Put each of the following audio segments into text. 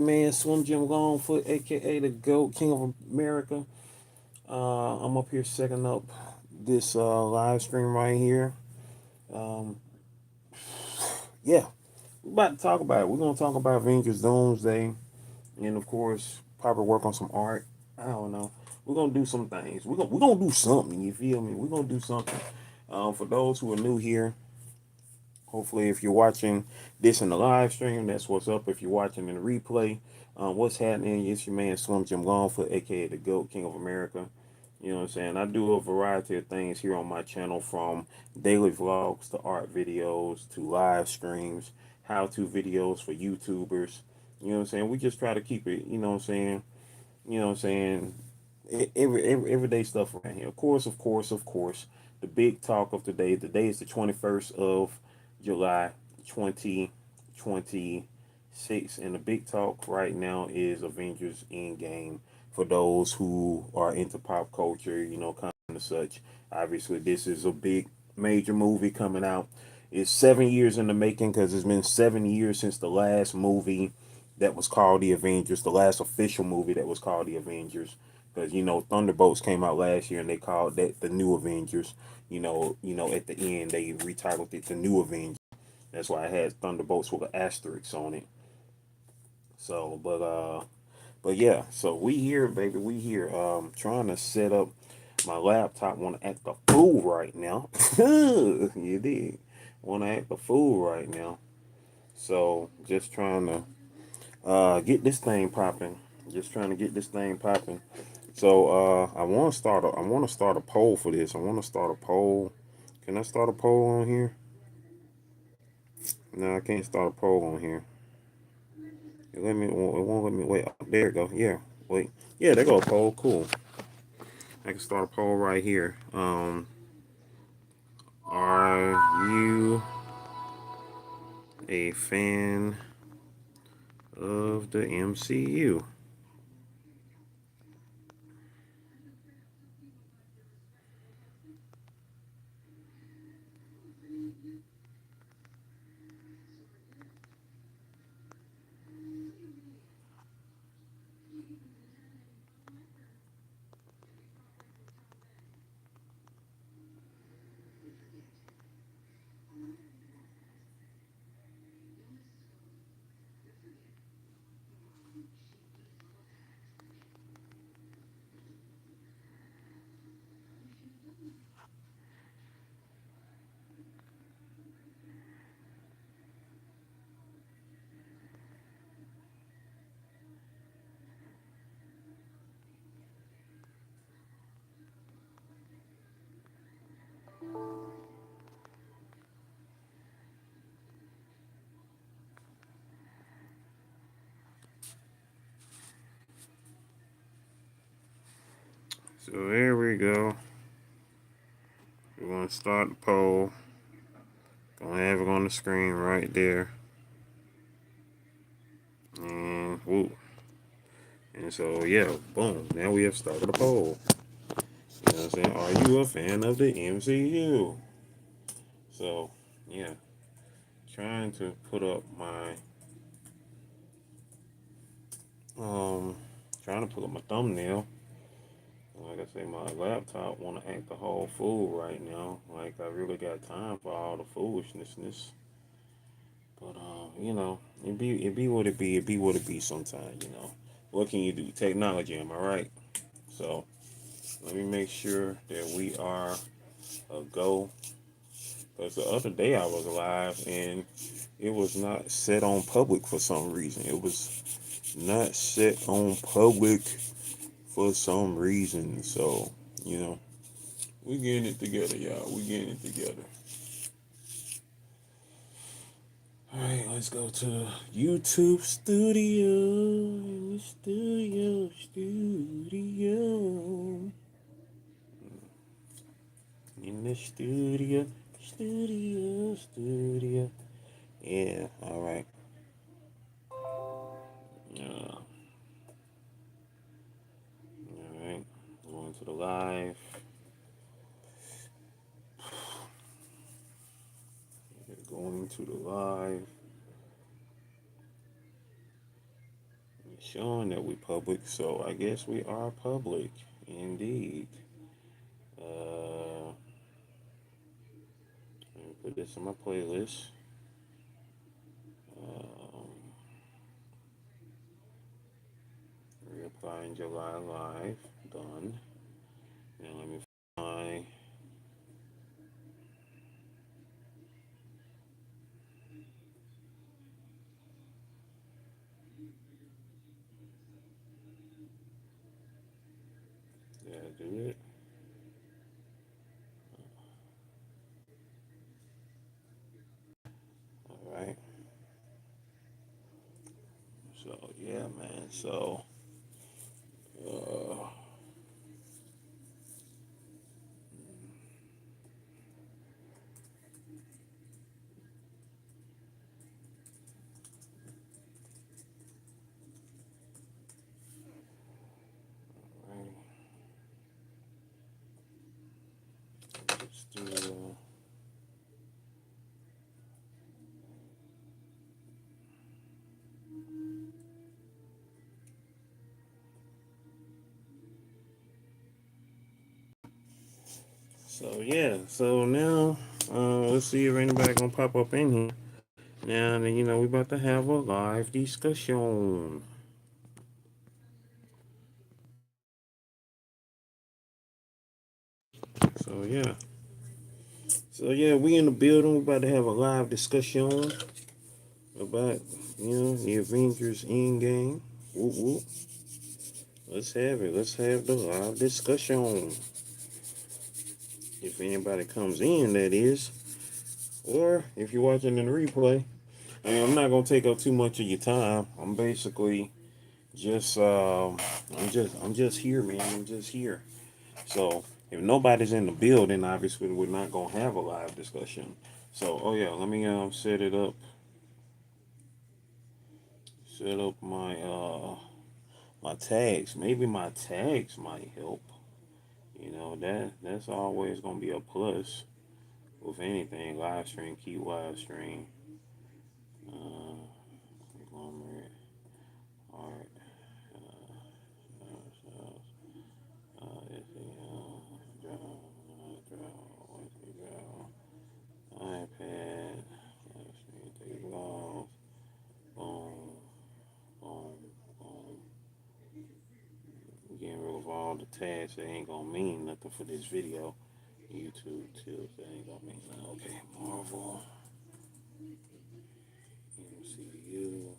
Man, Swim Jim Longfoot, aka the GOAT, King of America. I'm up here setting up this live stream right here. Um, yeah, we're about to talk about it. We're gonna talk about Avengers Doomsday, and of course, probably work on some art. I don't know. We're gonna do some things. We're gonna do something. You feel me? We're gonna do something. For those who are new here, hopefully, if you're watching this in the live stream, that's what's up. If you're watching in the replay, what's happening? It's your man Slim Jim Longfoot, aka the GOAT, King of America. You know what I'm saying? I do a variety of things here on my channel, from daily vlogs to art videos to live streams, how-to videos for YouTubers. You know what I'm saying? We just try to keep it, you know what I'm saying? You know what I'm saying? Everyday stuff around here. Of course, the big talk of the day. Today is the 21st of July, 2026, and the big talk right now is Avengers Endgame. For those who are into pop culture, kind of such. Obviously, this is a big, major movie coming out. It's 7 years in the making because it's been 7 years since the last movie that was called The Avengers, the last official movie that was called The Avengers. Because Thunderbolts came out last year and they called that the New Avengers. At the end they retitled it the New Avengers. That's why I had Thunderbolts with an asterisk on it. So, but yeah. So we here, baby. We here. Trying to set up my laptop. Want to act a fool right now. You did. Want to act a fool right now. So just trying to get this thing popping. Just trying to get this thing popping. So I want to start a poll for this. I want to start a poll. Can I start a poll on here? No, I can't start a poll on here. It won't let me wait. Oh, there it go. Yeah. Wait. Yeah, there go a poll. Cool. I can start a poll right here. Are you a fan of the MCU? So there we go. We're gonna start the poll. Gonna have it on the screen right there. And whoop. And so yeah, boom. Now we have started a poll. You know what I'm saying? Are you a fan of the MCU? So yeah, trying to put up my um trying to put up my thumbnail. Like I say, my laptop wanna act the whole fool right now. Like I really got time for all the foolishness. But it be what it be. It be what it be. Sometimes. What can you do? Technology, am I right? So let me make sure that we are a go. Because the other day I was live and it was not set on public for some reason. It was not set on public for some reason. So, you know, we getting it together, y'all. We getting it together. All right, let's go to YouTube Studio. Studio. In the studio. Yeah, all right. All right. Going to the live. Going to the live. showing that we public, so I guess we are public indeed. Uh, Let me put this in my playlist. Um, Reapply in July live, done. Now let me find. Did I do it? All right. So yeah, man. So uh, right. Let's do. So yeah. So now, let's see if anybody gonna pop up in here. Now, we about to have a live discussion. So yeah. So yeah, we in the building. We about to have a live discussion about the Avengers Endgame. Whoop whoop. Let's have it. Let's have the live discussion. If anybody comes in, that is, or if you're watching in the replay. I mean, I'm not gonna take up too much of your time. I'm basically just I'm just here, man. I'm just here. So if nobody's in the building, obviously we're not gonna have a live discussion. So oh yeah, let me set it up. Set up my tags. Maybe my tags might help. That's always gonna be a plus with anything. Live stream, keep live stream. Uh, Conglomerate, art, iPad, live stream, 3 logs, boom, boom, boom. Getting rid of all the tags that ain't gonna mean nothing for this video. YouTube tips that ain't gonna mean nothing. Okay, Marvel, MCU,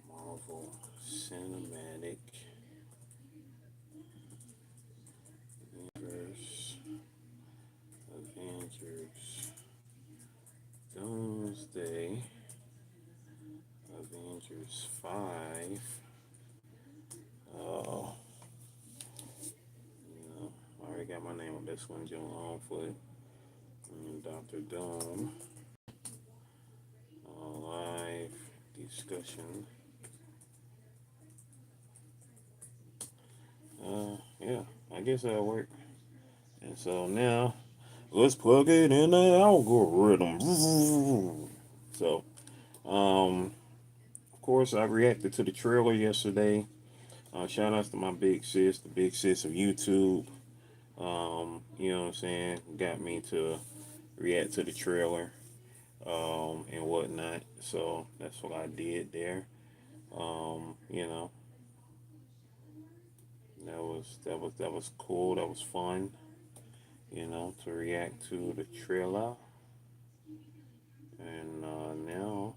Marvel Cinematic Universe, Avengers Doomsday, Avengers 5. Oh, I already got my name on this one, Joe Longfoot, and Dr. Doom. Live discussion. Yeah, I guess that'll work. And so now, let's plug it in the algorithm. So, of course, I reacted to the trailer yesterday. Shout out to my big sis, the big sis of YouTube. You know what I'm saying? Got me to react to the trailer and whatnot. So that's what I did there. Um, you know, that was cool. That was fun. To react to the trailer. And now,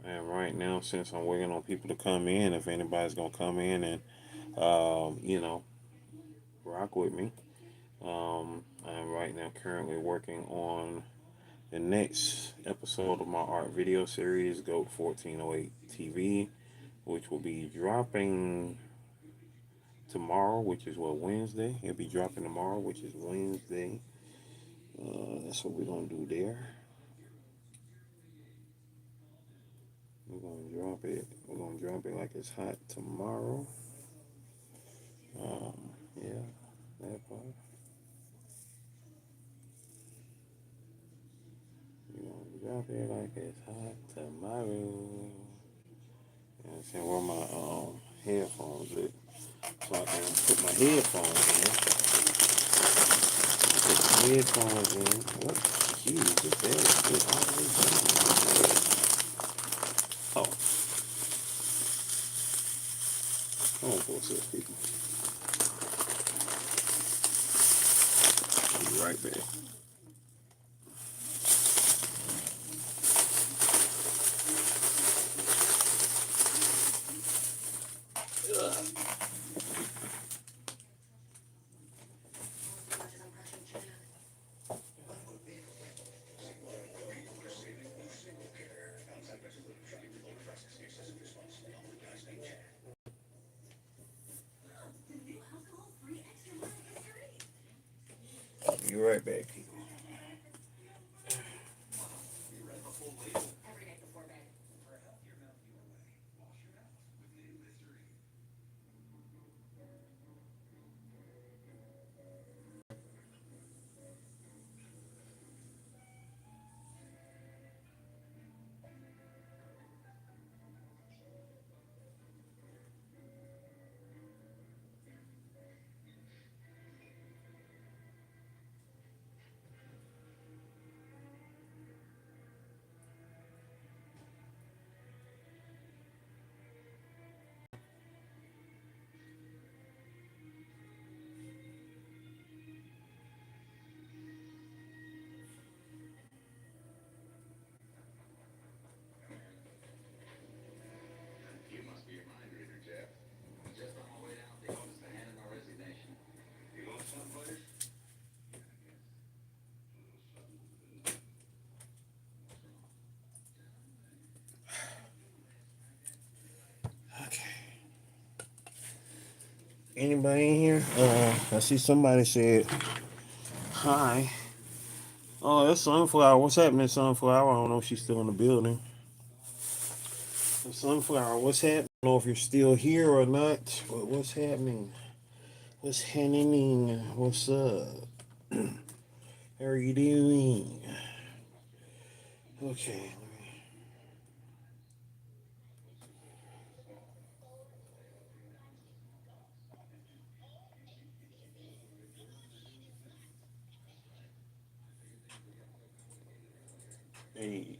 and right now, since I'm waiting on people to come in, if anybody's gonna come in and rock with me. I'm right now currently working on the next episode of my art video series, GOAT 1408 TV, which will be dropping tomorrow, which is what, Wednesday. It'll be dropping tomorrow, which is Wednesday. That's what we're gonna do there. We're gonna drop it. We're gonna drop it like it's hot tomorrow. Yeah, that part. We're gonna I feel like it's hot tomorrow. You know what I'm saying? Where my headphones at? So I can put my headphones in. Headphones in. What? Jeez, the bed is always down. Oh, come on, 4 6 people. I'll be right back. Be right back, people. Okay. Anybody in here? I see somebody said hi. Oh, that's Sunflower. What's happening, Sunflower? I don't know if she's still in the building. Sunflower, what's happening? I don't know if you're still here or not, but what's happening? What's happening? What's up? How are you doing? Okay. Hey.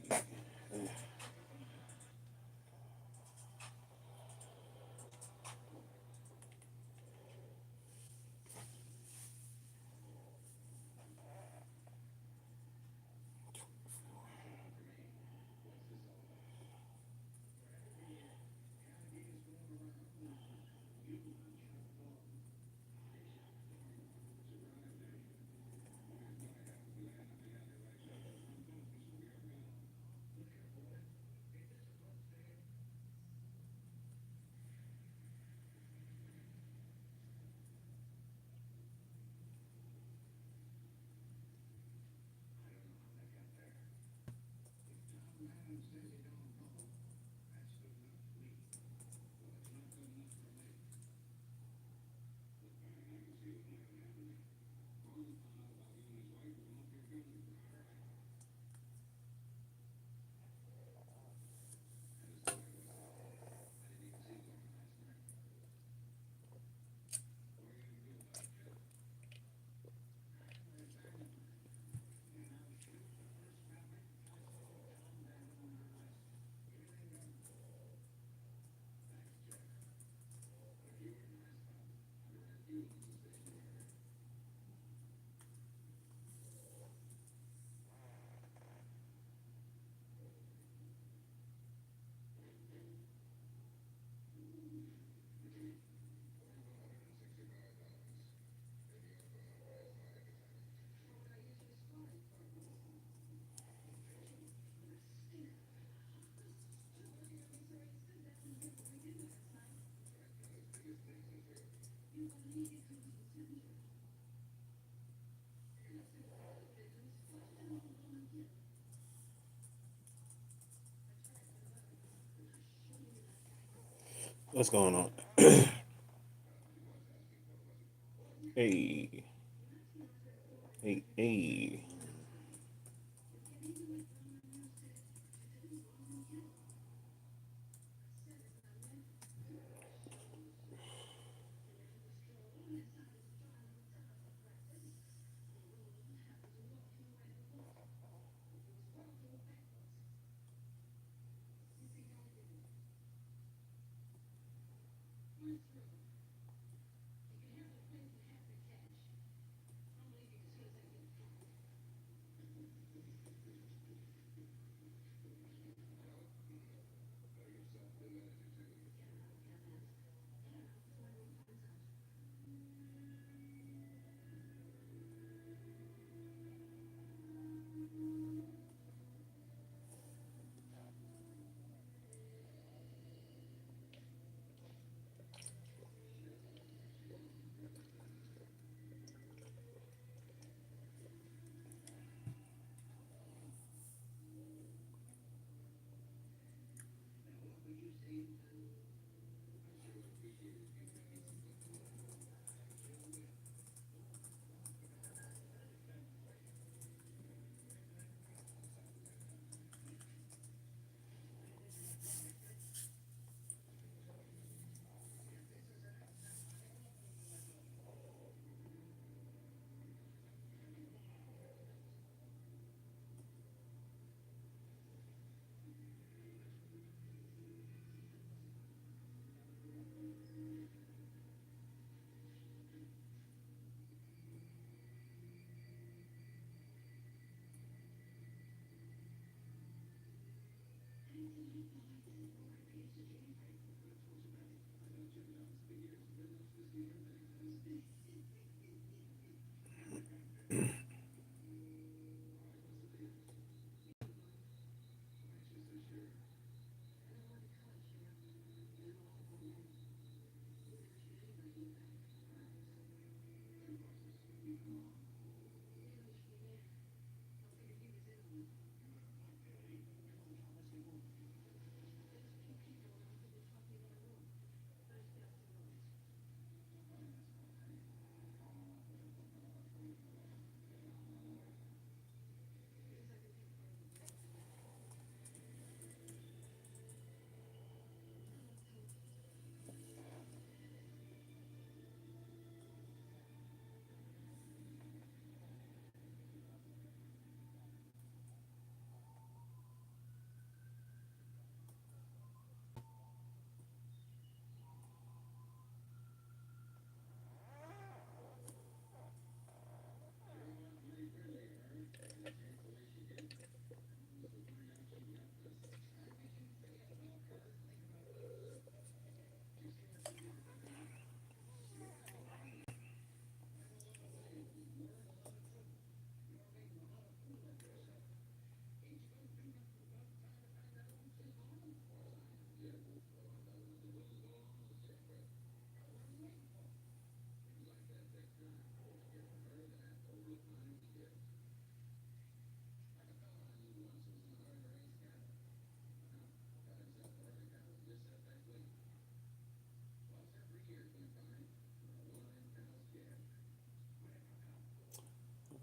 What's going on? Hey. Hey. Hey.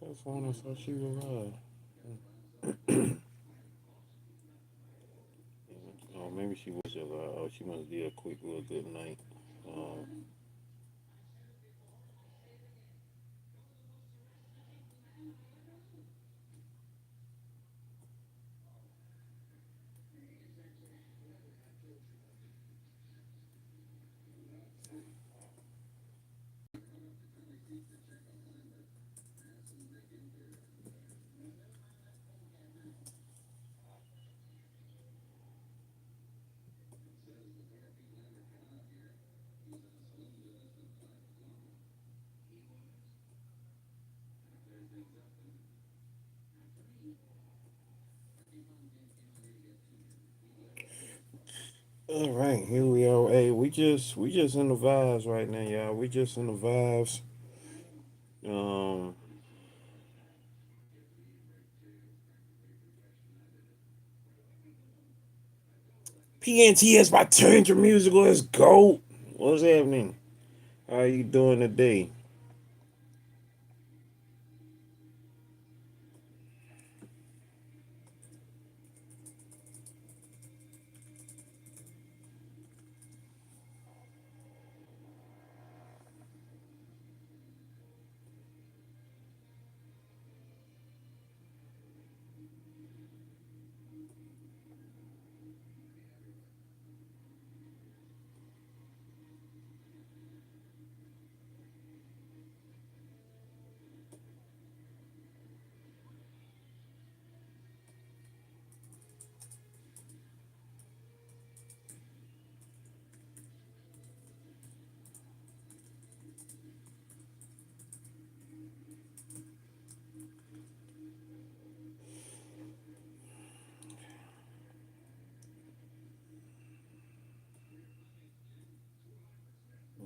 That's one I thought she was alive. Oh, maybe she was alive. Oh, she must be a quick little good night. Um, all right, here we are. Hey, we just in the vibes right now, y'all. We just in the vibes. Um, PNTS by Turn Your Musical. Let's go. What's happening? How you doing today?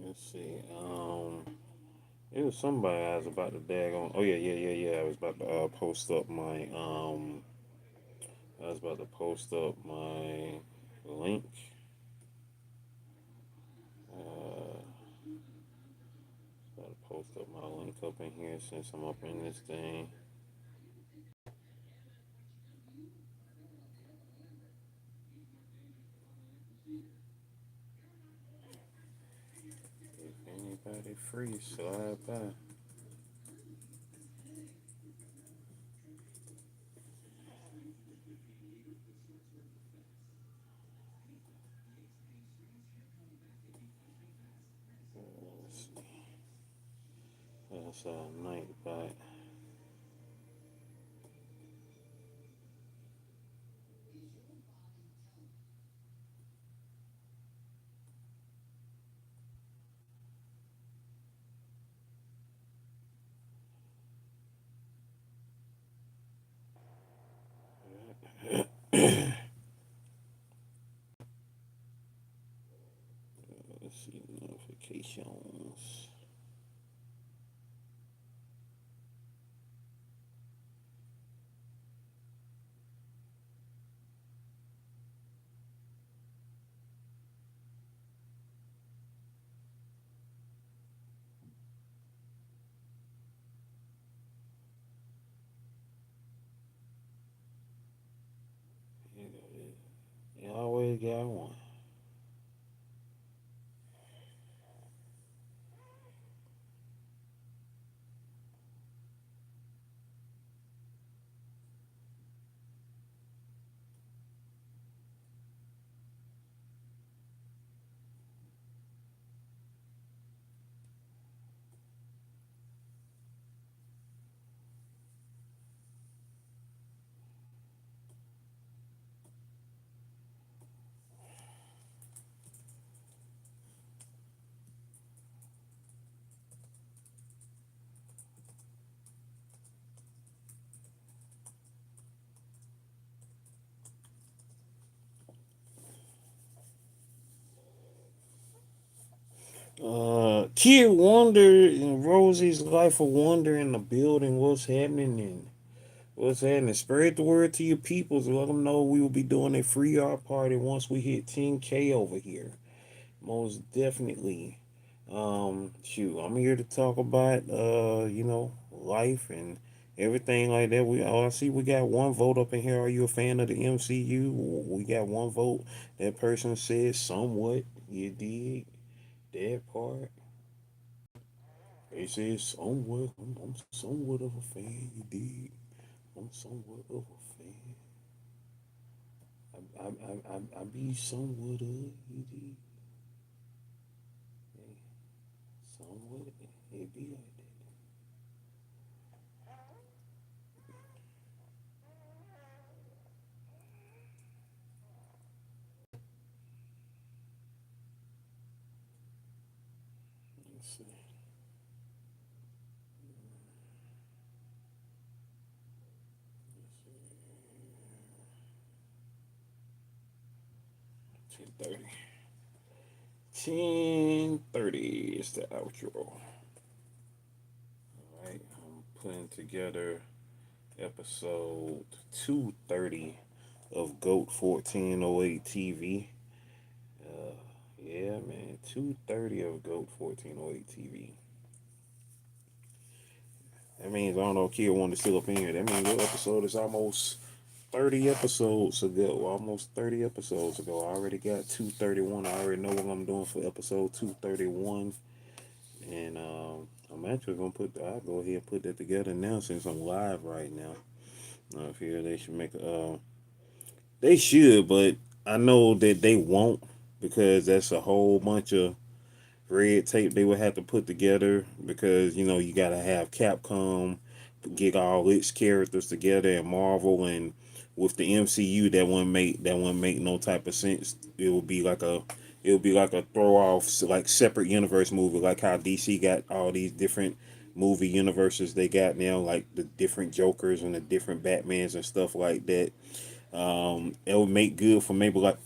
Let's see. It was somebody I was about to dag on. Oh yeah. I was about to post up my I was about to post up my link. post up my link up in here since I'm up in this thing. If anybody free, slide by. Let's see. That's night bite. Let's see notifications. You always got one. Kid Wonder and Rosie's Life of Wonder in the building. What's happening? And what's happening? Spread the word to your peoples. Let them know we will be doing a free art party once we hit 10K over here. Most definitely. Shoot, I'm here to talk about life and everything like that. I see we got one vote up in here. Are you a fan of the MCU? We got one vote. That person said somewhat. You did that part. They said somewhat. I'm somewhat of a fan. You did. I'm somewhat of a fan. I be somewhat of. You did. Somewhat. It be like that. Let's see. 10:30. 10:30 is the outro. All right, I'm putting together episode 230 of GOAT 1408 TV. Uh, yeah, man, 230 of GOAT 1408 TV. That means I don't know, kid wanted to still up in here. That means your episode is almost 30 episodes ago. Almost 30 episodes ago. I already got 231. I already know what I'm doing for episode 231. And I'm actually gonna I'll go ahead and put that together now since I'm live right now. I feel they should they should, but I know that they won't because that's a whole bunch of red tape they would have to put together because you gotta have Capcom get all its characters together and Marvel and with the MCU that wouldn't make no type of sense. It would be like a throw off like separate universe movie like how DC got all these different movie universes they got now like the different Jokers and the different Batmans and stuff like that. It would make good for maybe like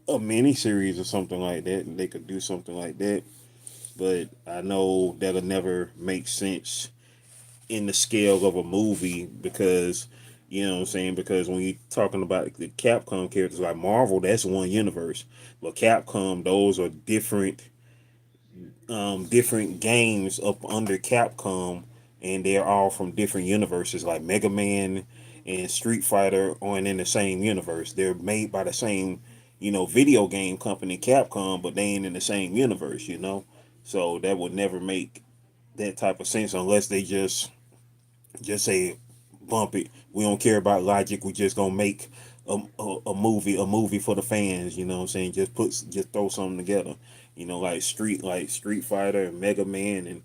a mini series or something like that and they could do something like that, but I know that'll never make sense in the scale of a movie because you know what I'm saying, because when you're talking about the Capcom characters like Marvel, that's one universe, but Capcom, those are different different games up under Capcom, and they're all from different universes, like Mega Man and Street Fighter aren't in the same universe. They're made by the same, video game company, Capcom, but they ain't in the same universe, So that would never make that type of sense unless they just say bump it. We don't care about logic. We just gonna make a movie for the fans. You know what I'm saying? Just throw something together. Like Street Fighter and Mega Man and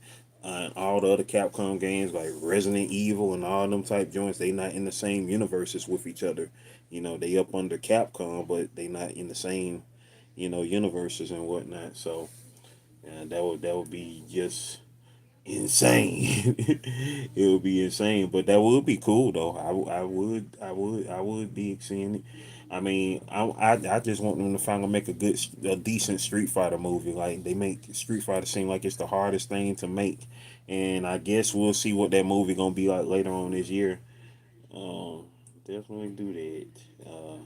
all the other Capcom games like Resident Evil and all them type joints. They not in the same universes with each other. They up under Capcom, but they not in the same universes and whatnot. So that would be just insane. It would be insane, but that would be cool though. I would be seeing it. I mean, I just want them to finally make a decent Street Fighter movie. Like they make Street Fighter seem like it's the hardest thing to make, and I guess we'll see what that movie gonna be like later on this year. Um, Definitely do that. Uh,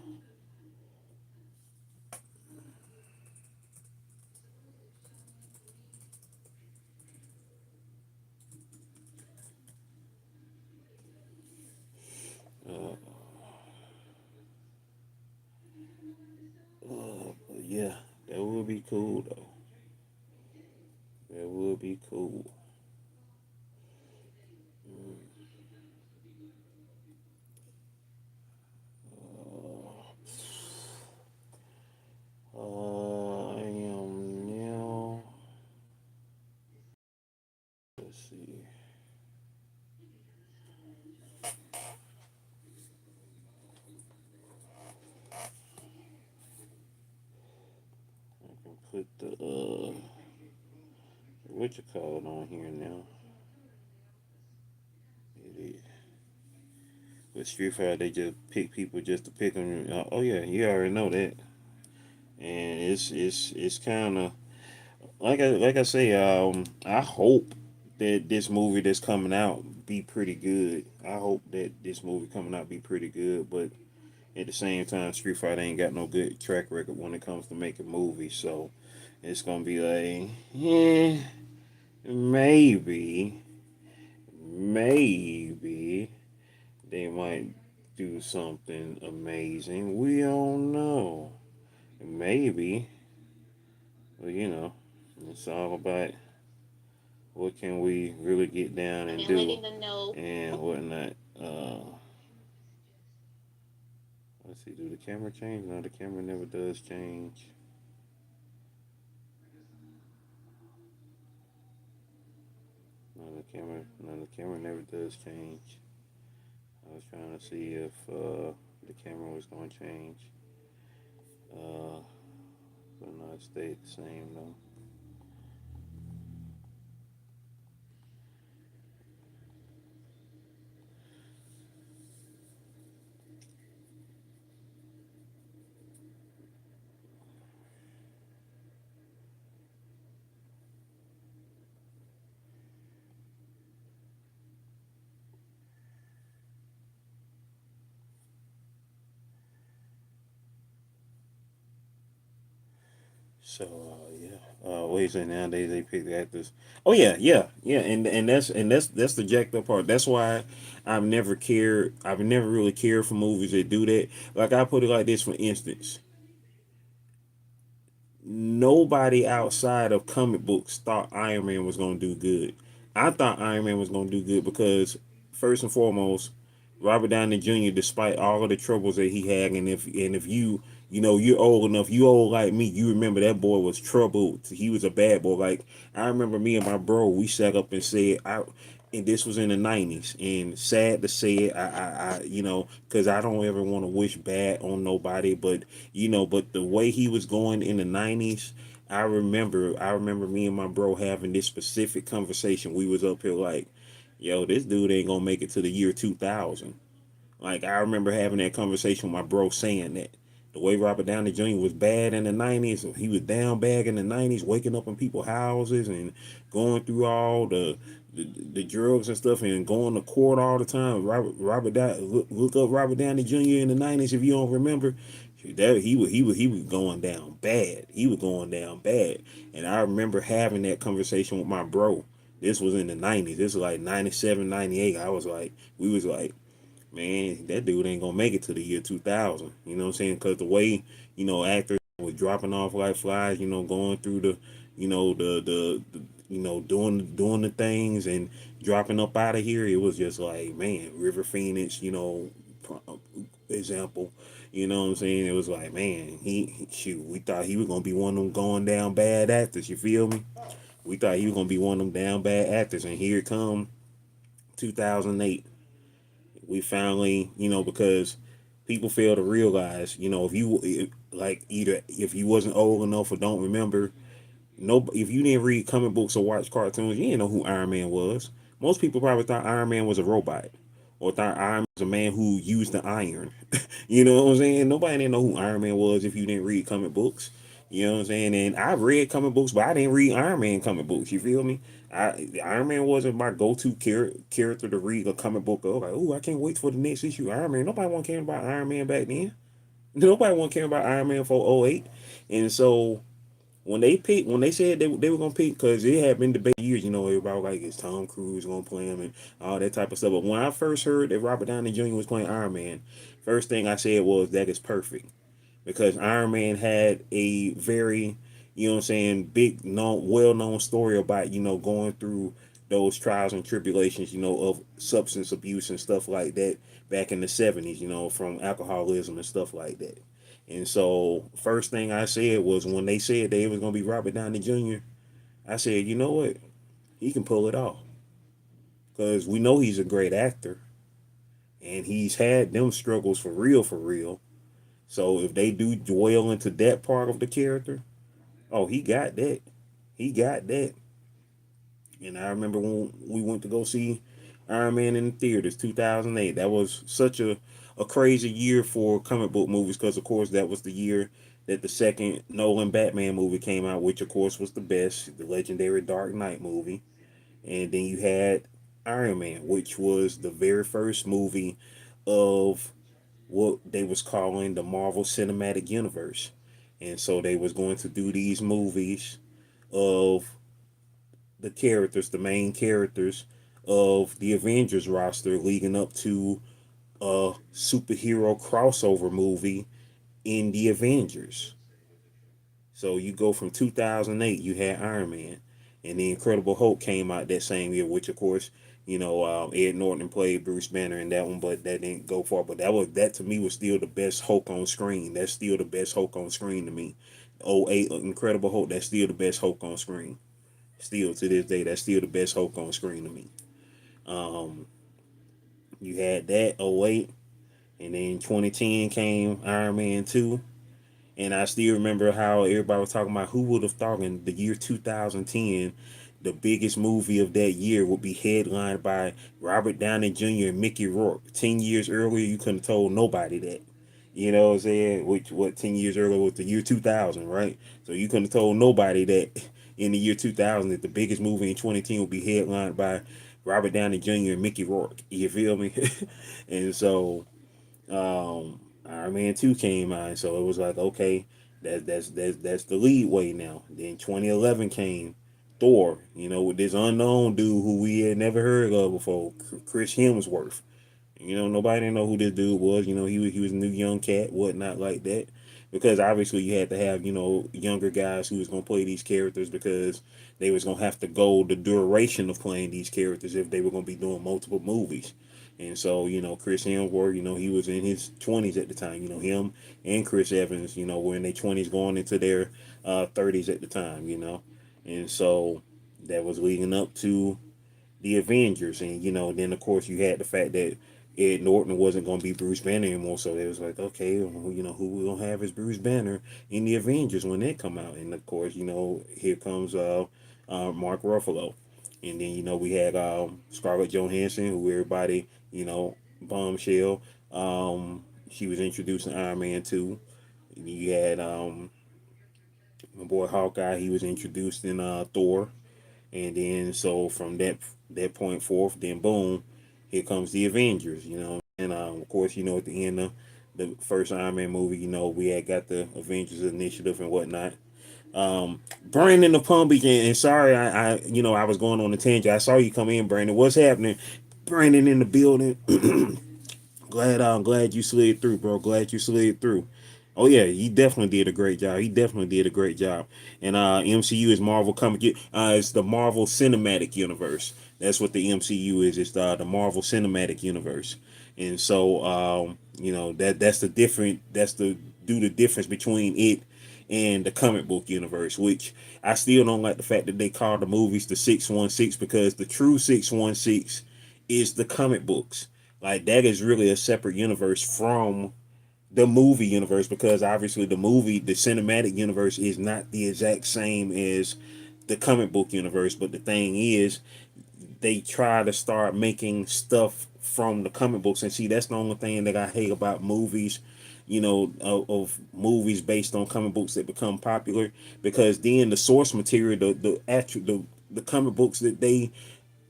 but yeah, that would be cool though. That would be cool. I am now. Let's see. I can put the what you call it on here now. It is. With Street Fighter, they just pick people just to pick them. Oh yeah, you already know that. And it's kind of like I say. I hope that this movie that's coming out be pretty good. I hope that this movie coming out be pretty good. But at the same time, Street Fighter ain't got no good track record when it comes to making movies. So it's gonna be like, yeah, maybe they might do something amazing. We don't know. Maybe, but it's all about what can we really get down and do and whatnot. Let's see. Do the camera change? No, the camera never does change. No, the camera never does change. I was trying to see if the camera was going to change. Uh, but no, it stayed the same though. So yeah. What do you say nowadays they pick the actors? Oh yeah, yeah, yeah, and that's the jacked up part. That's why I've never cared. I've never really cared for movies that do that. Like I put it like this, for instance, nobody outside of comic books thought Iron Man was going to do good. I thought Iron Man was going to do good because, first and foremost, Robert Downey Jr., despite all of the troubles that he had, and if you're old enough, you old like me, you remember that boy was troubled. He was a bad boy. Like I remember me and my bro, we sat up and said, and this was in the '90s. And sad to say it, because I don't ever want to wish bad on nobody, but the way he was going in the '90s, I remember me and my bro having this specific conversation. We was up here like, yo, this dude ain't gonna make it to the year 2000. Like I remember having that conversation with my bro saying that the way Robert Downey Jr. was bad in the '90s, he was down bad in the '90s, waking up in people's houses and going through all the drugs and stuff and going to court all the time. Look up Robert Downey Jr. in the '90s if you don't remember. He was going down bad. He was going down bad. And I remember having that conversation with my bro. This was in the 90s. This was like 97, 98. I was like, we was like, man, that dude ain't gonna make it to the year 2000. You know what I'm saying? Because the way, actors was dropping off like flies, going through the, doing the things and dropping up out of here. It was just like, man, River Phoenix, example. You know what I'm saying? It was like, man, shoot, we thought he was gonna be one of them going down bad actors. You feel me? We thought he was gonna be one of them down bad actors, and here it come, 2008. We finally, because people fail to realize, like either if you wasn't old enough or don't remember, no, if you didn't read comic books or watch cartoons, you didn't know who Iron Man was. Most people probably thought Iron Man was a robot, or thought Iron Man was a man who used the iron. You know what I'm saying? Nobody didn't know who Iron Man was if you didn't read comic books. You know what I'm saying? And I read comic books, but I didn't read Iron Man comic books. You feel me? Iron Man wasn't my go-to character to read a comic book of. Like, oh, I can't wait for the next issue. Iron Man. Nobody want to care about Iron Man back then. Nobody want to care about Iron Man for '08. And so when they said they were gonna pick, because it had been debate years, everybody was like, is Tom Cruise gonna play him and all that type of stuff. But when I first heard that Robert Downey Jr. was playing Iron Man, first thing I said was that is perfect, because Iron Man had a very, big known well known story about, going through those trials and tribulations, of substance abuse and stuff like that back in the '70s, from alcoholism and stuff like that. And so first thing I said was, when they said they was gonna be Robert Downey Jr., I said, you know what? He can pull it off. Because we know he's a great actor, and he's had them struggles for real, for real. So if they do dwell into that part of the character, oh, he got that. He got that. And I remember when we went to go see Iron Man in the theaters, 2008. That was such a crazy year for comic book movies, because, of course, that was the year that the second Nolan Batman movie came out, which, of course, was the best, the legendary Dark Knight movie. And then you had Iron Man, which was the very first movie of what they was calling the Marvel Cinematic Universe. And so they was going to do these movies of the characters, the main characters of the Avengers roster, leading up to a superhero crossover movie in the Avengers. So you go from 2008, you had Iron Man, and the Incredible Hulk came out that same year, which, of course, Ed Norton played Bruce Banner in that one, but that didn't go far. But that to me was still the best Hulk on screen. That's still the best Hulk on screen to me. '08 Incredible Hulk, that's still the best Hulk on screen. Still to this day, that's still the best Hulk on screen to me. Um, you had that '08, and then 2010 came Iron Man 2. And I still remember how everybody was talking about, who would have thought in the year 2010 the biggest movie of that year would be headlined by Robert Downey Jr. and Mickey Rourke. 10 years earlier, you couldn't have told nobody that. You know what I'm saying? Which, what, 10 years earlier was the year 2000, right? So you couldn't have told nobody that in the year 2000 that the biggest movie in 2010 would be headlined by Robert Downey Jr. and Mickey Rourke. You feel me? And so Iron Man 2 came out, so it was like, okay, that's the lead way now. Then 2011 came, Thor, with this unknown dude who we had never heard of before, Chris Hemsworth. Nobody didn't know who this dude was. He was a new young cat, whatnot like that. Because obviously you had to have, younger guys who was gonna play these characters, because they was gonna have to go the duration of playing these characters if they were gonna be doing multiple movies. And so, Chris Hemsworth, he was in his 20s at the time. Him and Chris Evans, were in their 20s going into their 30s at the time. And so that was leading up to the Avengers. And, then of course you had the fact that Ed Norton wasn't going to be Bruce Banner anymore. So it was like, okay, who we going to have as Bruce Banner in the Avengers when they come out? And of course, here comes Mark Ruffalo. And then, we had Scarlett Johansson, who everybody, bombshell. She was introduced in Iron Man 2. And you had my boy Hawkeye, he was introduced in Thor. And then so from that point forth, then boom, here comes the Avengers, and of course, at the end of the first Iron Man movie. You know, we had got the Avengers Initiative and whatnot. Brandon the Palm Beach, and sorry, I was going on a tangent. I saw you come in, Brandon. What's happening? Brandon in the building. Glad you slid through, bro. Glad you slid through. Oh yeah, he definitely did a great job. He definitely did a great job. And MCU is Marvel Comic. It's the Marvel Cinematic Universe. That's what the MCU is. It's the Marvel Cinematic Universe. And so that's the different. That's the do the difference between it and the comic book universe. Which I still don't like the fact that they call the movies the 616, because the true 616 is the comic books. Like that is really a separate universe from the movie universe, because obviously the cinematic universe is not the exact same as the comic book universe. But the thing is, they try to start making stuff from the comic books, and see, that's the only thing that I hate about movies, of movies based on comic books that become popular, because then the source material, the comic books that they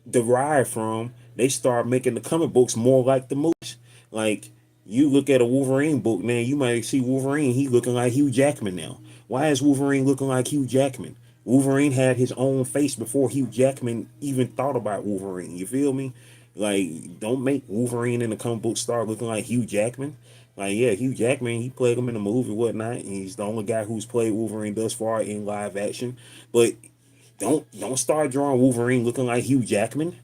derive from, they start making the comic books more like the movies. Like, you look at a Wolverine book now, you might see Wolverine, he looking like Hugh Jackman now. Why is Wolverine looking like Hugh Jackman? Wolverine had his own face before Hugh Jackman even thought about Wolverine. You feel me? Like, don't make Wolverine in the comic book start looking like Hugh Jackman. Like, yeah, Hugh Jackman, he played him in the movie, whatnot, and he's the only guy who's played Wolverine thus far in live action. But don't start drawing Wolverine looking like Hugh Jackman.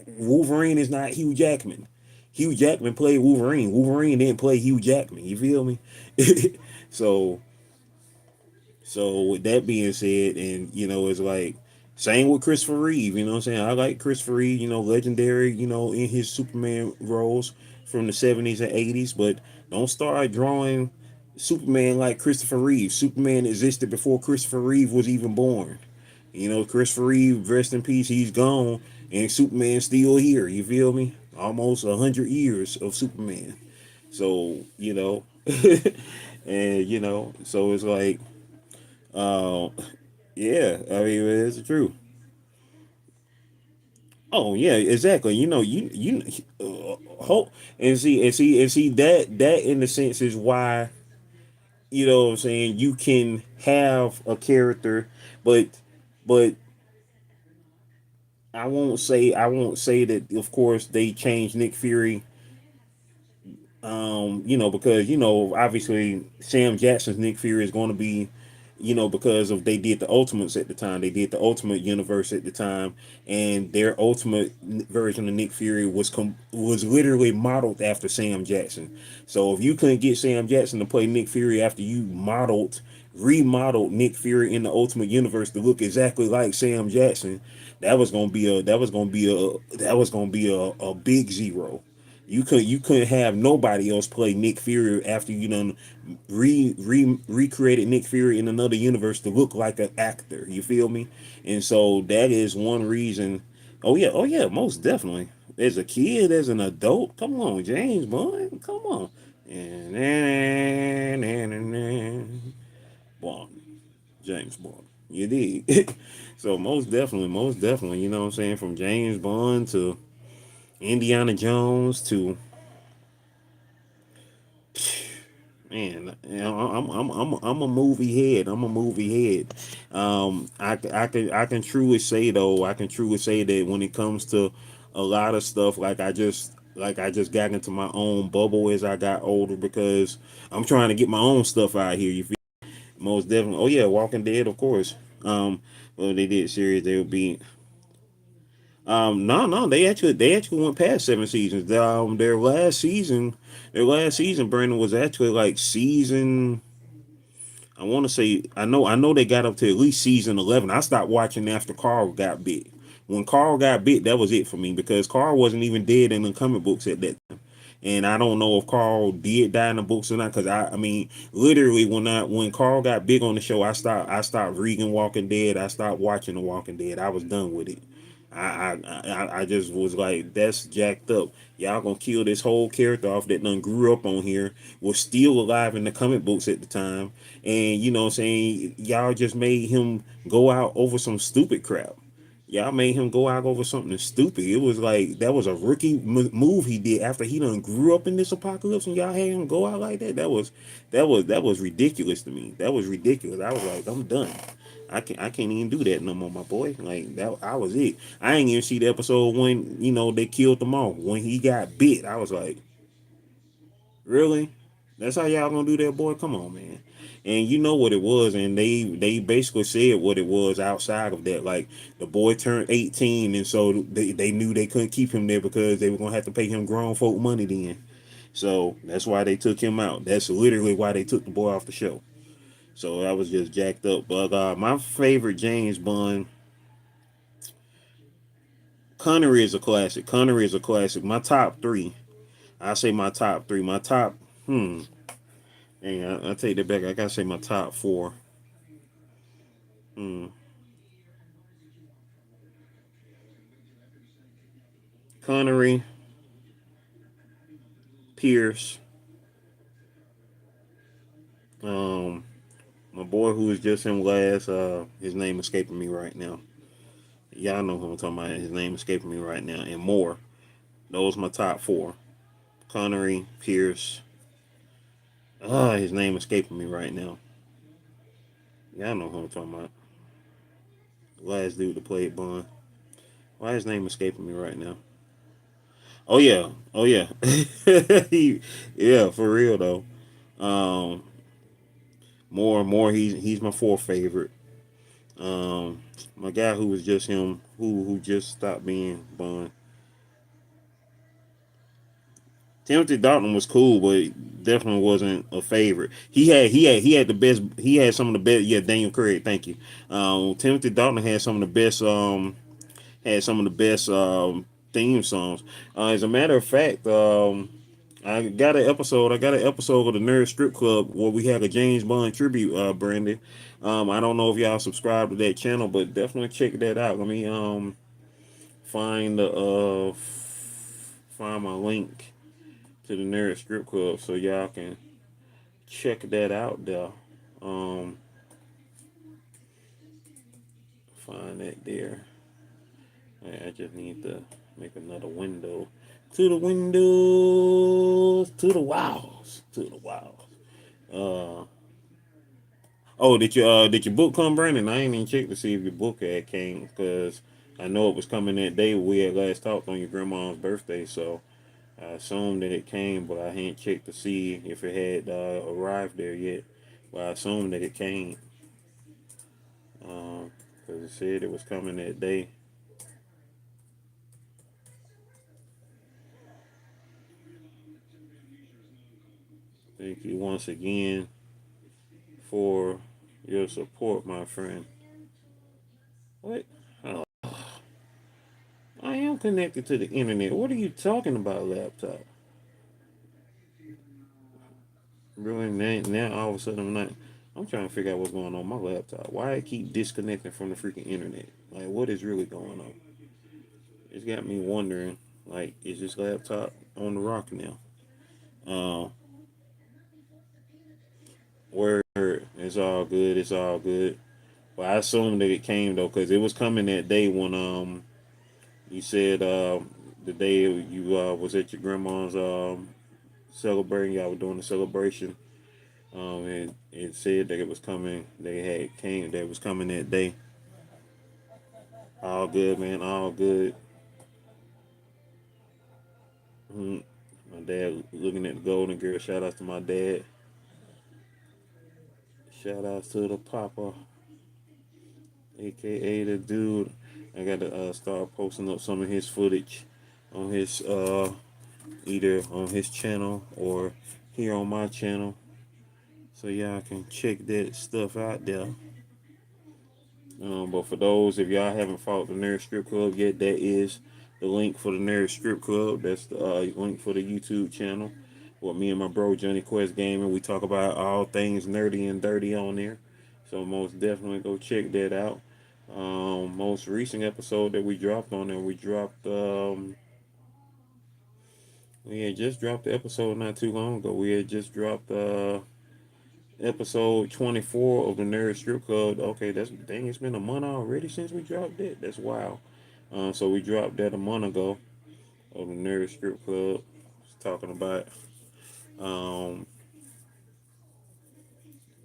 Wolverine is not Hugh Jackman. Hugh Jackman played Wolverine. Wolverine didn't play Hugh Jackman. You feel me? so so with that being said, and it's like same with Christopher Reeve. You know what I'm saying? I like Christopher Reeve. Legendary. In his Superman roles from the '70s and '80s. But don't start drawing Superman like Christopher Reeve. Superman existed before Christopher Reeve was even born. Christopher Reeve, rest in peace, he's gone, and Superman's still here. You feel me? Almost 100 years of Superman. So and so it's like, uh, yeah. I mean, it's true. Oh yeah, exactly. Hope and see that in the sense is why, what I'm saying, you can have a character, but but I won't say that. Of course, they changed Nick Fury. Because obviously Sam Jackson's Nick Fury is going to be, because of they did the Ultimates at the time. They did the Ultimate Universe at the time, and their Ultimate version of Nick Fury was literally modeled after Sam Jackson. So if you couldn't get Sam Jackson to play Nick Fury after you remodeled Nick Fury in the Ultimate Universe to look exactly like Sam Jackson, that was gonna be a big zero. You couldn't have nobody else play Nick Fury after you done recreated Nick Fury in another universe to look like an actor. You feel me? And so that is one reason. Oh yeah, most definitely. As a kid, as an adult, come on, James Bond, come on. And Bond, James Bond. You did. So most definitely, you know what I'm saying? From James Bond to Indiana Jones to, man, I'm a movie head. I'm a movie head. I can truly say that when it comes to a lot of stuff, like I just got into my own bubble as I got older, because I'm trying to get my own stuff out here. You feel? Most definitely. Oh yeah, Walking Dead, of course. Well, they did series. They would be. No, they actually went past 7 seasons. Their last season, Brandon, was actually like season. I know they got up to at least season 11. I stopped watching after Carl got bit. When Carl got bit, that was it for me, because Carl wasn't even dead in the comic books at that time. And I don't know if Carl did die in the books or not, because I mean, literally when Carl got big on the show, I stopped reading Walking Dead. I stopped watching The Walking Dead. I was done with it. I just was like, that's jacked up. Y'all gonna kill this whole character off that done grew up on here, was still alive in the comic books at the time, and you know what I'm saying, y'all just made him go out over some stupid crap. Y'all made him go out over something stupid. It was like that was a rookie move he did after he done grew up in this apocalypse, and y'all had him go out like that. That was ridiculous to me. That was ridiculous. I was like, I'm done. I can't even do that no more, my boy. Like that, I was it. I ain't even see the episode when they killed them all. When he got bit, I was like, really? That's how y'all gonna do that, boy? Come on, man. And you know what it was, and they basically said what it was outside of that. Like the boy turned 18, and so they knew they couldn't keep him there because they were gonna have to pay him grown folk money then. So that's why they took him out. That's literally why they took the boy off the show. So that was just jacked up. But my favorite James Bond, Connery is a classic. Connery is a classic. My top three. I say my top three. My top. Dang, I take that back. I gotta say my top four. Hmm. Connery, Pierce, um, my boy who was just in last. His name escaping me right now. Y'all know who I'm talking about. His name escaping me right now, and more. Those my top four. Connery, Pierce. His name escaping me right now. Y'all know who I'm talking about. Last dude that played Bond. Why his name escaping me right now? Oh yeah, oh yeah, yeah, for real though. Um, more and more, he's my fourth favorite. My guy who was just him, who just stopped being Bond. Timothy Dalton was cool, but definitely wasn't a favorite. He had the best. He had some of the best. Yeah, Daniel Craig. Thank you. Timothy Dalton had some of the best. Theme songs. As a matter of fact, I got an episode of the Nerd Strip Club where we had a James Bond tribute. Brandon. I don't know if y'all subscribe to that channel, but definitely check that out. Let me find the find my link to the Nerd Strip Club so y'all can check that out there. Um, find that there. I just need to make another window. To the windows, to the walls, to the walls. Uh, oh, did your book come, Brandon? I ain't even checked to see if your book had came because I know it was coming that day we had last talked on your grandma's birthday. So I assumed that it came, but I hadn't checked to see if it had arrived there yet. But I assumed that it came because it said it was coming that day. Thank you once again for your support, my friend. What? Oh, I am connected to the internet. What are you talking about, laptop? Really? Now all of a sudden I'm not. I'm trying to figure out what's going on with my laptop. Why I keep disconnecting from the freaking internet? Like, what is really going on? It's got me wondering. Like, is this laptop on the rock now? Uh, word. It's all good. It's all good. But I assumed that it came though, because it was coming that day when you said the day you was at your grandma's celebrating. Y'all were doing the celebration. And it said that it was coming. They had came. That was coming that day. All good, man. All good. Mhm. My dad looking at the Golden Girl. Shout out to my dad. Shout out to the Papa, aka the dude. I got to start posting up some of his footage on his either on his channel or here on my channel, so y'all can check that stuff out there. But for those, if y'all haven't followed the Nerd Strip Club yet, that is the link for the Nerd Strip Club. That's the link for the YouTube channel. With me and my bro Johnny Quest Gaming, we talk about all things nerdy and dirty on there. So most definitely go check that out. Most recent episode that we dropped on there, we had just dropped the episode not too long ago. We had just dropped episode 24 of the Nerd Strip Club. Okay, that's dang. It's been a month already since we dropped it. That's wild. So we dropped that a month ago of the Nerd Strip Club. Talking about um,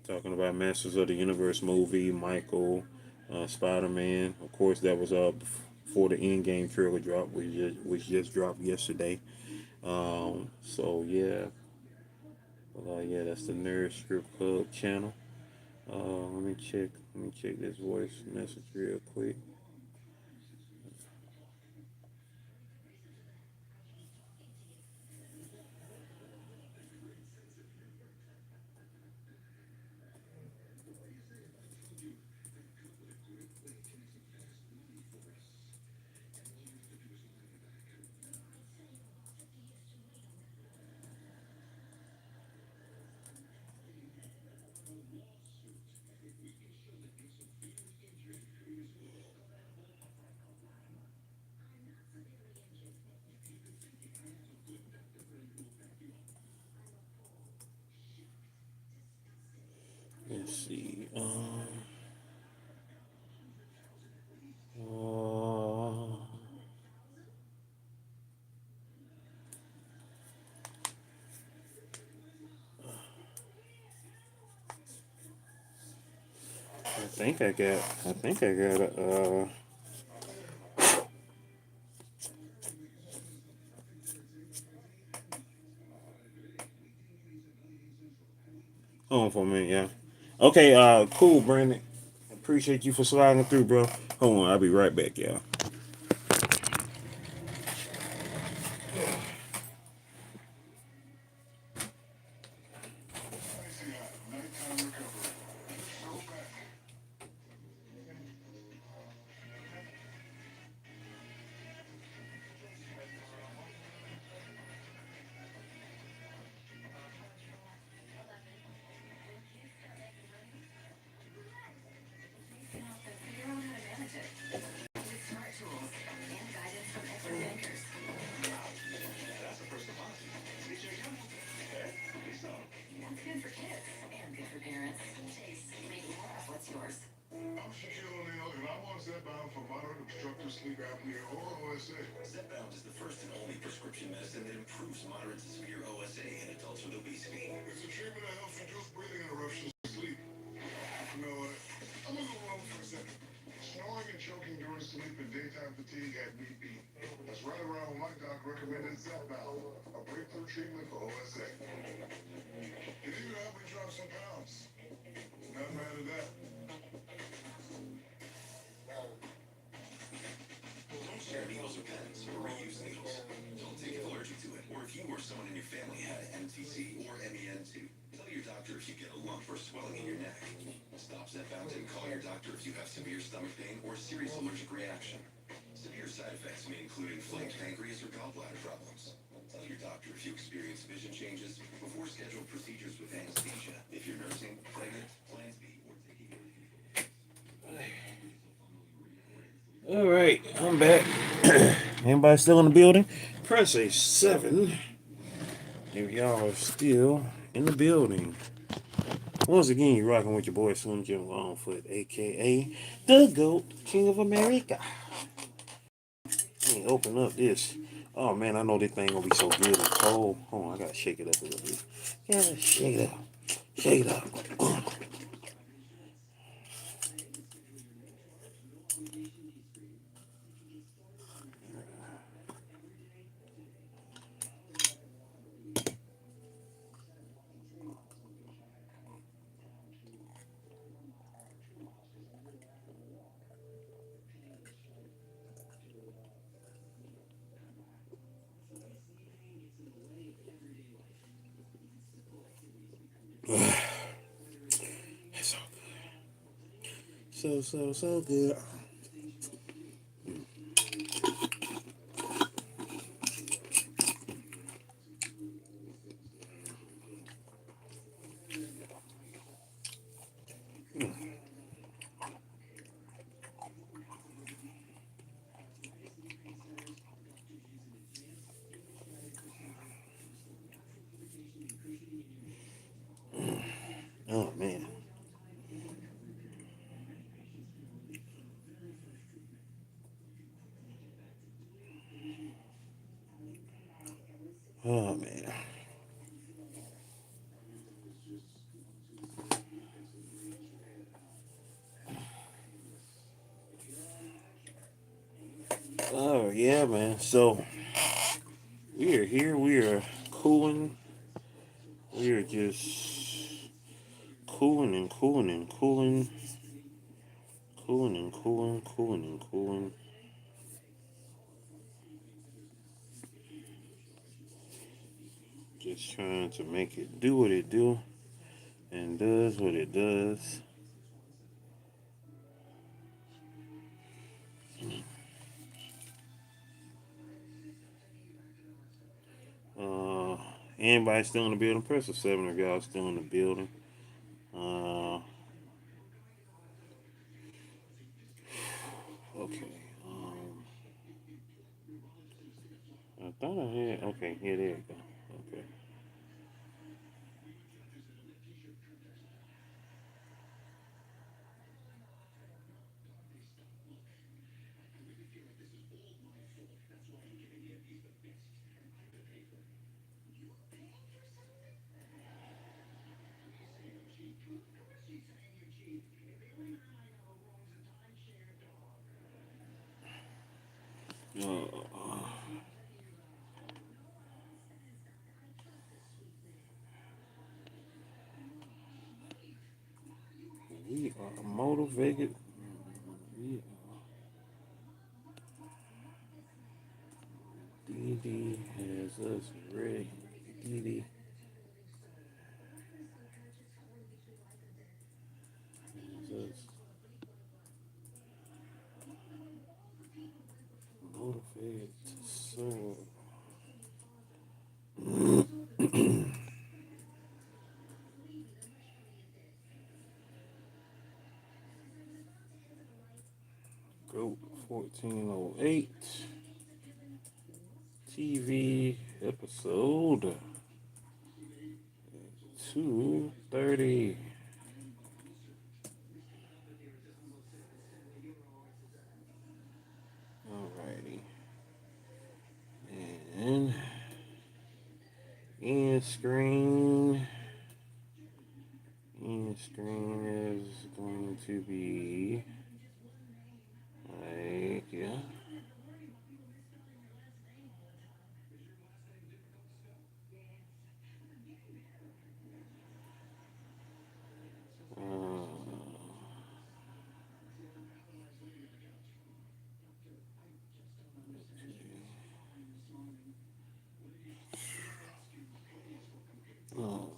talking about Masters of the Universe movie, Michael, Spider Man. Of course, that was up for the Endgame trailer drop, which just dropped yesterday. So yeah, that's the Nerd Strip Club channel. Let me check this voice message real quick. Let's see. Uh, I think I got a. Hold on for a minute, yeah. Okay, cool, Brandon. Appreciate you for sliding through, bro. Hold on, I'll be right back, y'all. All right, I'm back. Anybody still in the building? Press a 7 if y'all are still in the building. Once again, you're rocking with your boy Slim Jim Longfoot, aka the GOAT, King of America. Let me open up this. Oh man, I know this thing gonna be so good and cold. Hold on, I gotta shake it up a little bit. Yeah, shake it up. Shake it up. It's so good. So good. Oh Oh yeah, man. So we are here. We are cooling. We are just cooling and cooling and cooling, cooling and cooling, cooling and cooling. Just trying to make it do what it do and does what it does. Uh, Anybody still in the building? Press the 7 if y'all still in the building. Uh, okay. I thought I had. Okay, yeah, there you go. Okay. Uh, we are motivated. We DD has us ready. DD has us motivated to serve. Go 1408 TV episode 230. Alrighty. And end screen. End screen is going to be like, yeah. Oh,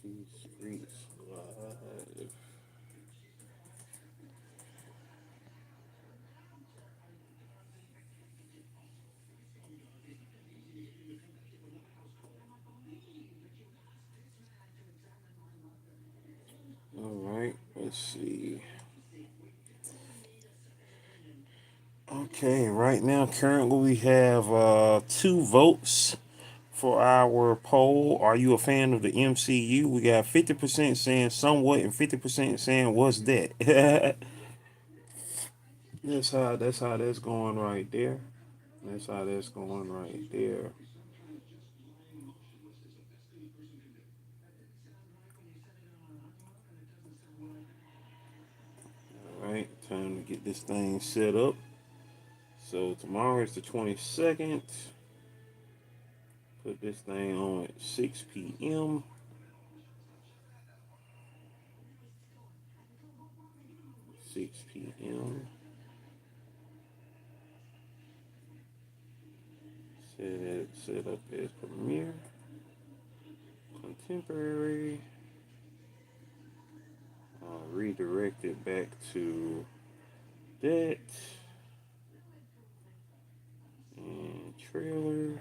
these streets live. Alright, let's see. Okay, right now, currently we have 2 votes for our poll. Are you a fan of the MCU? We got 50% saying somewhat and 50% saying what's that. That's how that's going right there. That's how that's going right there. All right, time to get this thing set up. So tomorrow is the 22nd. Put this thing on at 6 p.m. 6 p.m. Set up as Premiere, Contemporary. Redirect it back to that and trailer.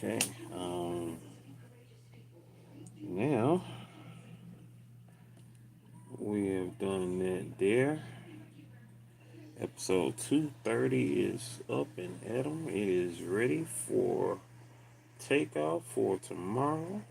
Okay. Now we have done that there. Episode 230 is up and Adam. It is ready for takeoff for tomorrow.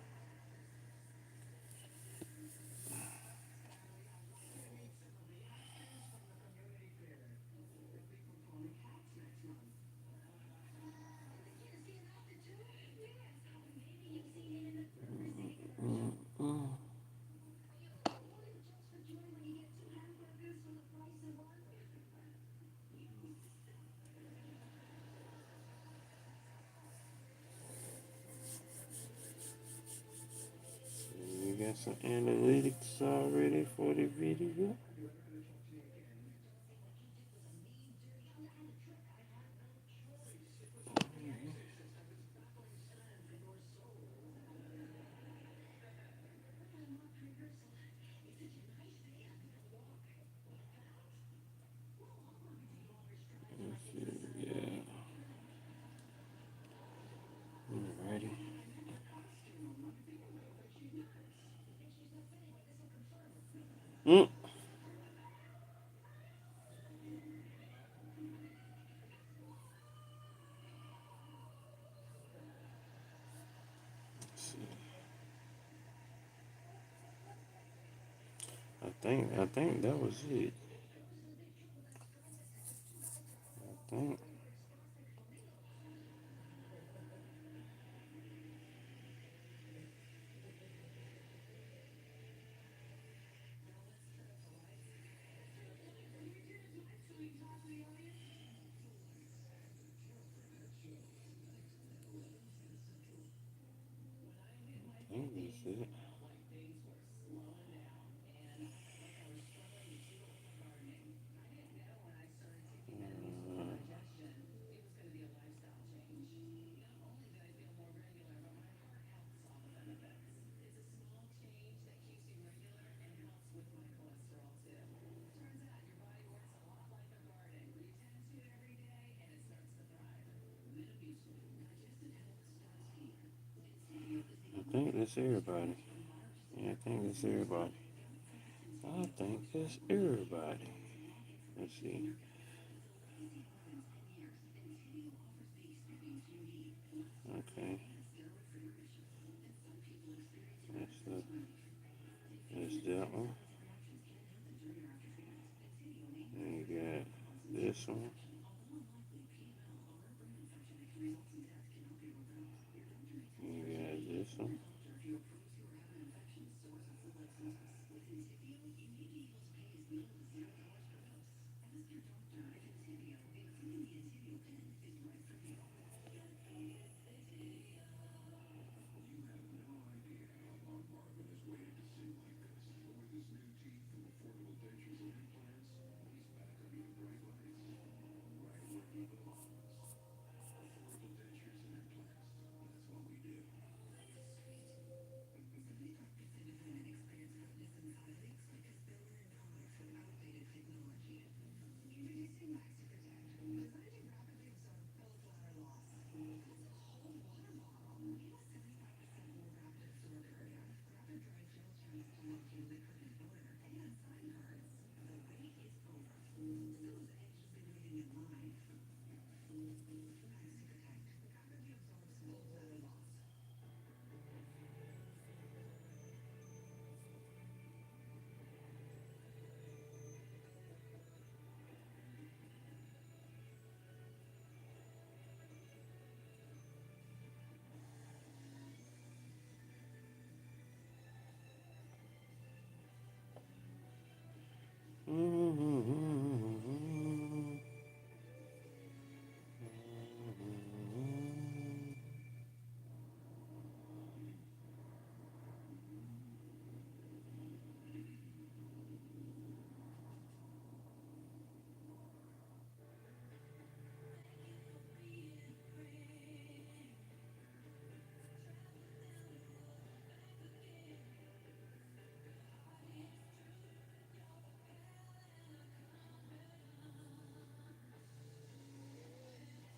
We got some analytics already for the video. Let's see. Yeah. Alrighty. Mm. Let's see. I think that was it. I think that's it. I think that's everybody. Yeah, I think that's everybody. I think that's everybody. Let's see. Okay. That's the that's that one. And you got this one. You got this one.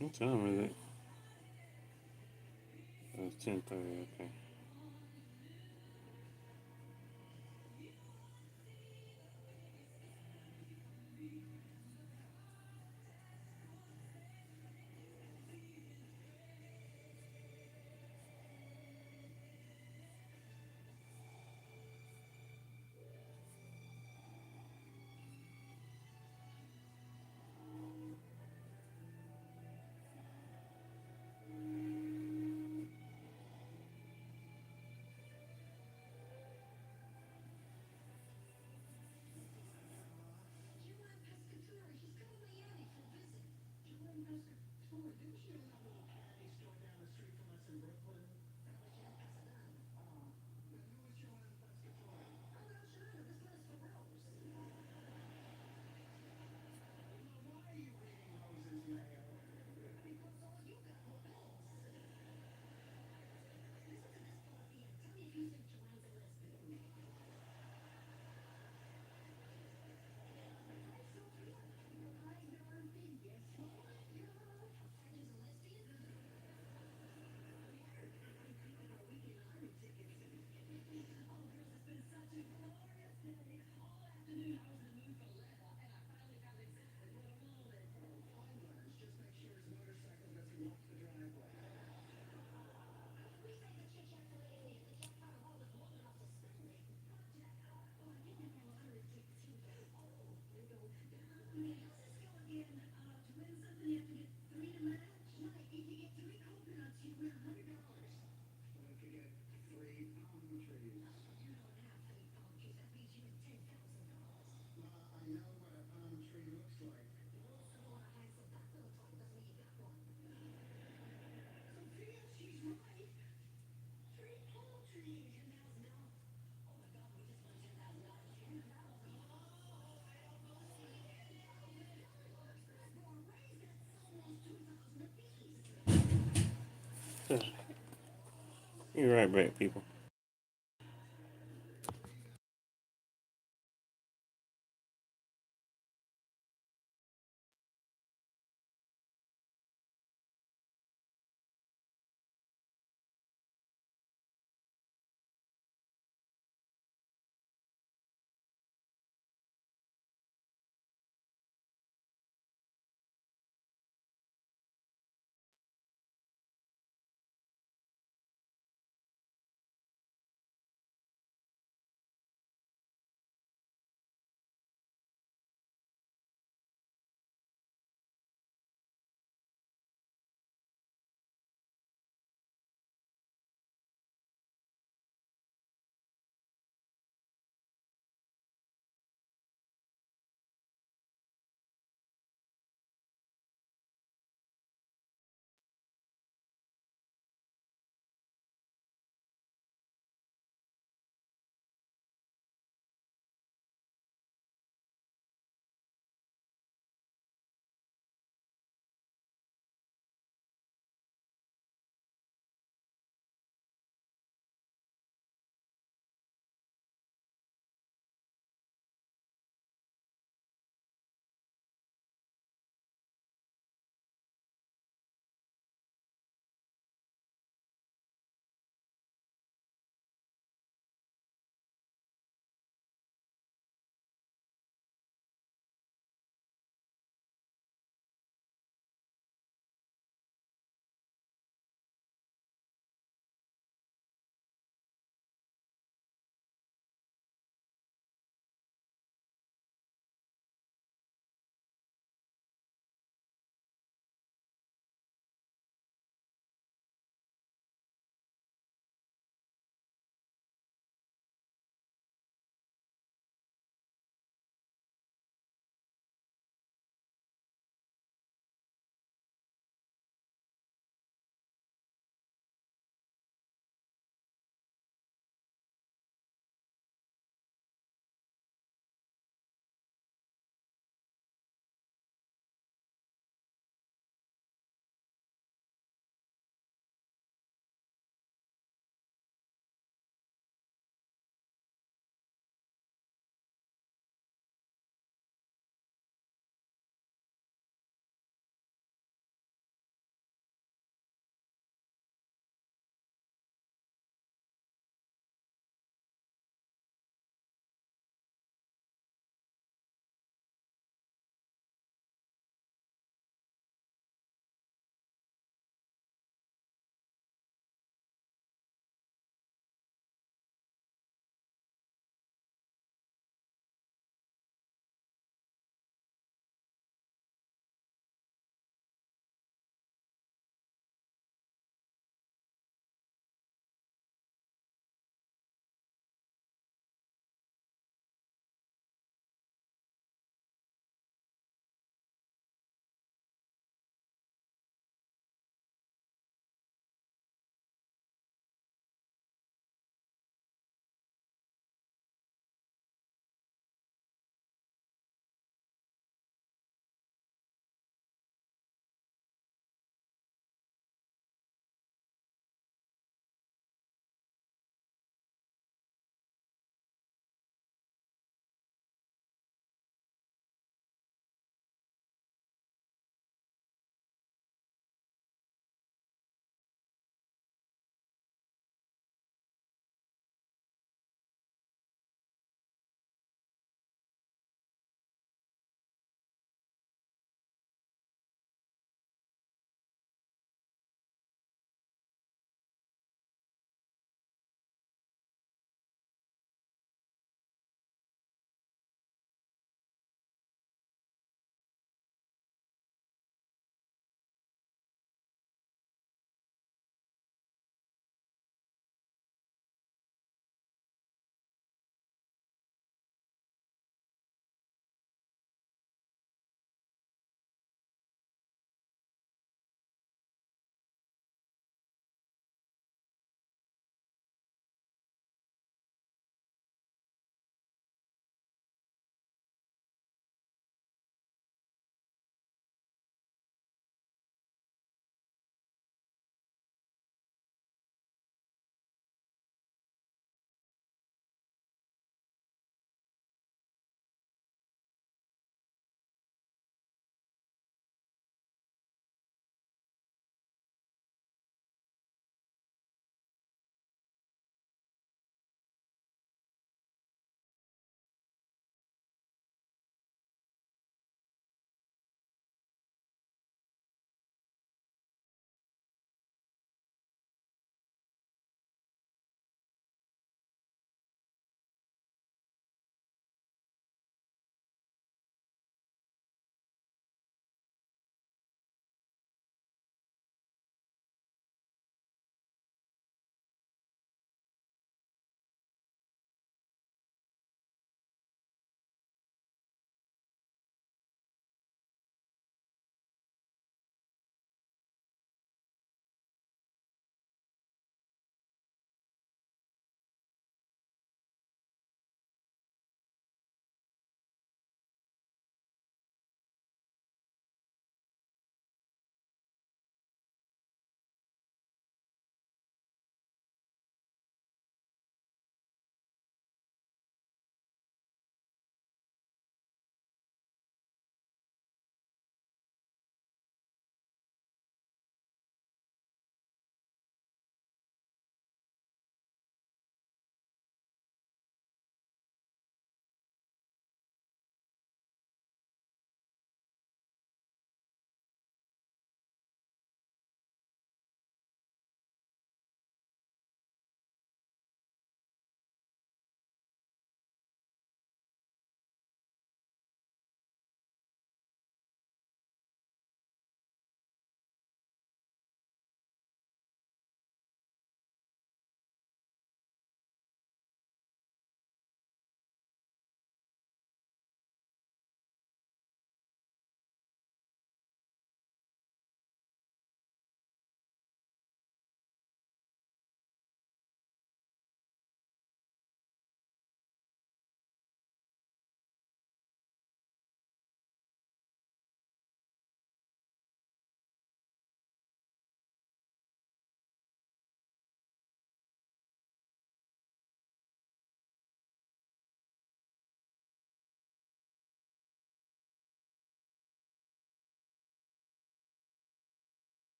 What time is it? 10:30. Okay. You're right back, people.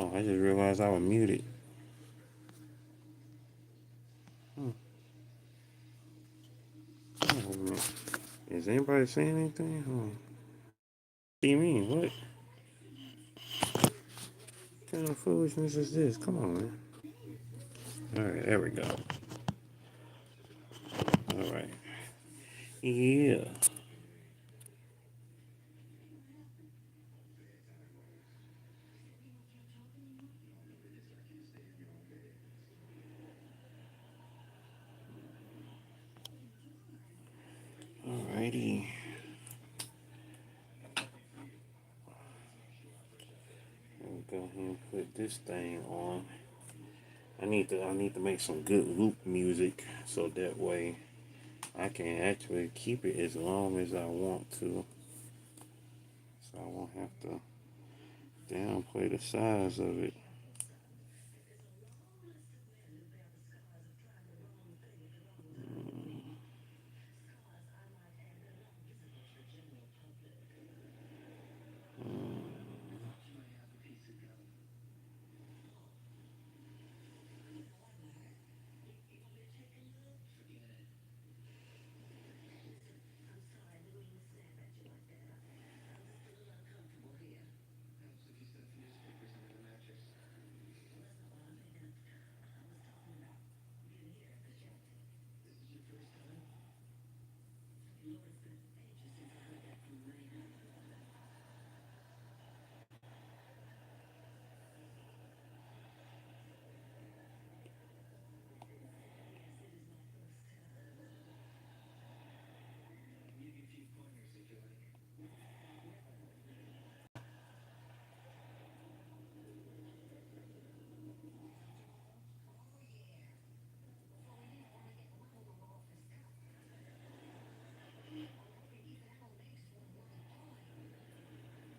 Oh, I just realized I was muted. Hmm. Oh, is anybody saying anything? Oh, what do you mean? What kind of foolishness is this? Come on, man. All right, there we go. All right. Yeah. Alrighty. Let me go ahead and put this thing on. I need to make some good loop music so that way I can actually keep it as long as I want to. So I won't have to downplay the size of it.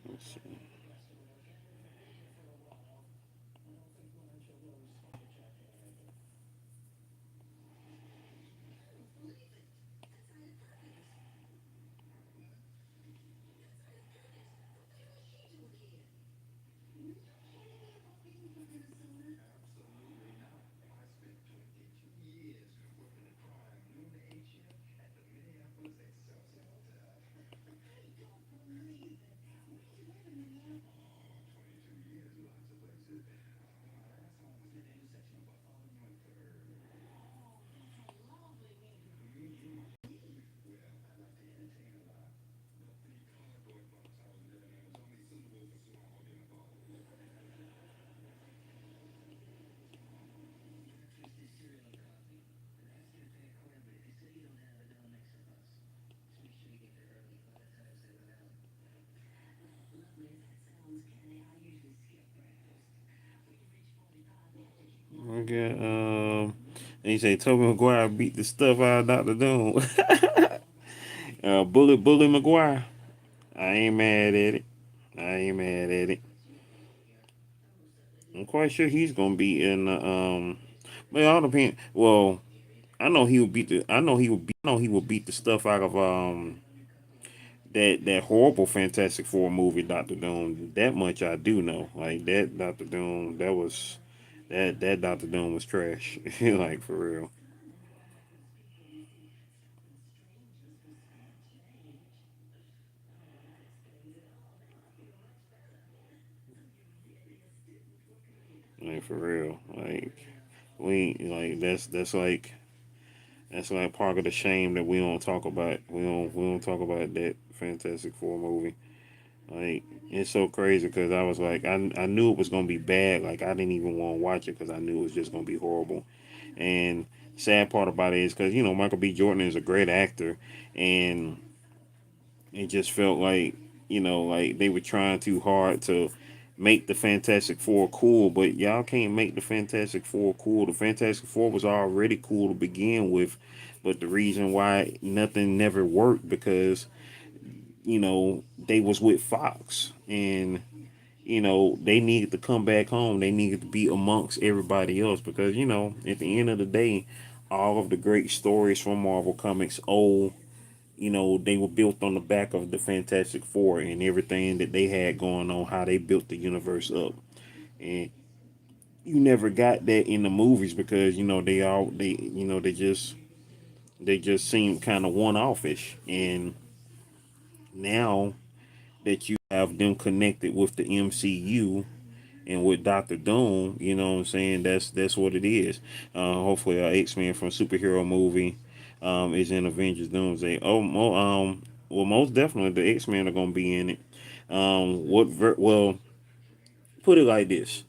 Let's see. I got and you say Tobey Maguire beat the stuff out of Dr. Doom. Bully Maguire. I ain't mad at it. I ain't mad at it. I'm quite sure he's gonna be in the but it all depends. Well, I know he would beat the he would beat the stuff out of that horrible Fantastic Four movie, Doctor Doom. That much I do know. Like that Doctor Doom, that Doctor Doom was trash. Like for real. Like for real. Like we like that's like part of the shame that we don't talk about. We don't talk about that Fantastic Four movie. Like it's so crazy because I was like I knew it was gonna be bad. Like I didn't even want to watch it because I knew it was just gonna be horrible. And sad part about it is because Michael B. Jordan is a great actor, and it just felt like like they were trying too hard to make the Fantastic Four cool, but y'all can't make the Fantastic Four cool. The Fantastic Four was already cool to begin with, but the reason why nothing never worked because they was with Fox, and they needed to come back home. They needed to be amongst everybody else because at the end of the day, all of the great stories from Marvel Comics they were built on the back of the Fantastic Four and everything that they had going on, how they built the universe up. and you never got that in the movies because they just seem kind of one offish. And now that you have them connected with the MCU and with Doctor Doom, you know what I'm saying? That's what it is. Hopefully, X-Men from superhero movie is in Avengers Doomsday. Well, most definitely the X-Men are gonna be in it. Well, put it like this: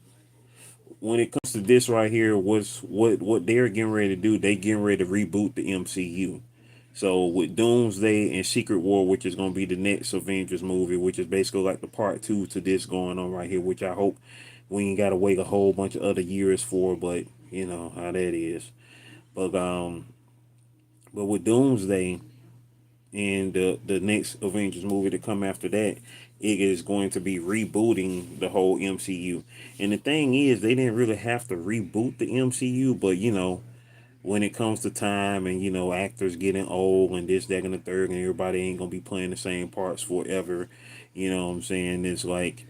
when it comes to this right here, what they're getting ready to do? They getting ready to reboot the MCU. So with Doomsday and Secret War, which is going to be the next Avengers movie, which is basically like the part two to this going on right here, which I hope we ain't got to wait a whole bunch of other years for, but you know how that is. But but with Doomsday and the next Avengers movie to come after that, it is going to be rebooting the whole MCU. And the thing is, they didn't really have to reboot the MCU, but when it comes to time and actors getting old and this, that, and the third, and everybody ain't gonna be playing the same parts forever. You know what I'm saying? It's like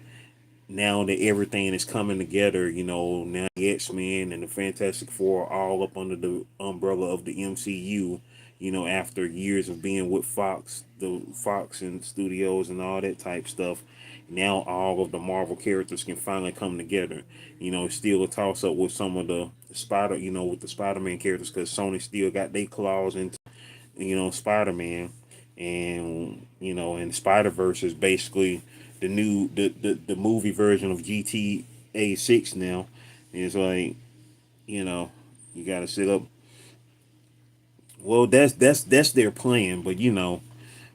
now that everything is coming together, now the X-Men and the Fantastic Four are all up under the umbrella of the MCU. After years of being with Fox, the Fox and studios and all that type stuff, now all of the Marvel characters can finally come together. It's still a toss up with some of the with the Spider-Man characters because Sony still got their claws into Spider-Man, and and Spider-Verse is basically the movie version of GTA 6 now. And it's like, you know, you got to sit up. Well, that's their plan, but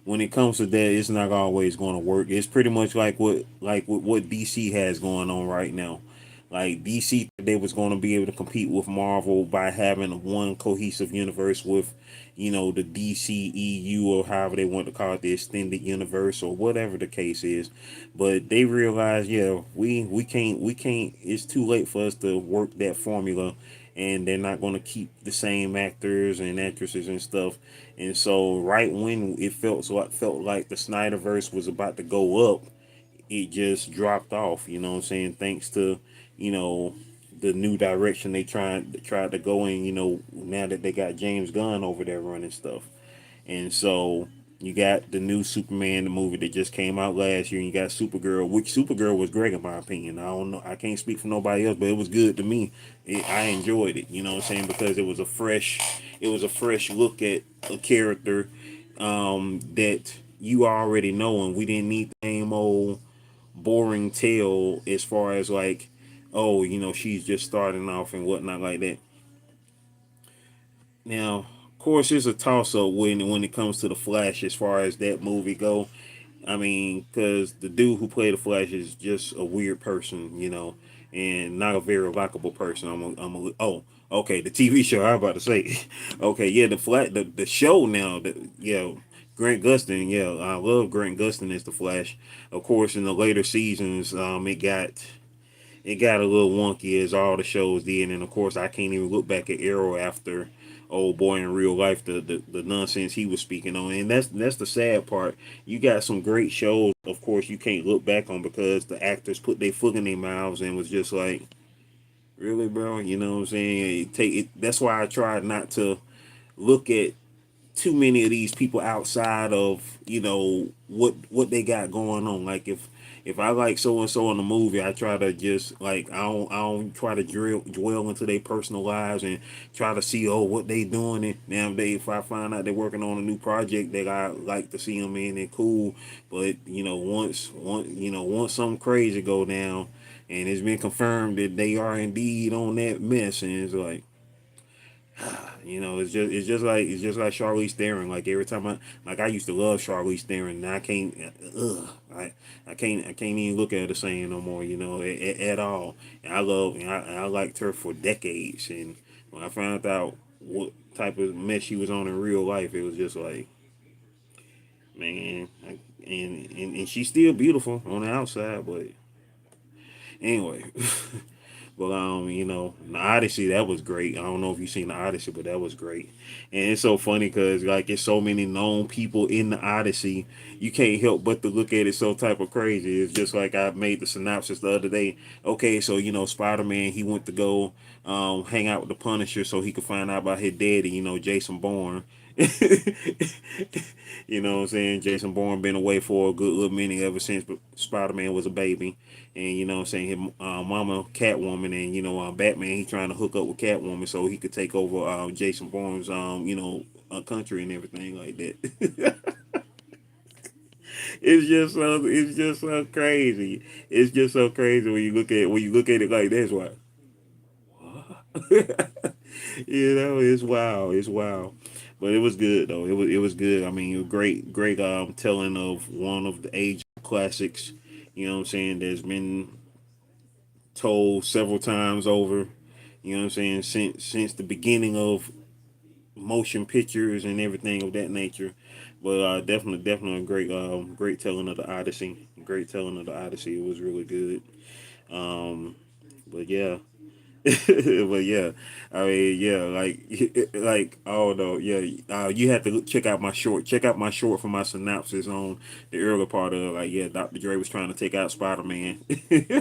when it comes to that, it's not always going to work. It's pretty much what DC has going on right now. Like DC, they was going to be able to compete with Marvel by having one cohesive universe with, the DCEU or however they want to call it, the extended universe or whatever the case is. But they realized, yeah, we can't. It's too late for us to work that formula, and they're not going to keep the same actors and actresses and stuff. And so, right when it felt like the Snyderverse was about to go up, it just dropped off. You know what I'm saying? Thanks to you know the new direction they tried to go in. Now that they got James Gunn over there running stuff. And so you got the new Superman, the movie that just came out last year, and you got Supergirl, which Supergirl was great in my opinion. I don't know, I can't speak for nobody else, but it was good to me. I enjoyed it, you know what I'm saying, because it was a fresh look at a character that you already know, and we didn't need the same old boring tale as far as like, oh, she's just starting off and whatnot like that. Now, of course, it's a toss up when it comes to the Flash as far as that movie go. I mean, because the dude who played the Flash is just a weird person, and not a very likable person. Oh, okay, the TV show. I was about to say, okay, yeah, the show now. Yeah, Grant Gustin. Yeah, I love Grant Gustin as the Flash. Of course, in the later seasons, it got a little wonky as all the shows did, and of course I can't even look back at Arrow after old boy in real life the nonsense he was speaking on, and that's the sad part. You got some great shows, of course you can't look back on because the actors put their foot in their mouths and was just like, really, bro, you know what I'm saying? Take it. That's why I tried not to look at too many of these people outside of what they got going on. Like if I like so and so in the movie, I try to just like I don't try to dwell into their personal lives and try to see what they doing. And now if I find out they're working on a new project that I like to see them in, they're cool. But once something crazy go down and it's been confirmed that they are indeed on that mess, and it's like, it's just like Charlize Theron. Like every time I used to love Charlize Theron. Now I can't. I can't even look at her the same no more. At all. And I liked her for decades. And when I found out what type of mess she was on in real life, it was just like, man. And she's still beautiful on the outside, but anyway. But the Odyssey, that was great. I don't know if you've seen the Odyssey, but that was great. And it's so funny because like it's so many known people in the Odyssey, you can't help but to look at it so type of crazy. It's just like I made the synopsis the other day. Okay, so Spider Man, he went to go hang out with the Punisher so he could find out about his daddy. Jason Bourne. What I'm saying? Jason Bourne been away for a good little minute ever since Spider Man was a baby. And what I'm saying? His mama Catwoman, and Batman, he trying to hook up with Catwoman so he could take over Jason Bourne's country and everything like that. It's just so crazy. It's just so crazy when you look at it like that's why. It's wild. It's wild. But it was good though. It was good. I mean, great telling of one of the age classics. What I'm saying? There's been told several times over. What I'm saying? Since the beginning of motion pictures and everything of that nature. But definitely a great telling of the Odyssey. Great telling of the Odyssey. It was really good. Um, but yeah. But yeah, I mean, yeah, like, oh no, yeah, you have to check out my short. Check out my short for my synopsis on the earlier part of like, yeah, Dr. Dre was trying to take out Spider Man. It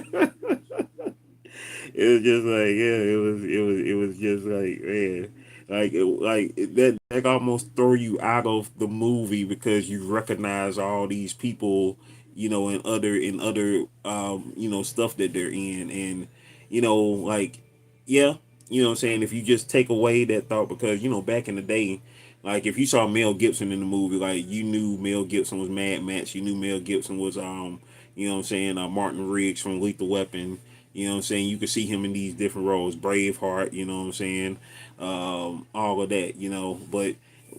was just like, yeah, it was just like, man, that almost throw you out of the movie because you recognize all these people, in other stuff that they're in. And like, yeah, what I'm saying, if you just take away that thought, because back in the day, like if you saw Mel Gibson in the movie, like you knew Mel Gibson was Mad Max, you knew Mel Gibson was what I'm saying, Martin Riggs from Lethal Weapon. You know what I'm saying? You could see him in these different roles, Braveheart. You know what I'm saying? All of that.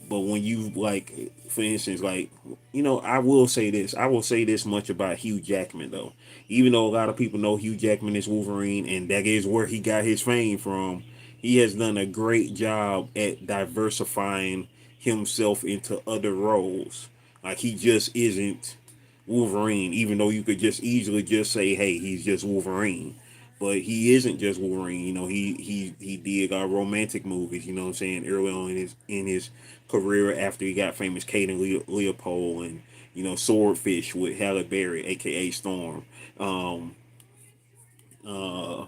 But when you like, for instance, like, I will say this. I will say this much about Hugh Jackman though. Even though a lot of people know Hugh Jackman is Wolverine, and that is where he got his fame from, he has done a great job at diversifying himself into other roles. Like he just isn't Wolverine, even though you could just easily just say, "Hey, he's just Wolverine," but he isn't just Wolverine. He did romantic movies. You know what I'm saying? Early on in his career, after he got famous, Kate and Leopold, and Swordfish with Halle Berry, aka Storm, um, uh,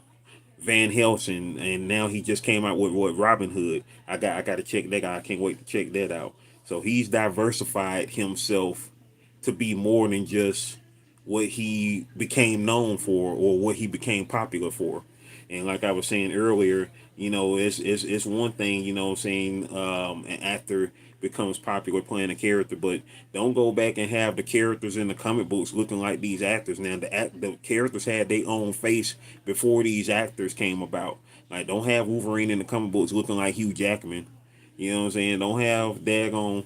Van Helsing, and now he just came out with what, Robin Hood. I got to check that out. I can't wait to check that out. So he's diversified himself to be more than just what he became known for or what he became popular for. And like I was saying earlier, it's one thing, what I'm saying, an actor becomes popular playing a character, but don't go back and have the characters in the comic books looking like these actors. Now the characters had their own face before these actors came about. Like, don't have Wolverine in the comic books looking like Hugh Jackman. You know what I'm saying? Don't have daggone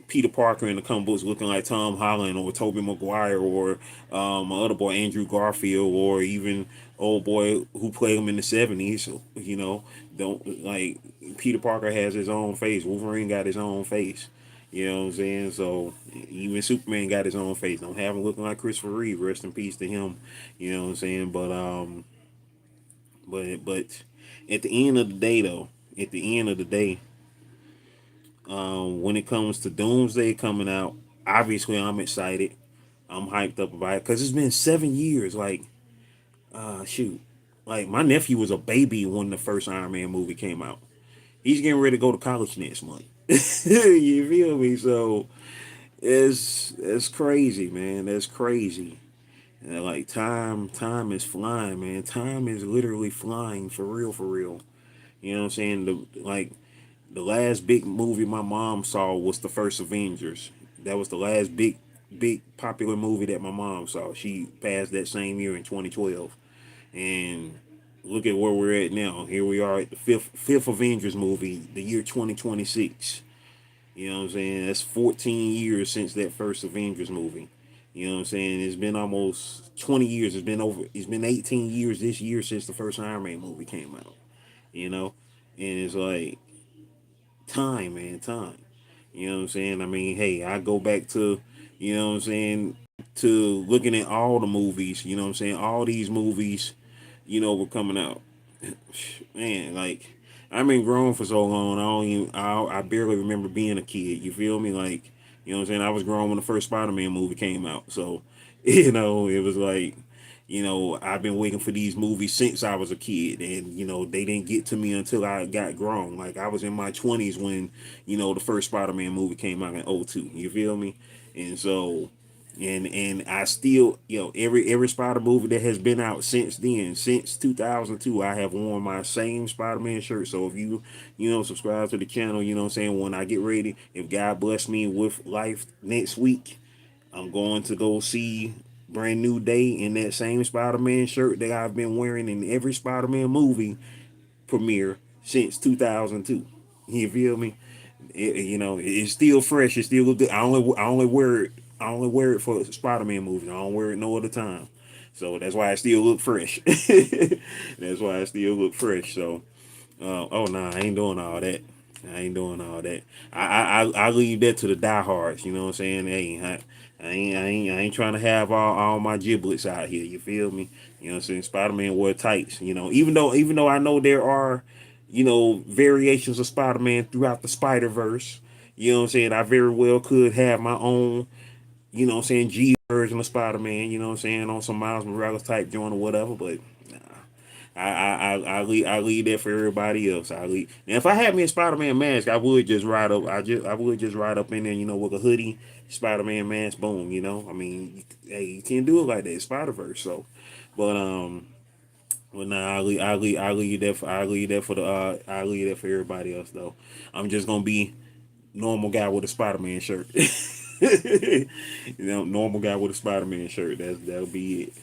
Peter Parker in the comic books looking like Tom Holland or Tobey Maguire or my other boy Andrew Garfield, or even old boy who played him in the '70s. Don't, like, Peter Parker has his own face. Wolverine got his own face. You know what I'm saying? So even Superman got his own face. Don't have him looking like Christopher Reeve. Rest in peace to him. You know what I'm saying? But at the end of the day, though, at the end of the day, when it comes to Doomsday coming out, obviously I'm excited. I'm hyped up about it because it's been 7 years. Like, shoot, like my nephew was a baby when the first Iron Man movie came out. He's getting ready to go to college next month. You feel me? So it's crazy, man. That's crazy. And like, time is flying, man. Time is literally flying, for real, for real. You know what I'm saying? The last big movie my mom saw was the first Avengers. That was the last big popular movie that my mom saw. She passed that same year in 2012. And look at where we're at now. Here we are at the fifth Avengers movie, the year 2026. You know what I'm saying? That's 14 years since that first Avengers movie. You know what I'm saying? It's been almost 20 years. It's been 18 years this year since the first Iron Man movie came out. You know? And it's like, time, man, time. You know what I'm saying? I mean, hey, I go back to, you know what I'm saying, to looking at all the movies, you know what I'm saying, all these movies, were coming out. Man, like I've been grown for so long. I don't even. I barely remember being a kid. You feel me? Like what I'm saying. I was grown when the first Spider-Man movie came out. So it was like I've been waiting for these movies since I was a kid, and they didn't get to me until I got grown. Like I was in my 20s when the first Spider-Man movie came out in '02. You feel me? And so and I still, every Spider movie that has been out since then, since 2002, I have worn my same Spider-Man shirt. So if subscribe to the channel, you know what I'm saying, when I get ready, if God bless me with life next week, I'm going to go see Brand New Day in that same Spider-Man shirt that I've been wearing in every Spider-Man movie premiere since 2002. You feel me? It's still fresh. It still look good. I only wear it. I only wear it for Spider-Man movies. I don't wear it no other time. So that's why I still look fresh. That's why I still look fresh. So, oh no, I ain't doing all that. I ain't doing all that. I leave that to the diehards. You know what I'm saying? Hey, I ain't trying to have all my giblets out here. You feel me? You know what I'm saying? Spider-Man wear tights. Even though I know there are, variations of Spider-Man throughout the Spider-Verse. You know what I'm saying? I very well could have my own, G version of Spider-Man. You know what I'm saying? On some Miles Morales type joint or whatever. But I leave that for everybody else. I leave. Now, if I had me a Spider-Man mask, I would just ride up. I would just ride up in there, with a hoodie, Spider-Man mask, boom. I mean, hey, you can't do it like that. Spider-Verse. So, but well, nah, I leave that for everybody else though. I'm just gonna be normal guy with a Spider-Man shirt. Normal guy with a Spider-Man shirt. That'll be it.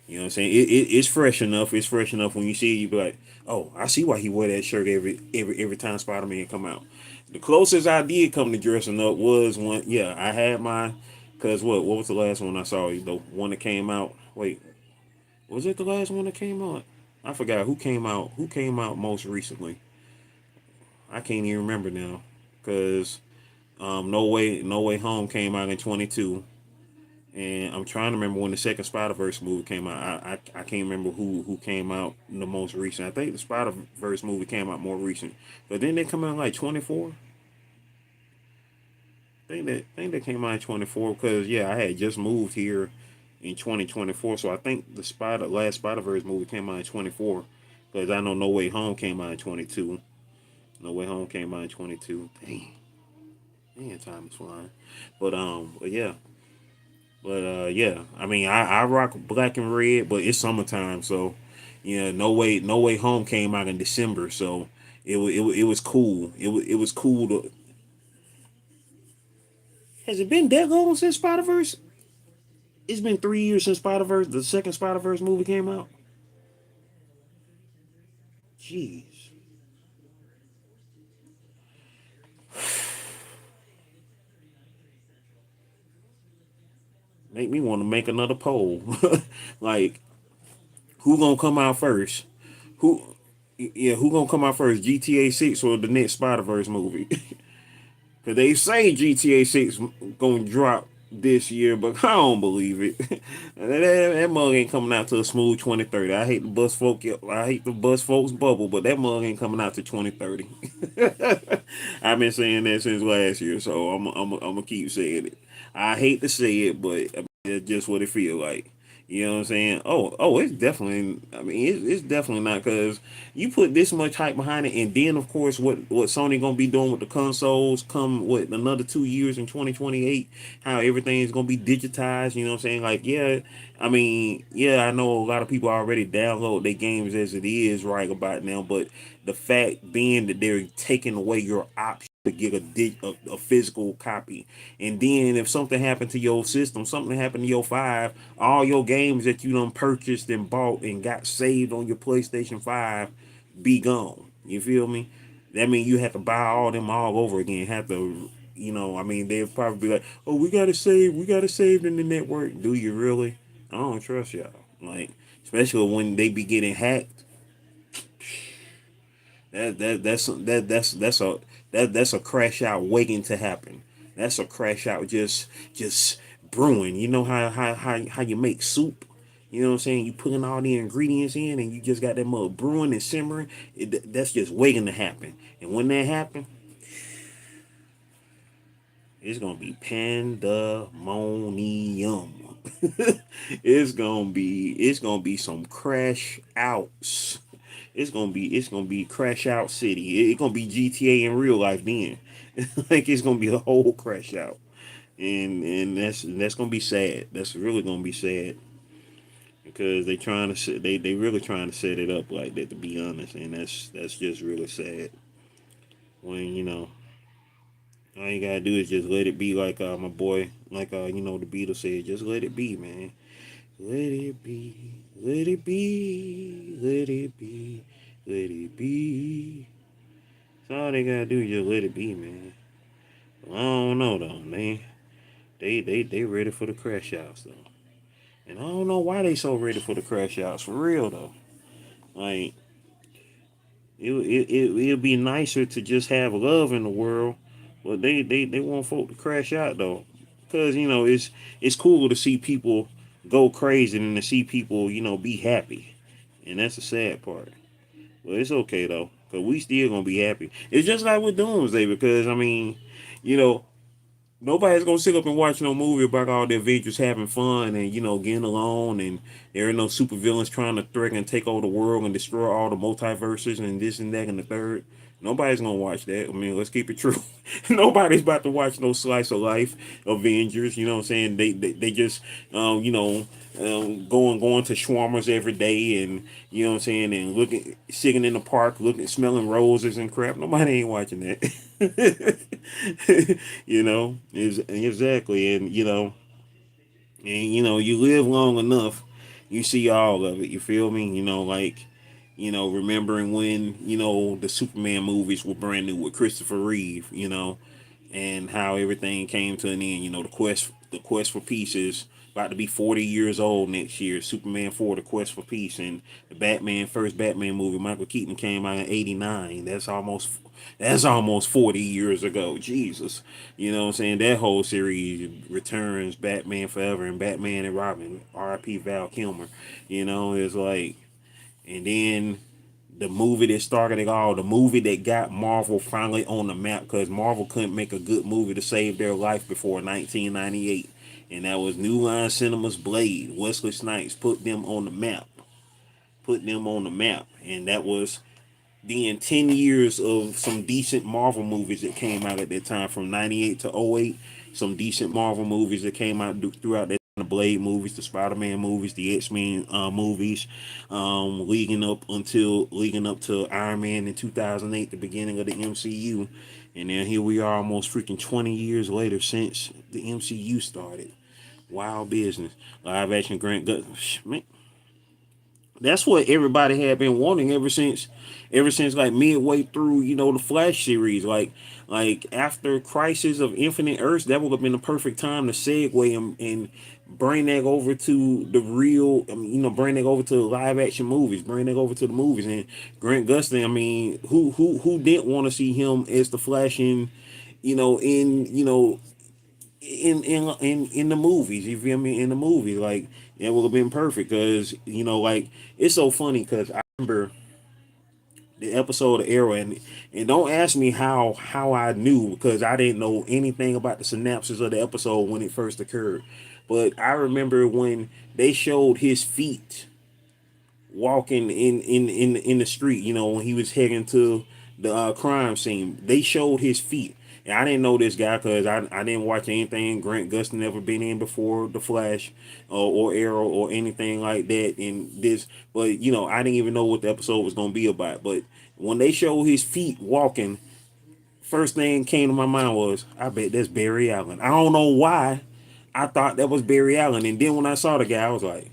You know what I'm saying? It's fresh enough. It's fresh enough when you see it, you be like, oh, I see why he wear that shirt every time Spider Man come out. The closest I did come to dressing up was when I had my cause what was the last one I saw? The one that came out. Wait, was it the last one that came out? I forgot who came out. Who came out most recently? I can't even remember now. Cause No Way Home came out in 22. And I'm trying to remember when the second Spider Verse movie came out. I can't remember who came out the most recent. I think the Spider Verse movie came out more recent, but then they come out like 24. I think they came out in 24 because I had just moved here in 2024, so I think the last Spider Verse movie came out in 24 because I know No Way Home came out in 22. No Way Home came out in 22. Dang, man, time is flying. But yeah. I mean, I rock black and red, but it's summertime, so No Way Home came out in December, so it was cool. It was cool to. Has it been that long since Spider Verse? It's been 3 years since Spider Verse. The second Spider Verse movie came out. Jeez, make me want to make another poll. Like, who gonna come out first? Who? Yeah, who gonna come out first? GTA 6 or the next Spider Verse movie? Cause they say GTA 6 gonna drop this year, but I don't believe it. that mug ain't coming out to a smooth 2030. I hate the bus folks bubble, but that mug ain't coming out to 2030. I've been saying that since last year, so I'm gonna keep saying it. I hate to say it, but I mean, it's just what it feel like. You know what I'm saying? Oh, it's definitely. I mean, it's definitely not because you put this much hype behind it, and then of course, what Sony gonna be doing with the consoles come what another 2 years in 2028? How everything is gonna be digitized? You know what I'm saying? Like, I mean, I know a lot of people already download their games as it is right about now, but the fact being that they're taking away your option to get a physical copy. And then if something happened to your system, something happened to your five, all your games that you done purchased and bought and got saved on your PlayStation 5 be gone. You feel me? That means you have to buy all them all over again. Have to, I mean, they'll probably be like, oh, we gotta save in the network. Do you really? I don't trust y'all. Like, especially when they be getting hacked. That's a crash out waiting to happen. That's a crash out just brewing. You know how you make soup. You know what I'm saying? You putting all the ingredients in, and you just got that mug brewing and simmering. That's just waiting to happen. And when that happens, it's gonna be pandemonium. It's gonna be some crash outs. It's gonna be crash out city. It's gonna be GTA in real life then. Like it's gonna be a whole crash out. And that's gonna be sad. That's really gonna be sad because they really trying to set it up like that, to be honest, and that's just really sad. When all you gotta do is just let it be, like my boy, like the Beatles said, just let it be, man. Let it be, let it be, let it be, let it be. That's all they gotta do is just let it be, man. I don't know though, man. They ready for the crash outs though. And I don't know why they so ready for the crash outs, for real though. Like it'll be nicer to just have love in the world, but they want folk to crash out though, because it's cool to see people go crazy and to see people be happy, and that's the sad part. But it's okay though, because we still gonna be happy. It's just like with Doomsday, because I mean, you know, nobody's gonna sit up and watch no movie about all the Avengers having fun and getting along, and there are no supervillains trying to threaten and take over the world and destroy all the multiverses and this and that and the third. Nobody's gonna watch that. I mean, let's keep it true. Nobody's about to watch no slice of life Avengers. You know what I'm saying? They just going to shawarmas every day, and you know what I'm saying, and looking, sitting in the park, looking, smelling roses and crap. Nobody ain't watching that. Is exactly, and you live long enough, you see all of it. You feel me? Like, remembering when the Superman movies were brand new with Christopher Reeve, and how everything came to an end. The quest for peace is about to be 40 years old next year. Superman 4, The Quest for Peace, and the first Batman movie, Michael Keaton, came out in '89. That's almost 40 years ago. Jesus. You know what I'm saying? That whole series returns, Batman Forever and Batman and Robin, R.I.P. Val Kilmer. It's like, and then the movie that started it all, the movie that got Marvel finally on the map, because Marvel couldn't make a good movie to save their life before 1998. And that was New Line Cinema's Blade. Wesley Snipes put them on the map. And that was then 10 years of some decent Marvel movies that came out at that time, from 98 to '08. Some decent Marvel movies that came out throughout that, the Blade movies, the Spider-Man movies, the X-Men movies, leading up to Iron Man in 2008, the beginning of the MCU. And then here we are, almost freaking 20 years later since the MCU started. Wild business. Live action Grant Gustin. Man, that's what everybody had been wanting ever since like midway through, the Flash series. Like after Crisis of Infinite Earths, that would have been the perfect time to segue and bring that over to the real, bring that over to the live action movies, bring that over to the movies. And Grant Gustin, I mean, who didn't want to see him as the Flash in, you know in you know in the movies? You feel me? In the movies, like, it would have been perfect, because like, it's so funny because I remember the episode of Arrow, and don't ask me how I knew, because I didn't know anything about the synopsis of the episode when it first occurred. But I remember when they showed his feet walking in the street, when he was heading to the crime scene. They showed his feet. And I didn't know this guy, because I didn't watch anything Grant Gustin ever been in before The Flash, or Arrow, or anything like that. And this, but I didn't even know what the episode was gonna be about. But when they showed his feet walking, first thing came to my mind was, I bet that's Barry Allen. I don't know why I thought that was Barry Allen, and then when I saw the guy, I was like,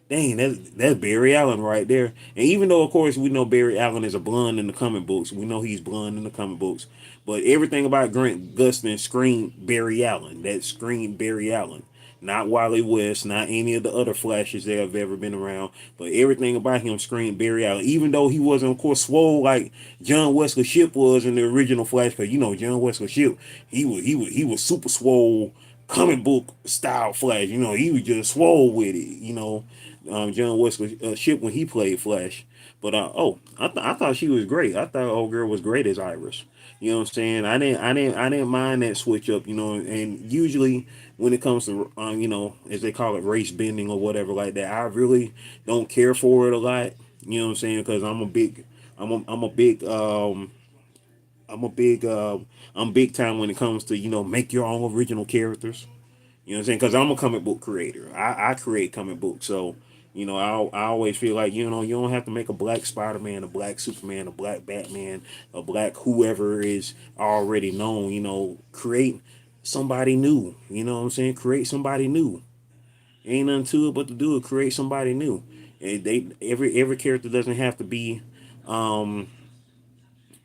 dang, that's Barry Allen right there. And even though, of course, we know Barry Allen is a blonde in the comic books, we know he's blonde in the comic books, but everything about Grant Gustin screamed Barry Allen. That screamed Barry Allen. Not Wally West, not any of the other Flashes that have ever been around, but everything about him screamed Barry Allen. Even though he wasn't, of course, swole like John Wesley Shipp was in the original Flash, because John Wesley Shipp, he was super swole, comic book style Flash. He was just swole with it. John Wesley Ship when he played Flash. But I thought she was great. I thought old girl was great as Iris. You know what I'm saying? I didn't mind that switch up. You know, and usually when it comes to as they call it, race bending or whatever like that, I really don't care for it a lot. You know what I'm saying? Because I'm a big I'm a big I'm big time when it comes to make your own original characters. You know what I'm saying? Because I'm a comic book creator. I create comic books, so I always feel like you don't have to make a black Spider Man, a black Superman, a black Batman, a black whoever is already known. Create somebody new. You know what I'm saying? Create somebody new. Ain't nothing to it but to do it. Create somebody new. And every character doesn't have to be um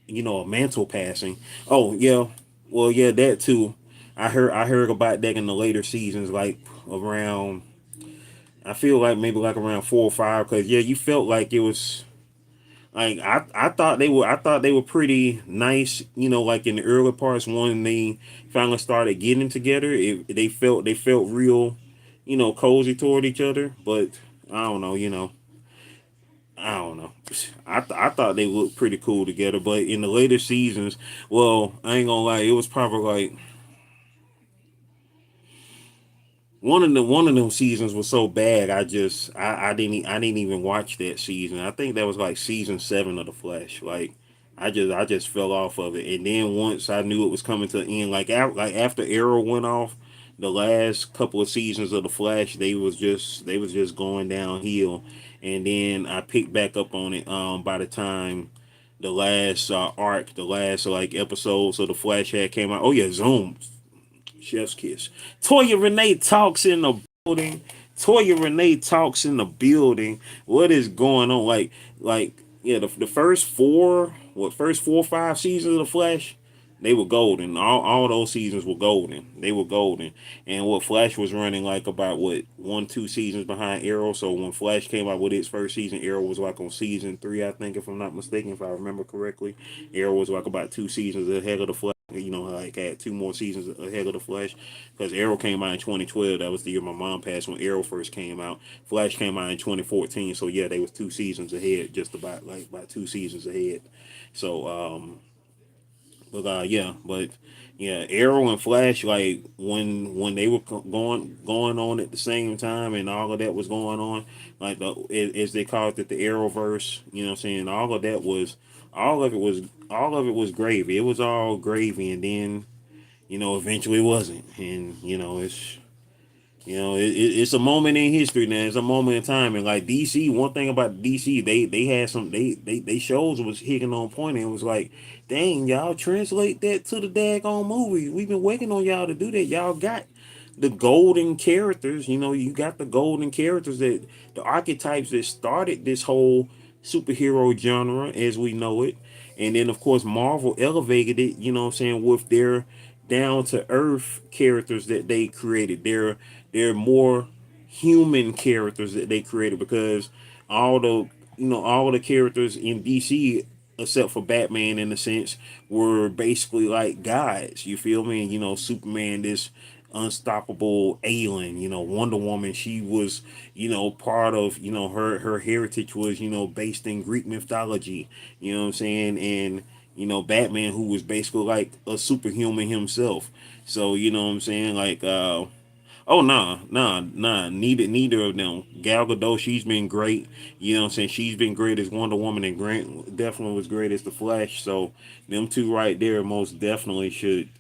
a mantle passing. Oh yeah, well yeah, that too. I heard about that in the later seasons, like around. I feel like maybe like around 4 or 5, because yeah, you felt like it was like I thought they were pretty nice. Like in the early parts when they finally started getting together, they felt real, cozy toward each other. But I don't know, I don't know. I thought they looked pretty cool together, but in the later seasons, well, I ain't gonna lie, it was probably like one of them seasons was so bad. I didn't even watch that season. I think that was like season 7 of The Flash. Like I just fell off of it, and then once I knew it was coming to an end, like after Arrow went off, the last couple of seasons of The Flash, they was just going downhill, and then I picked back up on it. By the time the last arc, the last like episodes of The Flash had came out. Oh yeah, Zoom. Chef's kiss. Toya Renee talks in the building. Toya Renee talks in the building. What is going on? Yeah, the first 4 or 5 seasons of the Flash, they were golden. All those seasons were golden. They were golden. And what Flash was running like about 1, 2 seasons behind Arrow. So when Flash came out with its first season, Arrow was like on season 3, I think, if I'm not mistaken, if I remember correctly. Arrow was like about 2 seasons ahead of the Flash. Like had 2 more seasons ahead of the Flash, because Arrow came out in 2012. That was the year my mom passed when Arrow first came out. Flash came out in 2014. So yeah, they was 2 seasons ahead, just about 2 seasons ahead. So but Arrow and Flash, like when they were going on at the same time, and all of that was going on, like as they called it, the Arrowverse. You know what I'm saying? All of it was all of it was gravy. It was all gravy, and then eventually it wasn't, and it's a moment in history now. It's a moment in time, and like DC, one thing about DC, they had they shows was hitting on point, and it was like, dang, y'all translate that to the daggone movie. We've been waiting on y'all to do that. Y'all got the golden characters. You got the golden characters, that the archetypes that started this whole superhero genre as we know it, and then of course Marvel elevated it. You know what I'm saying, with their down to earth characters that they created. They're more human characters that they created, because all the all the characters in DC, except for Batman in a sense, were basically like gods. You feel me? And, Superman, this unstoppable alien. Wonder Woman, she was part of her heritage was based in Greek mythology. You know what I'm saying? And Batman, who was basically like a superhuman himself. So what I'm saying, like oh nah. Neither of them. Gal Gadot, she's been great. You know what I'm saying? She's been great as Wonder Woman, and Grant definitely was great as the Flash. So them two right there most definitely should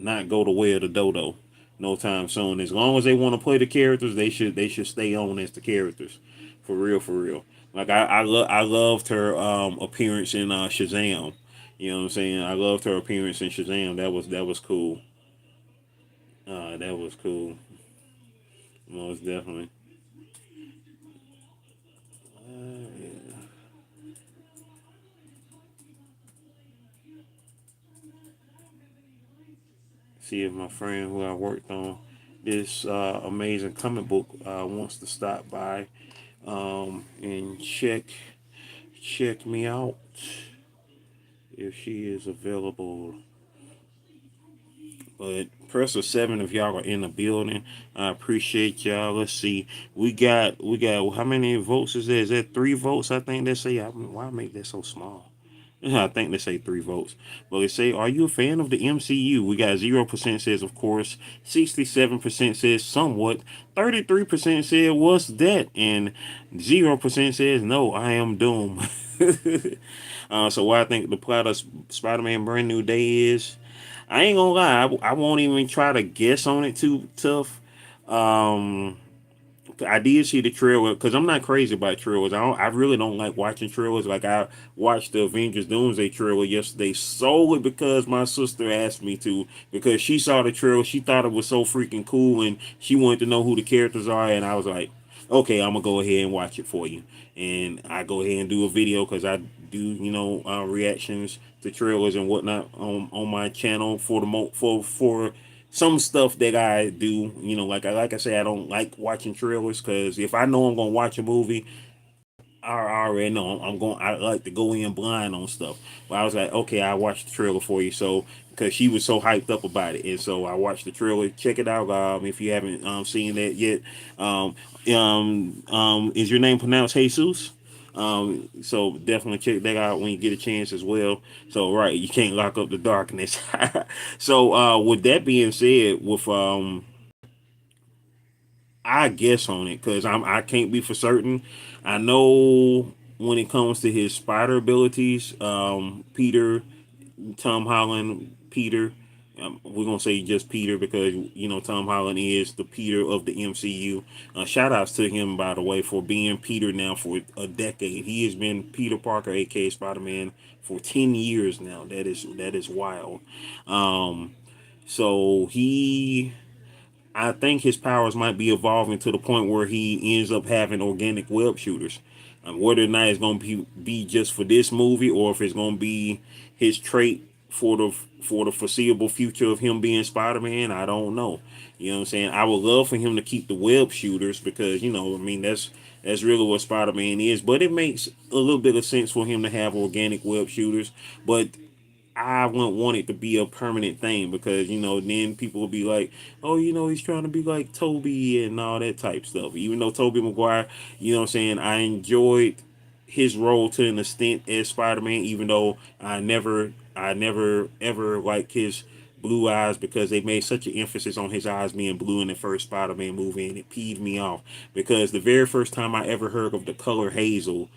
not go the way of the dodo no time soon. As long as they want to play the characters, they should stay on as the characters, for real, for real. Like I loved her appearance in Shazam. You know what I'm saying? I loved her appearance in Shazam. That was cool. That was cool. Most definitely. Yeah. See if my friend who I worked on this amazing comic book wants to stop by and check me out if she is available. But press a 7 if y'all are in the building. I appreciate y'all. Let's see. We got how many votes is there? Is that 3 votes? I think they say. Why make that so small? I think they say 3 votes. But they say, are you a fan of the MCU? We got 0% says of course, 67% says somewhat, 33% said what's that, and 0% says no, I am Doom. So what I think the plot of Spider-Man Brand New Day is, I ain't gonna lie, I won't even try to guess on it too tough. Um, I did see the trailer because I'm not crazy about trailers. I really don't like watching trailers. Like I watched the Avengers Doomsday trailer yesterday solely because my sister asked me to, because she saw the trailer, she thought it was so freaking cool, and she wanted to know who the characters are, and I was like, okay, I'm gonna go ahead and watch it for you, and I go ahead and do a video because I do reactions to trailers and whatnot on my channel for the for some stuff that I do, like I say, I don't like watching trailers because if I know I'm gonna watch a movie, I already know I'm going. I like to go in blind on stuff. But I was like, okay, I watched the trailer for you, so because she was so hyped up about it, and so I watched the trailer. Check it out, if you haven't seen that yet. Is your name pronounced Jesus? So definitely check that out when you get a chance as well. So right, you can't lock up the darkness. So with that being said, with I guess on it because I can't be for certain. I know when it comes to his spider abilities, Peter, Tom Holland, Peter. We're gonna say just Peter because Tom Holland is the Peter of the MCU. Shout outs to him, by the way, for being Peter now for a decade. He has been Peter Parker, aka Spider Man, for 10 years now. That is wild. Um, so I think his powers might be evolving to the point where he ends up having organic web shooters. Whether or not it's going to be just for this movie or if it's going to be his trait for the foreseeable future of him being Spider-Man, I don't know. You know what I'm saying? I would love for him to keep the web shooters because I mean that's really what Spider-Man is. But it makes a little bit of sense for him to have organic web shooters. But I wouldn't want it to be a permanent thing because then people will be like, oh, he's trying to be like Toby and all that type stuff. Even though Toby Maguire, what I'm saying, I enjoyed his role to an extent as Spider-Man, even though I never ever liked his blue eyes because they made such an emphasis on his eyes being blue in the first Spider-Man movie, and it peeved me off because the very first time I ever heard of the color hazel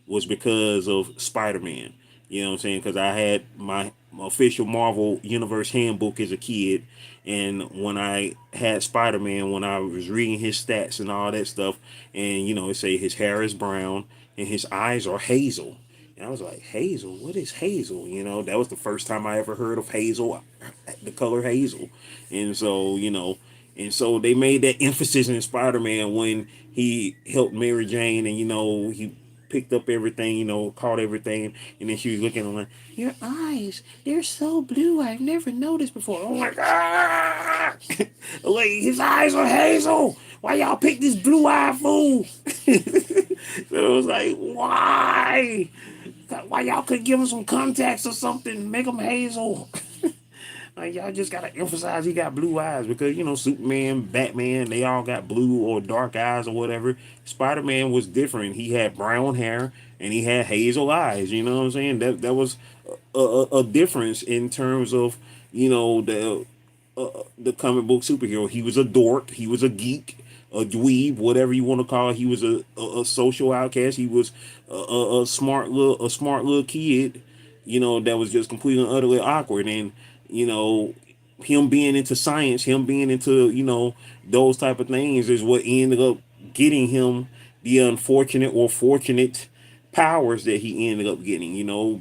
was because of Spider-Man. You know what I'm saying? Because I had my official Marvel Universe handbook as a kid, and when I had Spider-Man, when I was reading his stats and all that stuff, and it say his hair is brown and his eyes are hazel. And I was like, hazel? What is hazel? That was the first time I ever heard of hazel, the color hazel. And so, and so they made that emphasis in Spider-Man when he helped Mary Jane, and he picked up everything, caught everything, and then she was looking at him like, your eyes, they're so blue, I've never noticed before. Oh my god! Like, his eyes are hazel! Why y'all pick this blue-eyed fool? So it was like, why? Why y'all could give him some contacts or something, make him hazel? Like, y'all just gotta emphasize he got blue eyes because Superman, Batman, they all got blue or dark eyes or whatever. Spider-Man was different. He had brown hair and he had hazel eyes. You know what I'm saying? That was a difference in terms of the comic book superhero. He was a dork. He was a geek, a dweeb, whatever you want to call it. He was a social outcast. He was a smart little kid, that was just completely and utterly awkward. And you know, him being into science, him being into those type of things is what ended up getting him the unfortunate or fortunate powers that he ended up getting,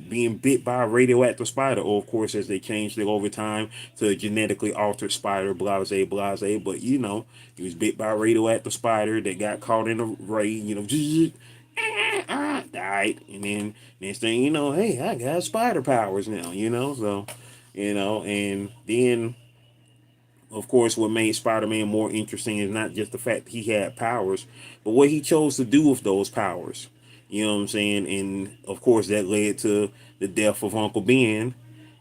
being bit by a radioactive spider, or of course as they changed it over time to a genetically altered spider, blase blase. But he was bit by a radioactive spider that got caught in a ray, died, and then next thing you know, hey, I got spider powers now, so and then of course, what made Spider-Man more interesting is not just the fact that he had powers, but what he chose to do with those powers. You know what I'm saying? And of course, that led to the death of Uncle Ben.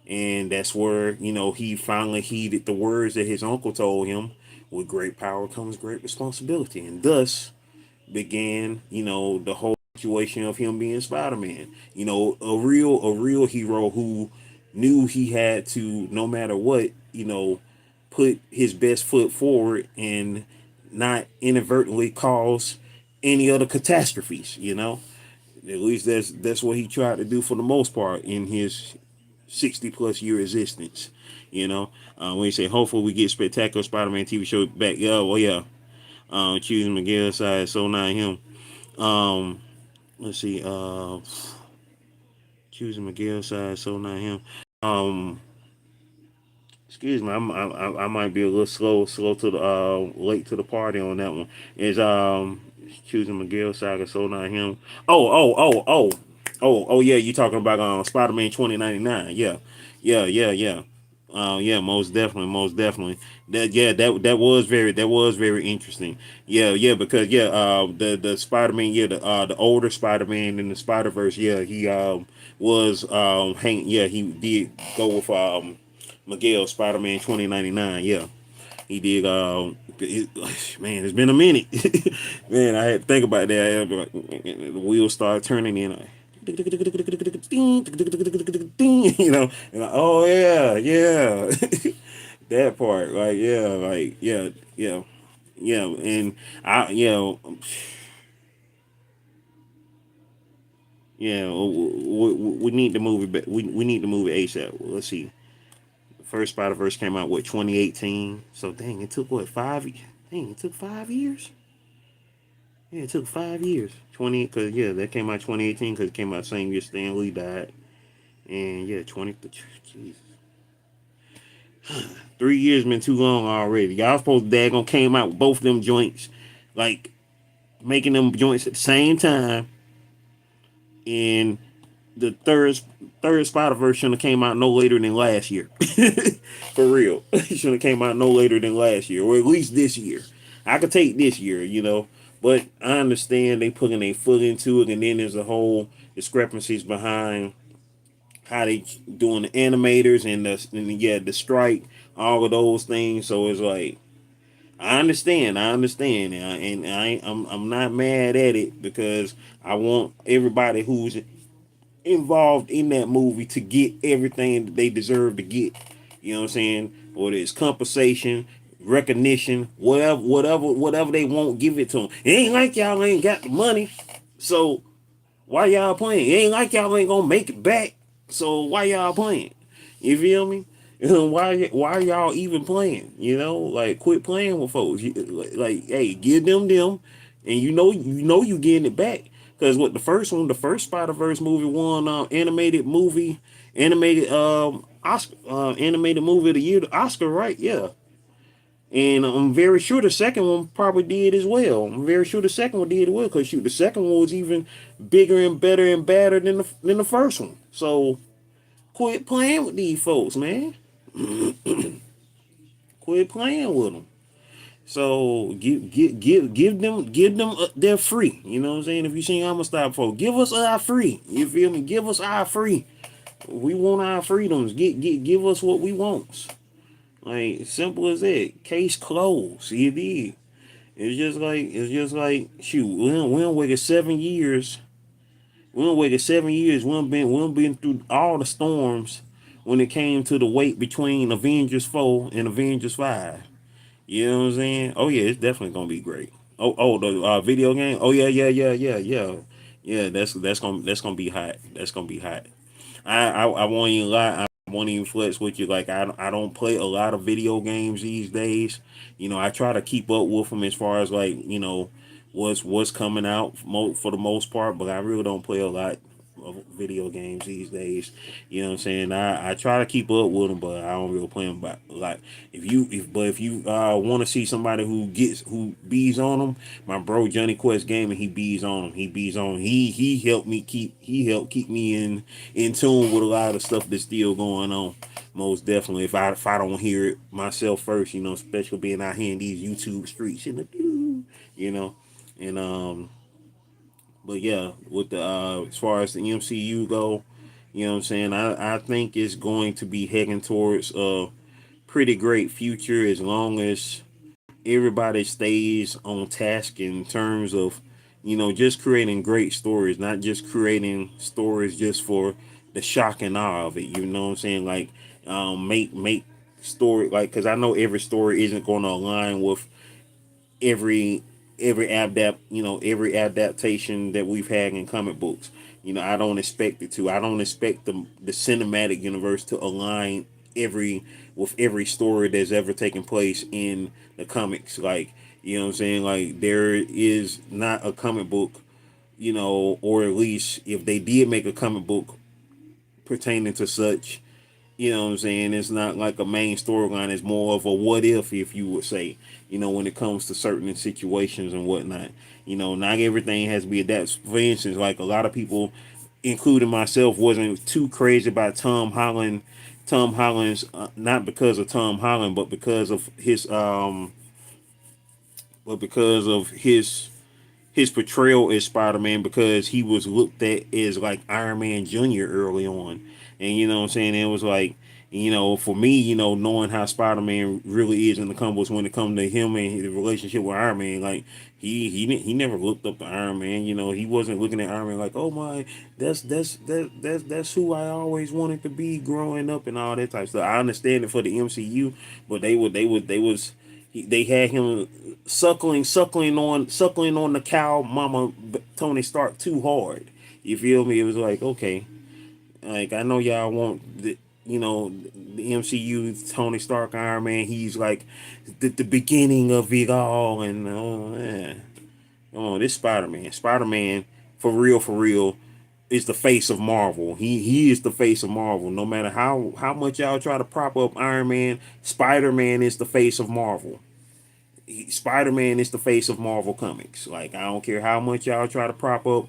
And that's where, he finally heeded the words that his uncle told him: with great power comes great responsibility. And thus began, the whole situation of him being Spider-Man. A real hero who knew he had to, no matter what, put his best foot forward and not inadvertently cause any other catastrophes. At least that's what he tried to do for the most part in his 60 plus year existence. When you say hopefully we get spectacular Spider-Man TV show back, yeah, well, yeah. Choosing Miguel's side, so not him. Um, let's see. Choosing Miguel's side, so not him. Um, Excuse me, I might be a little slow to the late to the party on that one. Is choosing Miguel's side, so not him. Oh, yeah, you talking about Spider-Man 2099? Yeah, yeah. Yeah, most definitely. That was very interesting. Yeah, because the Spider-Man, the older Spider-Man in the Spider-Verse, yeah, he was hang yeah, he did go with Miguel Spider-Man 2099. Yeah, he did. Man, it's been a minute. Man, I had to think about that. I had to, the wheels started turning in. And oh yeah. That part, yeah, and I, we need the movie, but we need the movie ASAP. Let's see. First Spider Verse came out, what, 2018. So dang, it took what, 5? Dang, it took 5 years. Yeah, it took 5 years. 20, cause yeah, that came out 2018 because it came out the same year Stan Lee died. And yeah, 20. Jeez, 3 years been too long already. Y'all supposed to daggone came out with both of them joints, like making them joints at the same time. And the third Spider Verse shouldn't have came out no later than last year. For real, it should have came out no later than last year, or at least this year. I could take this year. But I understand they putting their foot into it, and then there's a whole discrepancies behind how they doing the animators and the strike, all of those things. So it's like I understand, I'm not mad at it because I want everybody who's involved in that movie to get everything that they deserve to get. You know what I'm saying? Whether it's compensation, recognition, whatever they won't give it to them. It ain't like y'all ain't got the money, so why y'all playing? It ain't like y'all ain't gonna make it back, so why y'all playing? You feel me? Why y'all even playing? Like quit playing with folks. Like, hey, give them, and you getting it back. Cause what the first Spider Verse movie won animated Oscar animated movie of the year, the Oscar, right? Yeah. And I'm very sure the second one probably did as well. I'm very sure the second one did as well, because shoot, the second one was even bigger and better and badder than the first one. So quit playing with these folks, man. Quit playing with them. So give them their free. You know what I'm saying? If you seen I'ma stop folks, give us our free. You feel me? Give us our free. We want our freedoms. Give us what we want. Like simple as that. Case closed. You did. It's just like shoot. We don't waited 7 years. We don't waited 7 years. We don't been through all the storms when it came to the wait between Avengers 4 and Avengers 5. You know what I'm saying? Oh yeah, it's definitely gonna be great. Oh, the video game. Oh yeah. Yeah, that's gonna be hot. That's gonna be hot. I won't even lie. I won't even flex with you. Like I don't play a lot of video games these days. I try to keep up with them as far as like what's coming out for the most part. But I really don't play a lot of video games these days. You know what I'm saying? I try to keep up with them, but I don't really play them. But like if you want to see somebody who bees on them, my bro Johnny Quest Gaming, he bees on them. He bees on 'em. He helped keep me in tune with a lot of stuff that's still going on. Most definitely, if I don't hear it myself first, especially being out here in these YouTube streets, you know, and but yeah, with the as far as the MCU go, You know what I'm saying? I think it's going to be heading towards a pretty great future as long as everybody stays on task in terms of, just creating great stories, not just creating stories just for the shock and awe of it. You know what I'm saying? Like, make story like, because I know every story isn't going to align with every every adaptation that we've had in comic books. I don't expect it to. I don't expect the cinematic universe to align every with every story that's ever taken place in the comics. Like, you know what I'm saying? Like, there is not a comic book, or at least if they did make a comic book pertaining to such, what I'm saying? It's not like a main storyline. It's more of a what if you would say, when it comes to certain situations and whatnot. Not everything has to be adapted. For instance, like, a lot of people, including myself, wasn't too crazy about Tom Holland's, not because of Tom Holland, but because of his portrayal as Spider-Man, because he was looked at as like Iron Man Jr. early on. And you know what I'm saying? It was like, for me, knowing how Spider-Man really is in the combos when it comes to him and the relationship with Iron Man, like, he never looked up to Iron Man. He wasn't looking at Iron Man like, oh my, that's who I always wanted to be growing up and all that type of stuff. I understand it for the MCU, but they had him suckling on the cow mama Tony Stark too hard. You feel me? It was like, okay, like, I know y'all want the MCU Tony Stark Iron Man. He's like the beginning of it all, and this Spider Man, for real, is the face of Marvel. He is the face of Marvel. No matter how much y'all try to prop up Iron Man, Spider Man is the face of Marvel. Spider Man is the face of Marvel Comics. Like, I don't care how much y'all try to prop up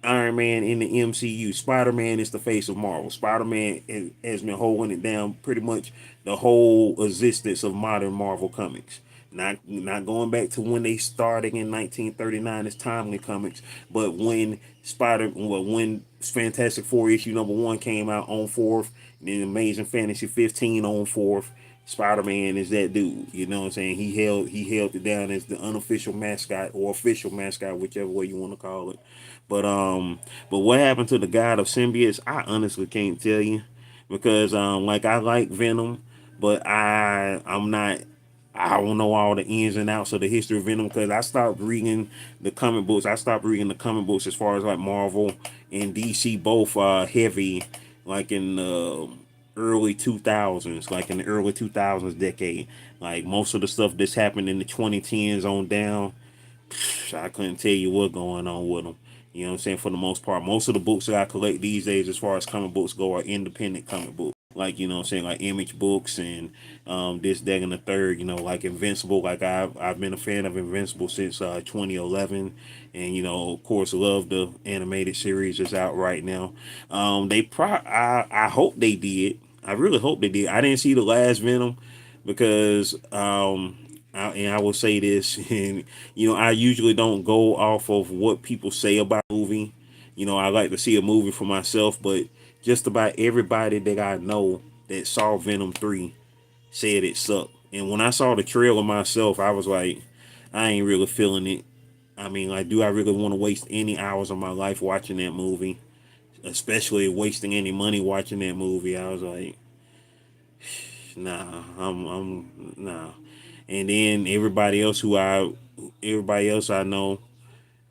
Iron Man in the MCU. Spider Man is the face of Marvel. Spider Man has been holding it down pretty much the whole existence of modern Marvel Comics. Not going back to when they started in 1939 as Timely Comics, but when Fantastic Four issue number one came out on fourth, and then Amazing Fantasy 15 on fourth. Spider Man is that dude. You know what I'm saying? He held it down as the unofficial mascot or official mascot, whichever way you want to call it. But what happened to the God of Symbiotes? I honestly can't tell you, because like, I like Venom, but I'm not. I don't know all the ins and outs of the history of Venom, because I stopped reading the comic books. I stopped reading the comic books as far as like Marvel and DC both heavy, like in the early 2000s, like in the early 2000s decade. Like, most of the stuff that's happened in the 2010s on down, I couldn't tell you what going on with them. You know what I'm saying? For the most part, most of the books that I collect these days, as far as comic books go, are independent comic books. Like, you know what I'm saying, like Image Books and this, that, and the third. Like Invincible. Like, I've been a fan of Invincible since 2011, and of course, love the animated series that's out right now. I hope they did. I really hope they did. I didn't see the last Venom, because and I will say this, and I usually don't go off of what people say about a movie. I like to see a movie for myself, but just about everybody that I know that saw Venom 3 said it sucked. And when I saw the trailer myself, I was like, I ain't really feeling it. I mean, like, do I really want to waste any hours of my life watching that movie? Especially wasting any money watching that movie. I was like, nah, nah. And then everybody else I know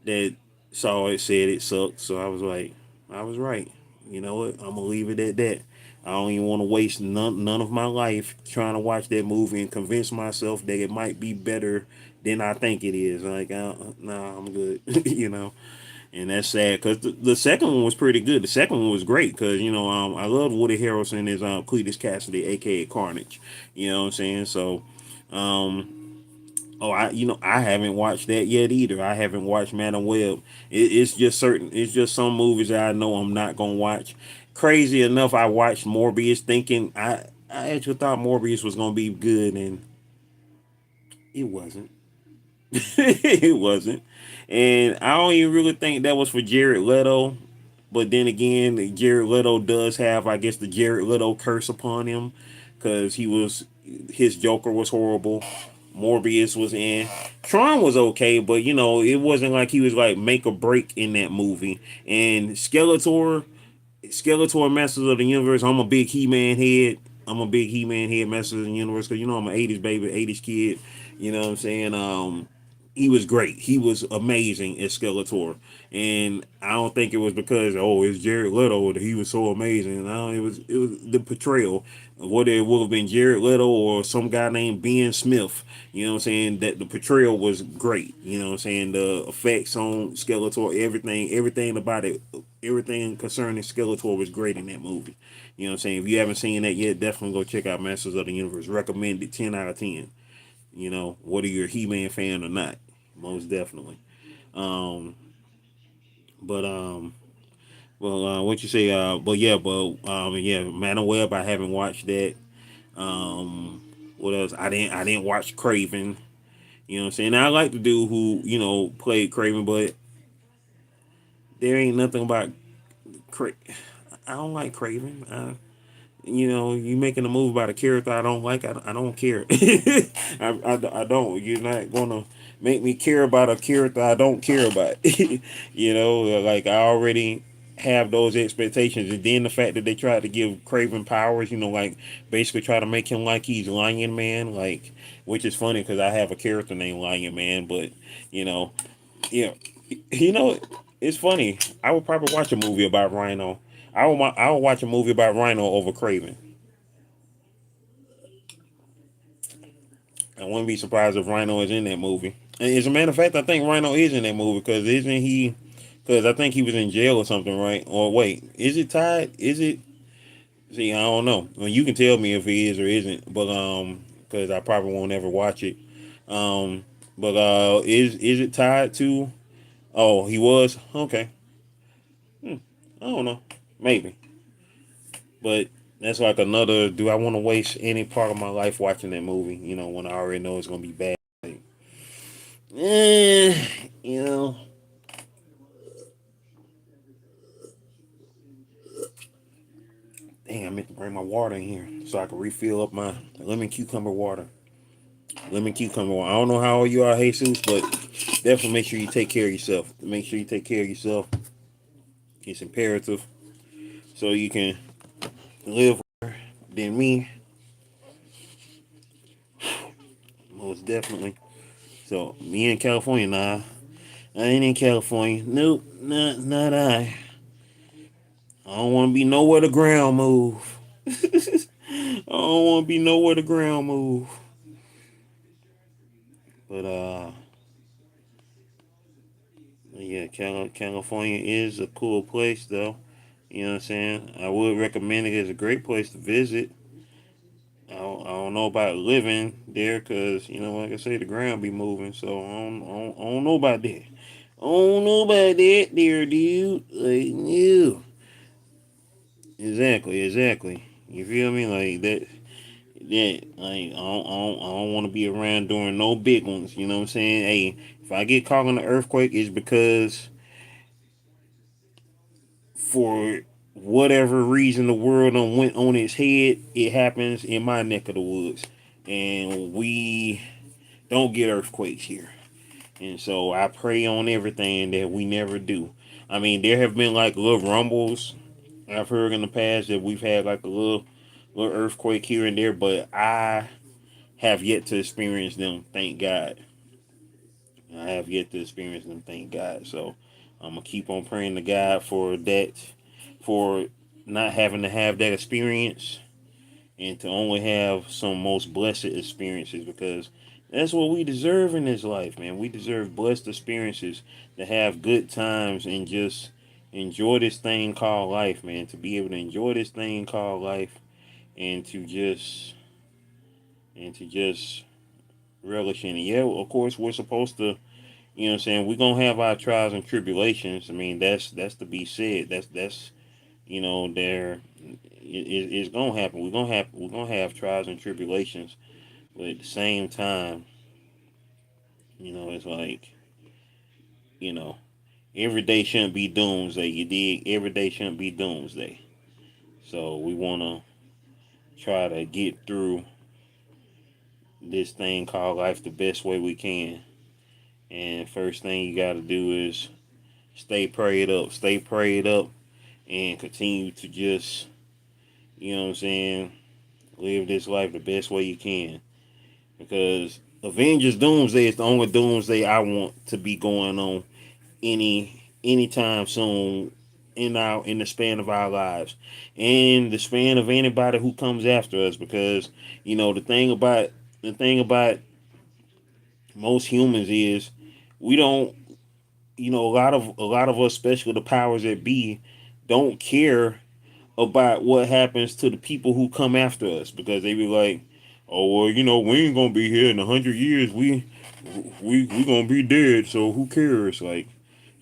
that saw it said it sucked. So I was like, I was right. You know what? I'm gonna leave it at that. I don't even want to waste none of my life trying to watch that movie and convince myself that it might be better than I think it is. Like, nah, I'm good. And that's sad, because the second one was pretty good. The second one was great, because I love Woody Harrelson as Cletus Cassidy, aka Carnage. You know what I'm saying? So, oh, I haven't watched that yet either. I haven't watched Madam Web. It's just some movies that I know I'm not gonna watch. Crazy enough, I watched Morbius, thinking I actually thought Morbius was gonna be good, and it wasn't. It wasn't. And I don't even really think that was for Jared Leto. But then again, Jared Leto does have, I guess, the Jared Leto curse upon him, because his Joker was horrible. Morbius was in. Tron was okay, but it wasn't like he was like make or break in that movie. And Skeletor Masters of the Universe. I'm a big He-Man head. I'm a big He-Man head, Masters of the Universe, because I'm an '80s baby, '80s kid. You know what I'm saying? He was great. He was amazing as Skeletor, and I don't think it was because it's Jared Leto that he was so amazing. No, it was the portrayal. Whether it would have been Jared Leto or some guy named Ben Smith, you know what I'm saying, that the portrayal was great. You know what I'm saying, the effects on Skeletor, everything about it, everything concerning Skeletor was great in that movie. You know what I'm saying? If you haven't seen that yet, definitely go check out Masters of the Universe. Recommended 10 out of 10. Whether you're a He-Man fan or not, most definitely. Um, but well, what you say? Yeah, Man of Web. I haven't watched that. What else? I didn't watch Craven. You know what I'm saying? Now, I like the dude who played Craven, but there ain't nothing about I don't like Craven. You making a movie about a character I don't like. I don't care. I don't. You're not gonna make me care about a character I don't care about. Like I already have those expectations, and then the fact that they tried to give Craven powers, like basically try to make him like he's Lion Man, like, which is funny because I have a character named Lion Man, but you know, yeah, you know, it's funny. I would probably watch a movie about Rhino. I would watch a movie about Rhino over Craven. I wouldn't be surprised if Rhino is in that movie. And as a matter of fact, I think Rhino is in that movie because isn't he? Because I think he was in jail or something, right? Or wait, is it tied? Is it? See, I don't know. Well, you can tell me if he is or isn't, but because I probably won't ever watch it. Um, but is it tied to? Oh, he was okay. I don't know, maybe, but that's like another. Do I want to waste any part of my life watching that movie? When I already know it's gonna be bad. Like, eh, you know. Damn, I meant to bring my water in here so I can refill up my lemon cucumber water. Lemon cucumber water. I don't know how old you are, Jesus, but definitely make sure you take care of yourself. Make sure you take care of yourself. It's imperative so you can live better than me, most definitely. So me in California now. I ain't in California. Nope, not I. I don't want to be nowhere the ground move. I don't want to be nowhere the ground move. But yeah, California is a cool place though. You know what I'm saying? I would recommend it as a great place to visit. I don't know about living there because, like I say, the ground be moving. So I don't know about that. I don't know about that there, dude. Like, no. Exactly. You feel me? Like that. Yeah, like I don't want to be around during no big ones. You know what I'm saying? Hey, if I get caught in an earthquake, it's because for whatever reason the world done went on its head. It happens in my neck of the woods, and we don't get earthquakes here. And so I pray on everything that we never do. I mean, there have been like little rumbles I've heard in the past that we've had like a little earthquake here and there, but I have yet to experience them. Thank God. I have yet to experience them. Thank God. So I'm gonna keep on praying to God for that, for not having to have that experience, and to only have some most blessed experiences, because that's what we deserve in this life, man. We deserve blessed experiences, to have good times and just enjoy this thing called life, man. To be able to enjoy this thing called life, and to just relish in it. Yeah, of course we're supposed to, you know what I'm saying, we're gonna have our trials and tribulations. I mean, that's to be said. That's there it's gonna happen. We're gonna have trials and tribulations, but at the same time, it's like, you know, every day shouldn't be doomsday. You dig? Every day shouldn't be doomsday. So we want to try to get through this thing called life the best way we can. And first thing you got to do is stay prayed up, and continue to just, you know what I'm saying, live this life the best way you can. Because Avengers Doomsday is the only Doomsday I want to be going on anytime soon in the span of our lives, and the span of anybody who comes after us. Because the thing about most humans is we don't, a lot of us, especially the powers that be, don't care about what happens to the people who come after us, because they be like, oh well, we ain't gonna be here in 100 years. We gonna be dead, so who cares? Like,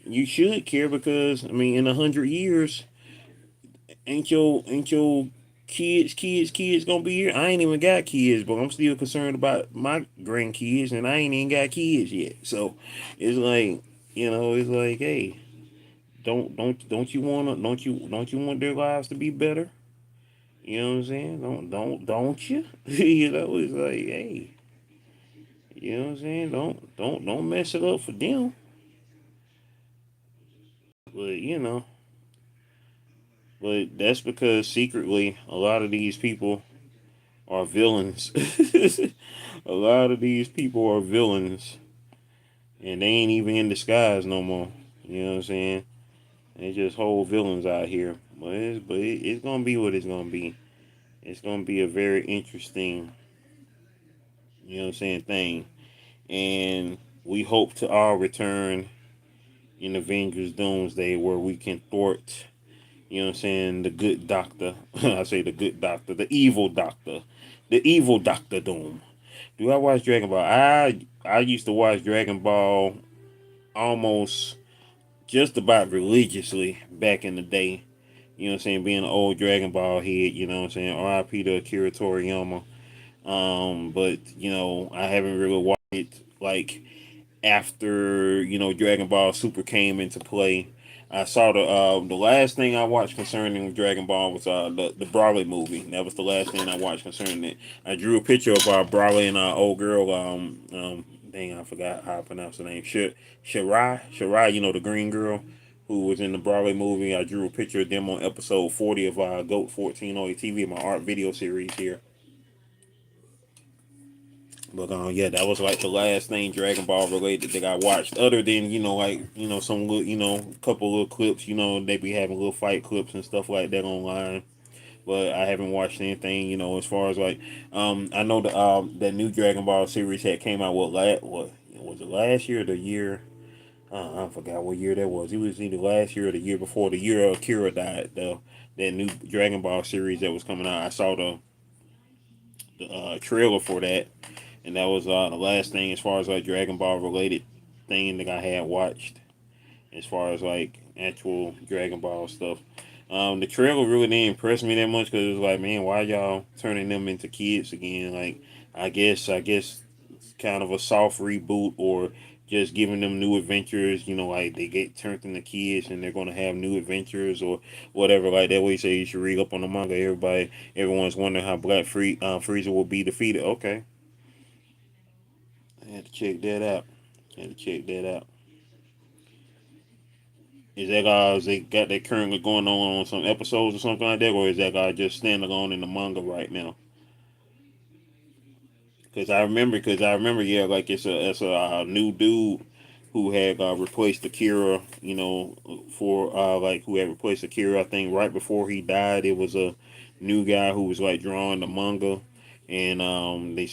you should care, because I mean, in 100 years, ain't your kids gonna be here? I ain't even got kids, but I'm still concerned about my grandkids, and I ain't even got kids yet. So it's like, it's like, hey, don't you want their lives to be better? You know what I'm saying? Don't you? It's like, hey, you know what I'm saying? Don't mess it up for them. But but that's because secretly a lot of these people are villains. A lot of these people are villains, and they ain't even in disguise no more. You know what I'm saying? They just whole villains out here. But it's gonna be what it's gonna be. It's gonna be a very interesting, thing. And we hope to all return in Avengers Doomsday, where we can thwart, the good doctor. I say the good doctor, the evil Doctor Doom. Do I watch Dragon Ball? I used to watch Dragon Ball almost just about religiously back in the day. Being an old Dragon Ball head, R.I.P. to Akira Toriyama. But I haven't really watched it like after Dragon Ball Super came into play. I saw the last thing I watched concerning Dragon Ball was the Broly movie. That was the last thing I watched concerning it. I drew a picture of Broly and old girl. Dang, I forgot how I pronounce the name. Shirai, the green girl who was in the Broly movie. I drew a picture of them on episode 40 of Goat 14 on TV, my art video series here. But yeah, that was like the last thing Dragon Ball related that I watched. Other than some little, couple little clips. They be having little fight clips and stuff like that online. But I haven't watched anything. As far as like, I know that new Dragon Ball series had came out what was it, last year or the year? I forgot what year that was. It was either last year or the year before. The year Akira died. That new Dragon Ball series that was coming out. I saw the trailer for that, and that was the last thing as far as like Dragon Ball related thing that I had watched, as far as like actual Dragon Ball stuff. The trailer really didn't impress me that much, because it was like, man, why y'all turning them into kids again? Like, I guess it's kind of a soft reboot, or just giving them new adventures. Like they get turned into kids and they're gonna have new adventures or whatever. Like that way, you say you should read up on the manga. Everyone's wondering how Frieza will be defeated. Okay, I had to check that out. I had to check that out. Is they got that currently going on some episodes or something like that, or is that guy just standing alone in the manga right now? Because I remember, yeah, like it's a new dude who had replaced Akira, like who had replaced Akira. I think right before he died, it was a new guy who was like drawing the manga, and they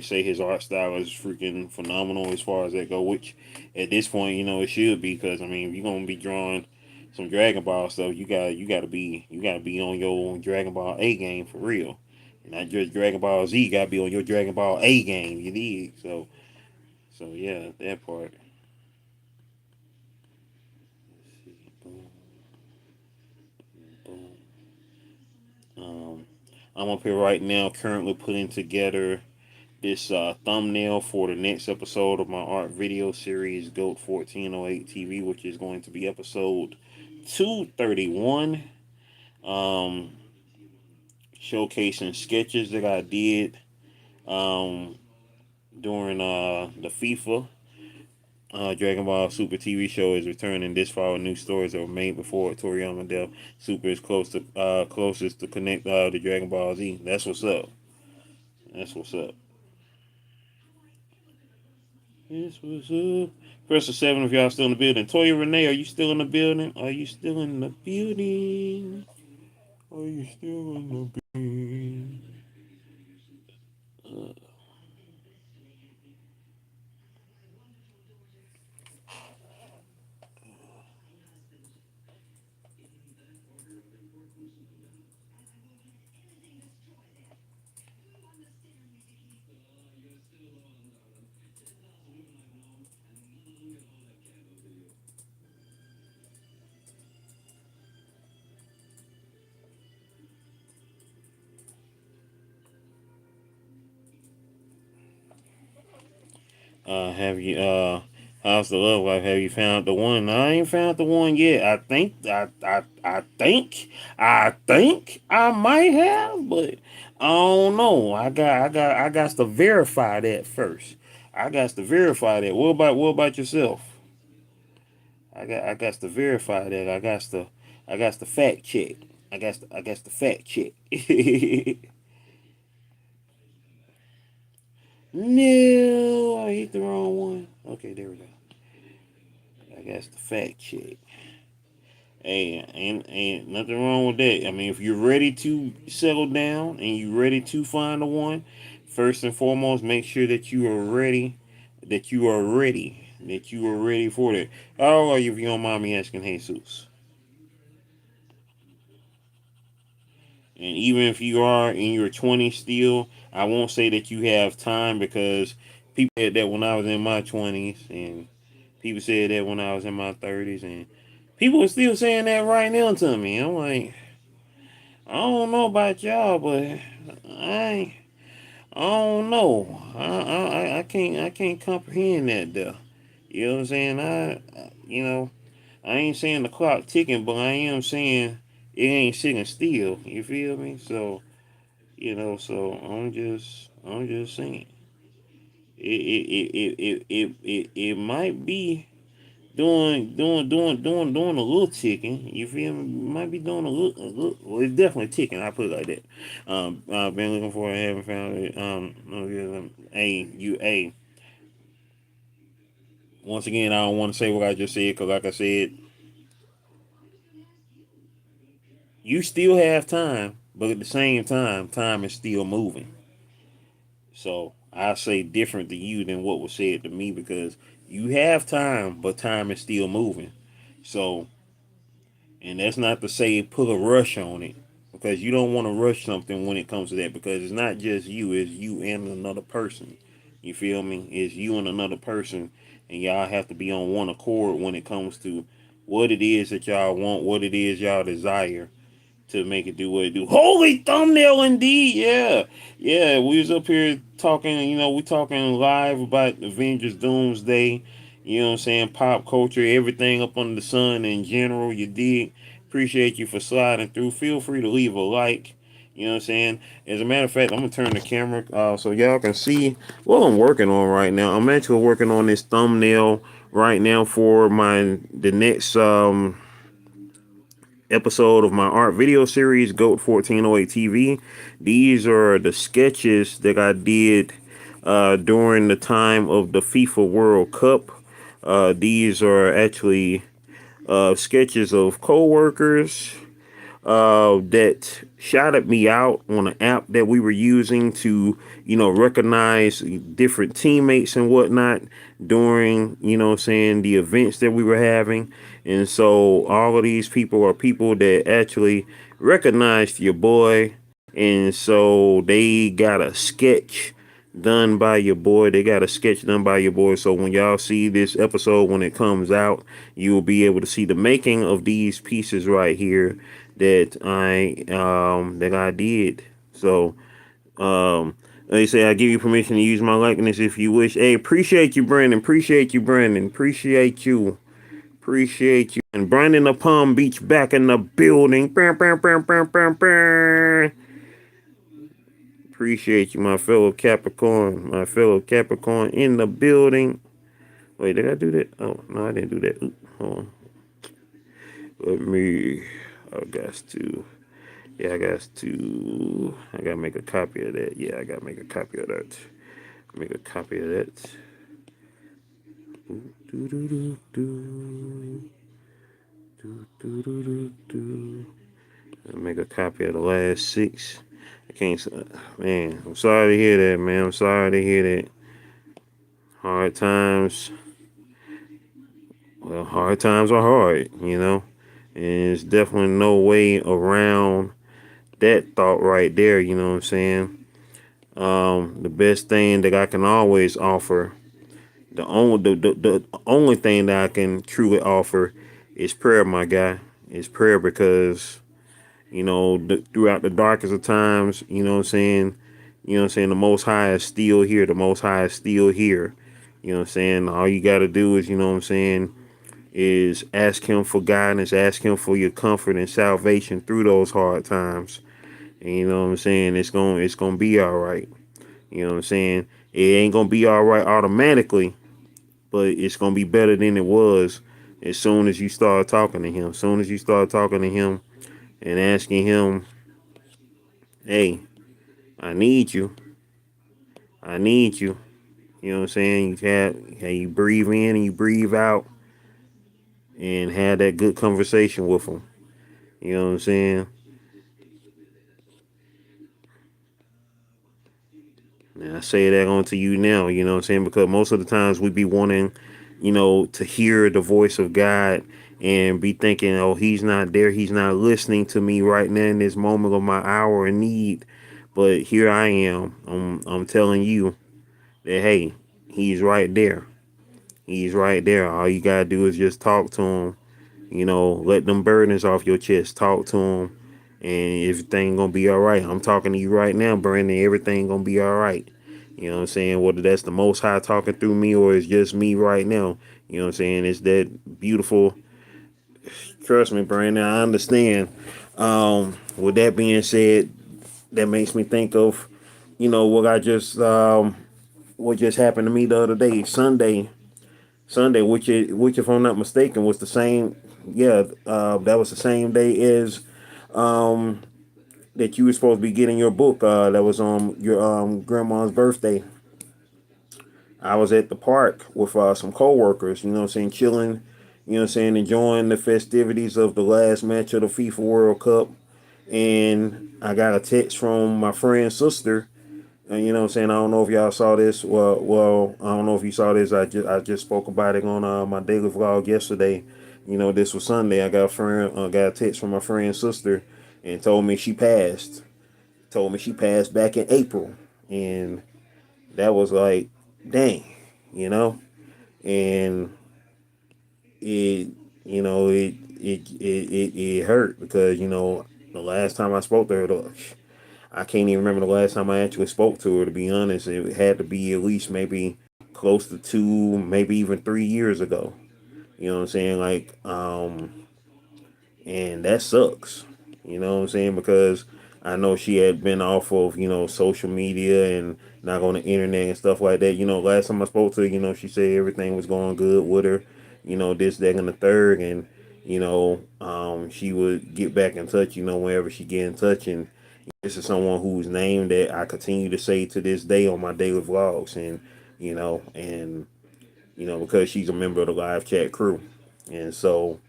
say his art style is freaking phenomenal as far as that go. Which at this point, it should be, because I mean, if you're gonna be drawing some Dragon Ball stuff, you gotta be on your Dragon Ball A game for real. Not just Dragon Ball Z. You gotta be on your Dragon Ball A game. You need so yeah, that part. Boom, boom. Um, I'm up here right now, currently putting together this thumbnail for the next episode of my art video series, GOAT 1408 TV, which is going to be episode 231. Um, Showcasing sketches that I did um, during the FIFA Dragon Ball Super TV show is returning this fall with new stories that were made before Toriyama death. Super is closest to connect the Dragon Ball Z. That's what's up. That's what's up. This was up. Press the 7 if y'all still in the building. Toya Renee, are you still in the building? Are you still in the building? Are you still in the building? Have you how's the love life? Have you found the one? I ain't found the one yet. I think I might have, but I don't know. I got to verify that first. I got to verify that. What about yourself? I got to verify that. I got to fact check. I got to fact check. No, I hit the wrong one. Okay, there we go. I got to fact check. Hey, ain't nothing wrong with that. I mean, if you're ready to settle down and you're ready to find the one, first and foremost, make sure that you are ready. That you are ready. That you are ready for that. How old are you, if you don't mind me asking, Jesus? And even if you are in your 20s still, I won't say that you have time, because people said that when I was in my 20s, and people said that when I was in my 30s, and people are still saying that right now to me. I'm like, I don't know about y'all, but I I don't know. I can't comprehend that though. You know what I'm saying? I ain't saying the clock ticking, but I am saying it ain't sitting still. You feel me? So I'm just saying it might be doing a little ticking. You feel me? Might be doing a little. Well, it's definitely ticking. I put it like that. I've been looking for it, haven't found it. Once again, I don't want to say what I just said, because, like I said, you still have time, but at the same time, time is still moving. So I say different to you than what was said to me, because you have time, but time is still moving. So, and that's not to say put a rush on it, because you don't want to rush something when it comes to that, because it's not just you, it's you and another person. You feel me? It's you and another person, and y'all have to be on one accord when it comes to what it is that y'all want, what it is y'all desire, to make it do what it do. Holy thumbnail indeed, yeah. Yeah, we was up here talking, we talking live about Avengers Doomsday, you know what I'm saying, pop culture, everything up under the sun in general, you dig. Appreciate you for sliding through. Feel free to leave a like. You know what I'm saying? As a matter of fact, I'm gonna turn the camera so y'all can see what I'm working on right now. I'm actually working on this thumbnail right now for the next episode of my art video series, GOAT 1408 TV. These are the sketches that I did during the time of the FIFA World Cup. These are actually sketches of co-workers that shouted me out on an app that we were using to, recognize different teammates and whatnot during, saying the events that we were having. And so all of these people are people that actually recognized your boy. And so they got a sketch done by your boy. They got a sketch done by your boy. So when y'all see this episode, when it comes out, you will be able to see the making of these pieces right here that I did. So They say I give you permission to use my likeness if you wish. Hey, appreciate you, Brandon. Appreciate you, Brandon. Appreciate you. Appreciate you. And Brandon of Palm Beach back in the building. Appreciate you, my fellow Capricorn. My fellow Capricorn in the building. Wait, did I do that? Oh, no, I didn't do that. Hold on. Let me. I got to. Yeah, I got to. I gotta make a copy of that. Yeah, I gotta make a copy of that. Make a copy of that. Do, do, do, do. Do, do, do, do, do. I'll make a copy of the last 6. I can't. Man, I'm sorry to hear that, man. I'm sorry to hear that. Hard times. Well, hard times are hard, you know. And there's definitely no way around that thought right there, you know what I'm saying? The best thing that I can always offer, the only thing that I can truly offer is prayer, my guy. Is prayer because, you know, throughout the darkest of times, you know what I'm saying? You know what I'm saying? The Most High is still here. The Most High is still here. You know what I'm saying? All you got to do is, you know what I'm saying, is ask him for guidance, ask him for your comfort and salvation through those hard times. And you know what I'm saying? It's gonna be all right. You know what I'm saying? It ain't gonna be all right automatically, but it's gonna be better than it was as soon as you start talking to him. As soon as you start talking to him and asking him, hey, I need you. I need you. You know what I'm saying? You breathe in and you breathe out and have that good conversation with him. You know what I'm saying? And I say that onto you now, you know what I'm saying? Because most of the times we be wanting, you know, to hear the voice of God and be thinking, oh, he's not there. He's not listening to me right now in this moment of my hour of need. But here I am. I'm telling you that, hey, he's right there. He's right there. All you got to do is just talk to him. You know, let them burdens off your chest. Talk to him. And everything going to be all right. I'm talking to you right now, Brandon. Everything going to be all right. You know what I'm saying? Whether that's the Most High talking through me or it's just me right now. You know what I'm saying? It's that beautiful. Trust me, Brandon. I understand. With that being said, that makes me think of, you know, what just happened to me the other day, Sunday, which if I'm not mistaken was the same. Yeah, that was the same day as that you were supposed to be getting your book. That was on your grandma's birthday. I was at the park with some coworkers, you know what I'm saying, chilling, you know what I'm saying, enjoying the festivities of the last match of the FIFA World Cup. And I got a text from my friend's sister. And you know what I'm saying, I don't know if y'all saw this. I don't know if you saw this. I just spoke about it on my daily vlog yesterday. You know, this was Sunday. I got a text from my friend's sister and told me she passed. Told me she passed back in April. And that was like, dang, you know, and it, it hurt because the last time I spoke to her, I can't even remember the last time I actually spoke to her. To be honest, it had to be at least maybe close to 2, maybe even 3 years ago. You know what I'm saying? Like, and that sucks. You know what I'm saying? Because I know she had been off of social media and not on the internet and stuff like that. Last time I spoke to her, she said everything was going good with her. This, that, and the third, and she would get back in touch. Whenever she get in touch, and this is someone whose name that I continue to say to this day on my daily vlogs, and because she's a member of the live chat crew, and so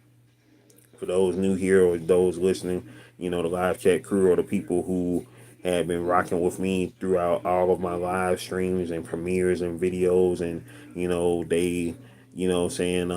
for those new here or those listening, the live chat crew are the people who have been rocking with me throughout all of my live streams and premieres and videos. And, they, saying,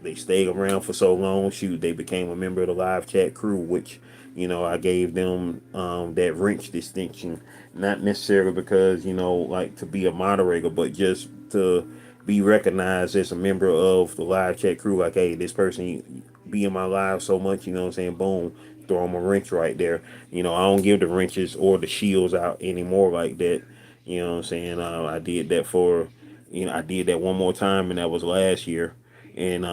they stayed around for so long. Shoot, they became a member of the live chat crew, which, I gave them that wrench distinction, not necessarily because, like to be a moderator, but just to be recognized as a member of the live chat crew. Like, hey, this person be in my live so much, you know what I'm saying? Boom, throw them a wrench right there. I don't give the wrenches or the shields out anymore like that. You know what I'm saying? I did that I did that one more time, and that was last year. And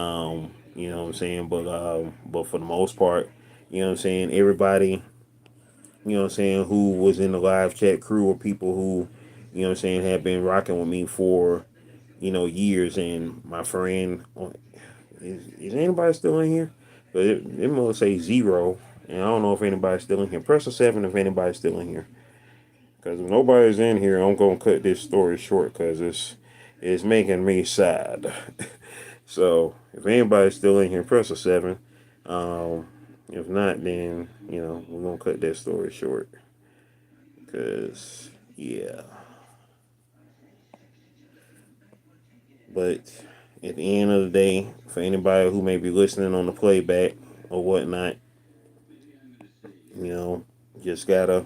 you know what I'm saying. But for the most part, you know what I'm saying. Everybody, you know what I'm saying, who was in the live chat crew or people who, you know what I'm saying, have been rocking with me for, years. And my friend, is anybody still in here? But it must say zero, and I don't know if anybody's still in here. Press a 7 if anybody's still in here. Because if nobody's in here, I'm gonna cut this story short because it's making me sad. So if anybody's still in here, press a 7. Um, if not, then we're gonna cut that story short. Because yeah, but at the end of the day, for anybody who may be listening on the playback or whatnot, you know, just gotta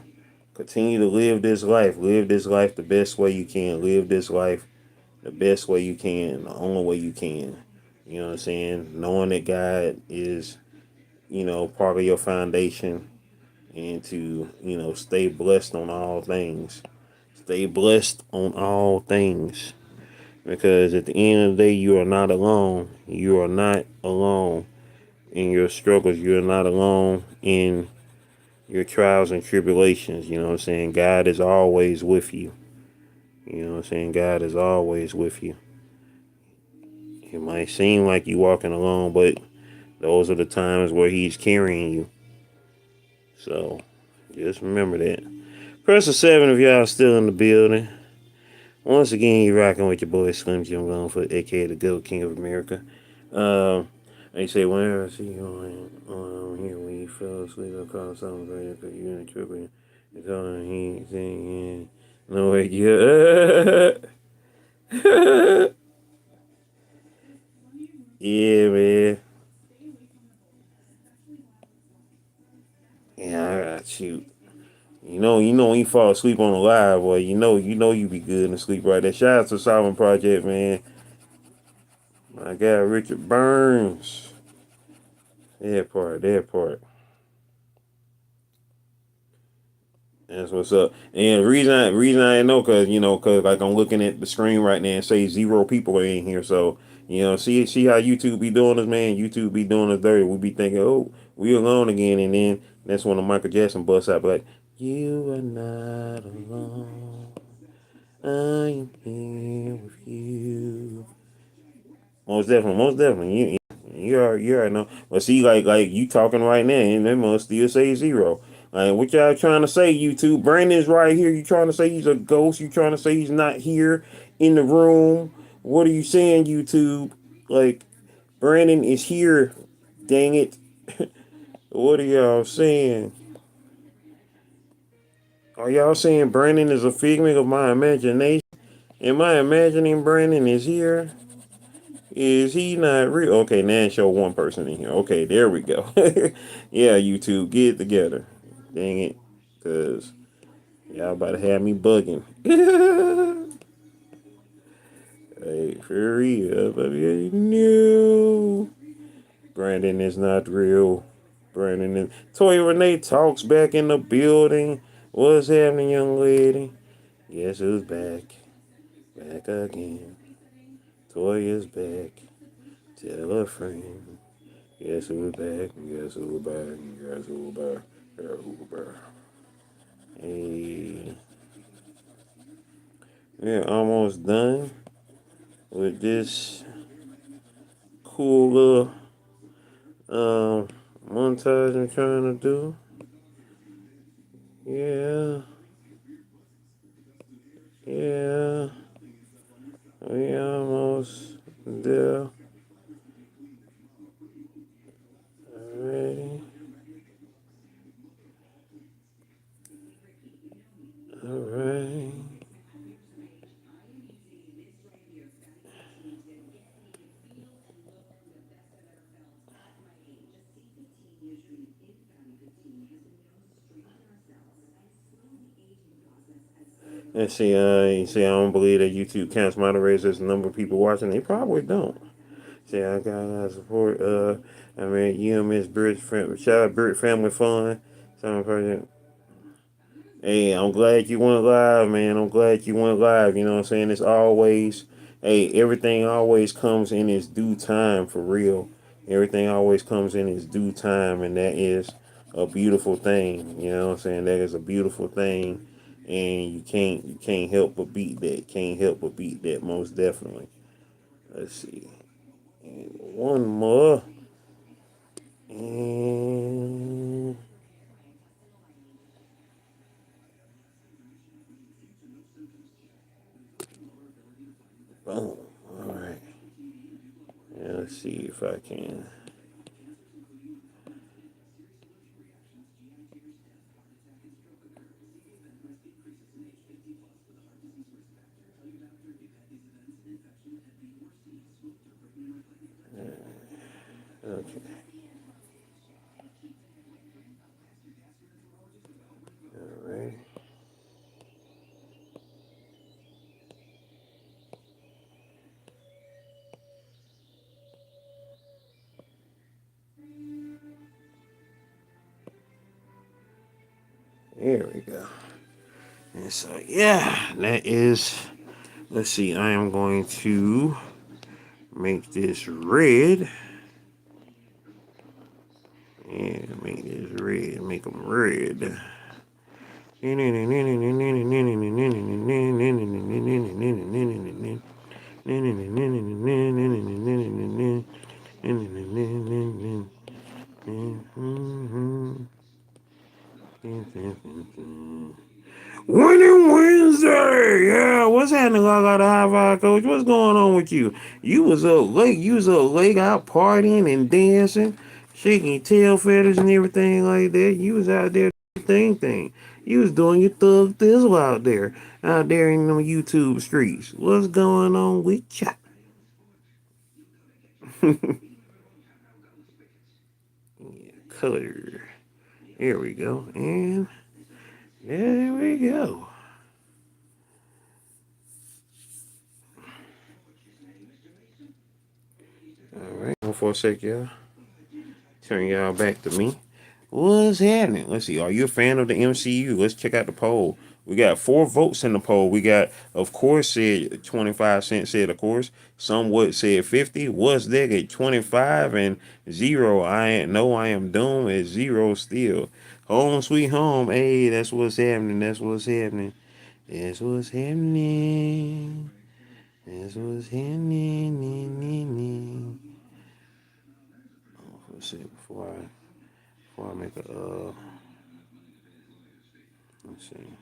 continue to live this life. Live this life the best way you can. Live this life the best way you can, the only way you can. You know what I'm saying? Knowing that God is, part of your foundation, and to, stay blessed on all things. Stay blessed on all things. Because at the end of the day, you are not alone. You are not alone in your struggles. You are not alone in your trials and tribulations. You know what I'm saying? God is always with you. You know what I'm saying? God is always with you. It might seem like you're walking alone, but those are the times where He's carrying you. So just remember that. Press a 7 if y'all still in the building. Once again, you're rocking with your boy Slim Jim Longfoot, aka the Goat King of America. They say whenever I see you on here when you fell asleep, I call something greater because you're in a tripping. It's on he saying, no wake you up. Yeah, man. Yeah, I got you. When you fall asleep on the live, boy, you be good in the sleep right there. Shout out to Solving Project, man. My guy Richard Burns. That part. That's what's up. And the reason I know, cause like I'm looking at the screen right now and say 0 people are in here. So see how YouTube be doing us, man. YouTube be doing us dirty. We be thinking, oh, we alone again, and then that's when the Michael Jackson busts out, like, you are not alone. I am here with you. Most definitely. You already know. But see, like you talking right now, and they must still say 0. Like, what y'all trying to say, YouTube? Brandon's right here. You trying to say he's a ghost? You trying to say he's not here in the room? What are you saying, YouTube? Like, Brandon is here. Dang it. What are y'all saying? Are y'all saying Brandon is a figment of my imagination? Am I imagining Brandon is here? Is he not real? Okay, now show one person in here. Okay, there we go. Yeah, YouTube, get it together. Dang it. Because y'all about to have me bugging. Hey, for real. No. Brandon is not real. Brandon is. Toy Renee talks back in the building. What's happening, young lady? Guess who's back? Back again. Toy is back. Tell a friend. Guess who's back? Guess who's back? Guess who's back? Guess who's back? Hey, we're almost done with this cool little montage I'm trying to do. Yeah, yeah, we almost there. Alrighty, alright. Let's see, you see, I don't believe that YouTube counts moderators as the number of people watching. They probably don't. Say I got support. I mean, you and Miss Bridge, shout out Bridge Family Fun. Some person. Hey, I'm glad you went live, man. I'm glad you went live. You know what I'm saying? It's always, hey, everything always comes in its due time for real. Everything always comes in its due time, and that is a beautiful thing. You know what I'm saying? That is a beautiful thing, and you can't help but beat that. Can't help but beat that, most definitely. Let's see, and one more, and boom. All right. Yeah, let's see if I can. Okay. All right. There we go. And so, yeah, that is. Let's see. I am going to make this red. Yeah, make this red. Make them red. Winning Wednesday, yeah. What's happening? I got a high five, coach. What's going on with you? You was up late. You was up late out partying and dancing, shaking tail feathers and everything like that. You was out there thing. You was doing your thug thizzle out there in them YouTube streets. What's going on with ya? Color. Here we go, and there we go. All right, hold on for a sec, y'all. Turn y'all back to me. What's happening? Let's see. Are you a fan of the MCU? Let's check out the poll. We got 4 votes in the poll. We got, of course, said 25 cents said, of course. Somewhat said 50. What's that at 25 and 0? I am doomed at 0 still. Home sweet home. Hey, that's what's happening. That's what's happening. That's what's happening. That's what's happening. Let's see before I make a let's see.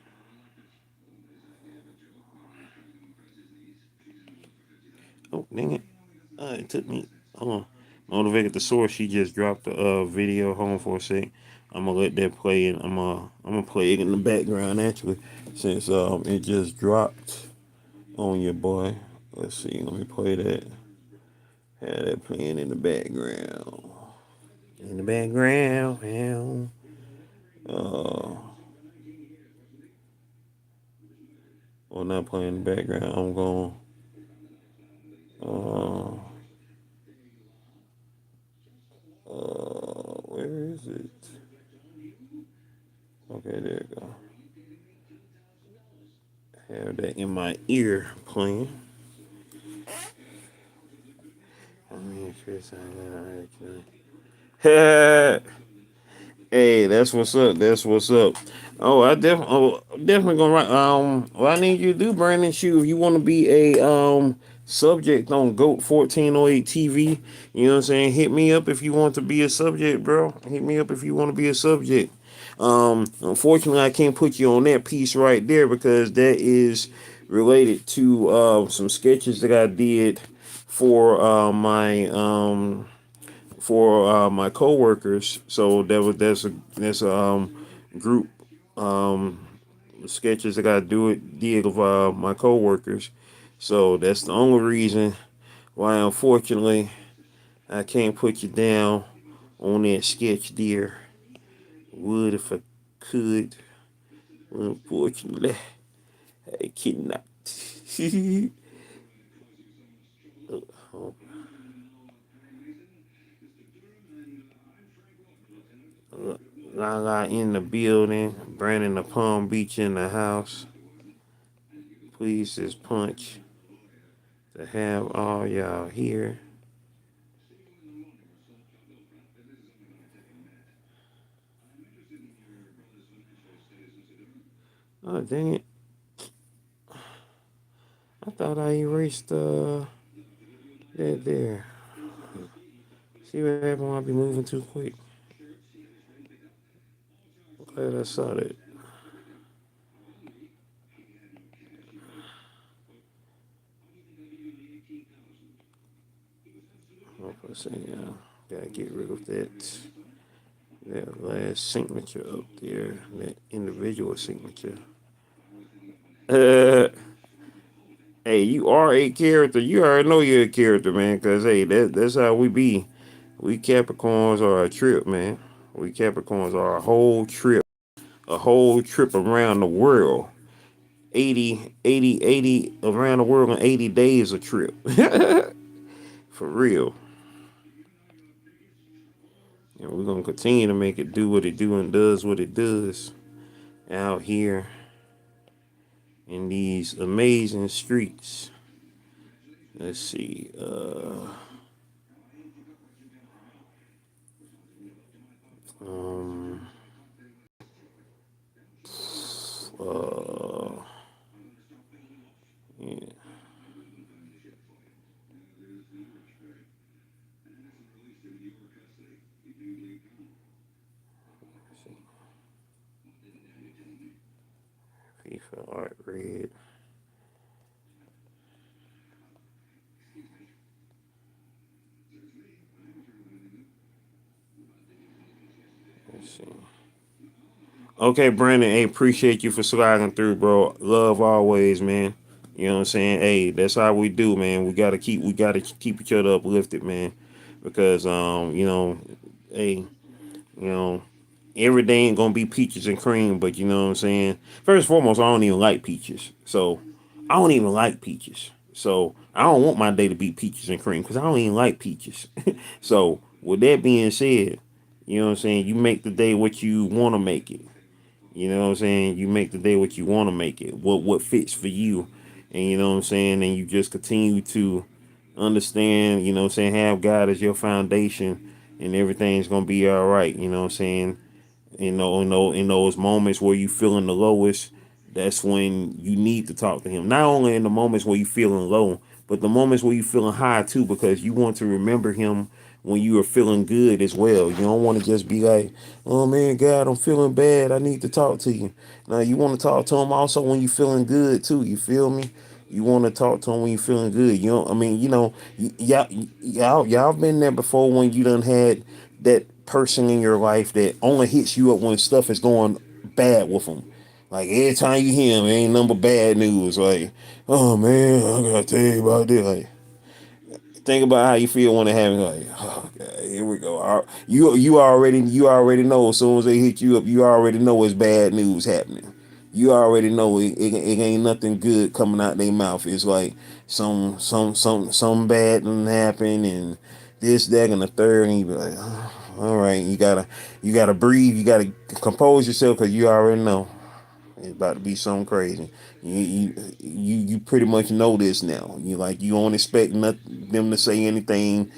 Oh, dang it. It took me. Hold on. Motivated the source. She just dropped the video. Hold on for a sec. I'm gonna let that play, and I'm gonna play it in the background actually, since it just dropped on your boy. Let's see. Let me play that. Have that playing in the background. In the background. Uh, or not playing in the background. I'm going. Uh, where is it? Okay, there you go. Have that in my ear playing. I mean, Chris, I Hey, that's what's up. That's what's up. Definitely gonna write. What I need you to do, Brandon, shoot, if you want to be a subject on Goat 1408 TV, you know what I'm saying. Hit me up if you want to be a subject, bro. Hit me up if you want to be a subject. Unfortunately, I can't put you on that piece right there because that is related to some sketches that I did for my coworkers. So that's a group sketches that I did of my coworkers. So that's the only reason why, unfortunately, I can't put you down on that sketch, dear. Would if I could. Unfortunately, I cannot. Lala in the building. Brandon the Palm Beach in the house. Please just punch to have all y'all here. Oh, dang it. I thought I erased that there. See what happened when I be moving too quick. Glad I saw that. I'm saying, gotta get rid of that last signature up there, that individual signature. Uh, hey, you are a character. You already know you're a character, man. Cause hey, that's how we be. We Capricorns are a trip, man. We Capricorns are a whole trip around the world. 80 around the world in 80 days a trip. For real. And we're gonna continue to make it do what it do and does what it does out here in these amazing streets. Let's see. Um, uh, yeah. FIFA art red. Let's see. Okay, Brandon. Hey, appreciate you for sliding through, bro. Love always, man. You know what I'm saying? Hey, that's how we do, man. We gotta keep each other uplifted, man. Because hey, you know, every day ain't gonna be peaches and cream, but you know what I'm saying? First and foremost, I don't even like peaches. So I don't even like peaches. So I don't want my day to be peaches and cream because I don't even like peaches. So with that being said, you know what I'm saying? You make the day what you wanna make it. You know what I'm saying? You make the day what you want to make it, what fits for you. And you know what I'm saying? And you just continue to understand, you know what I'm saying, have God as your foundation and everything's gonna be all right, you know what I'm saying? In those moments where you feeling the lowest, that's when you need to talk to him. Not only in the moments where you feeling low, but the moments where you feeling high too, because you want to remember him when you are feeling good as well. You don't want to just be like, oh man, God, I'm feeling bad. I need to talk to you. Now you want to talk to him also when you feeling good too. You feel me? You want to talk to him when you feeling good. You know, I mean, y'all been there before when you done had that person in your life that only hits you up when stuff is going bad with them. Like every time you hear him, it ain't number bad news. Like, oh man, I gotta tell you about this. Like, think about how you feel when it happens. Like, oh God, here we go. You already know as soon as they hit you up, you already know it's bad news happening. You already know it ain't nothing good coming out their mouth. It's like some bad done happen and this, that, and the third, and you be like, oh, all right, you gotta breathe, you gotta compose yourself because you already know. It's about to be something crazy. You pretty much know this now. You don't expect them to say anything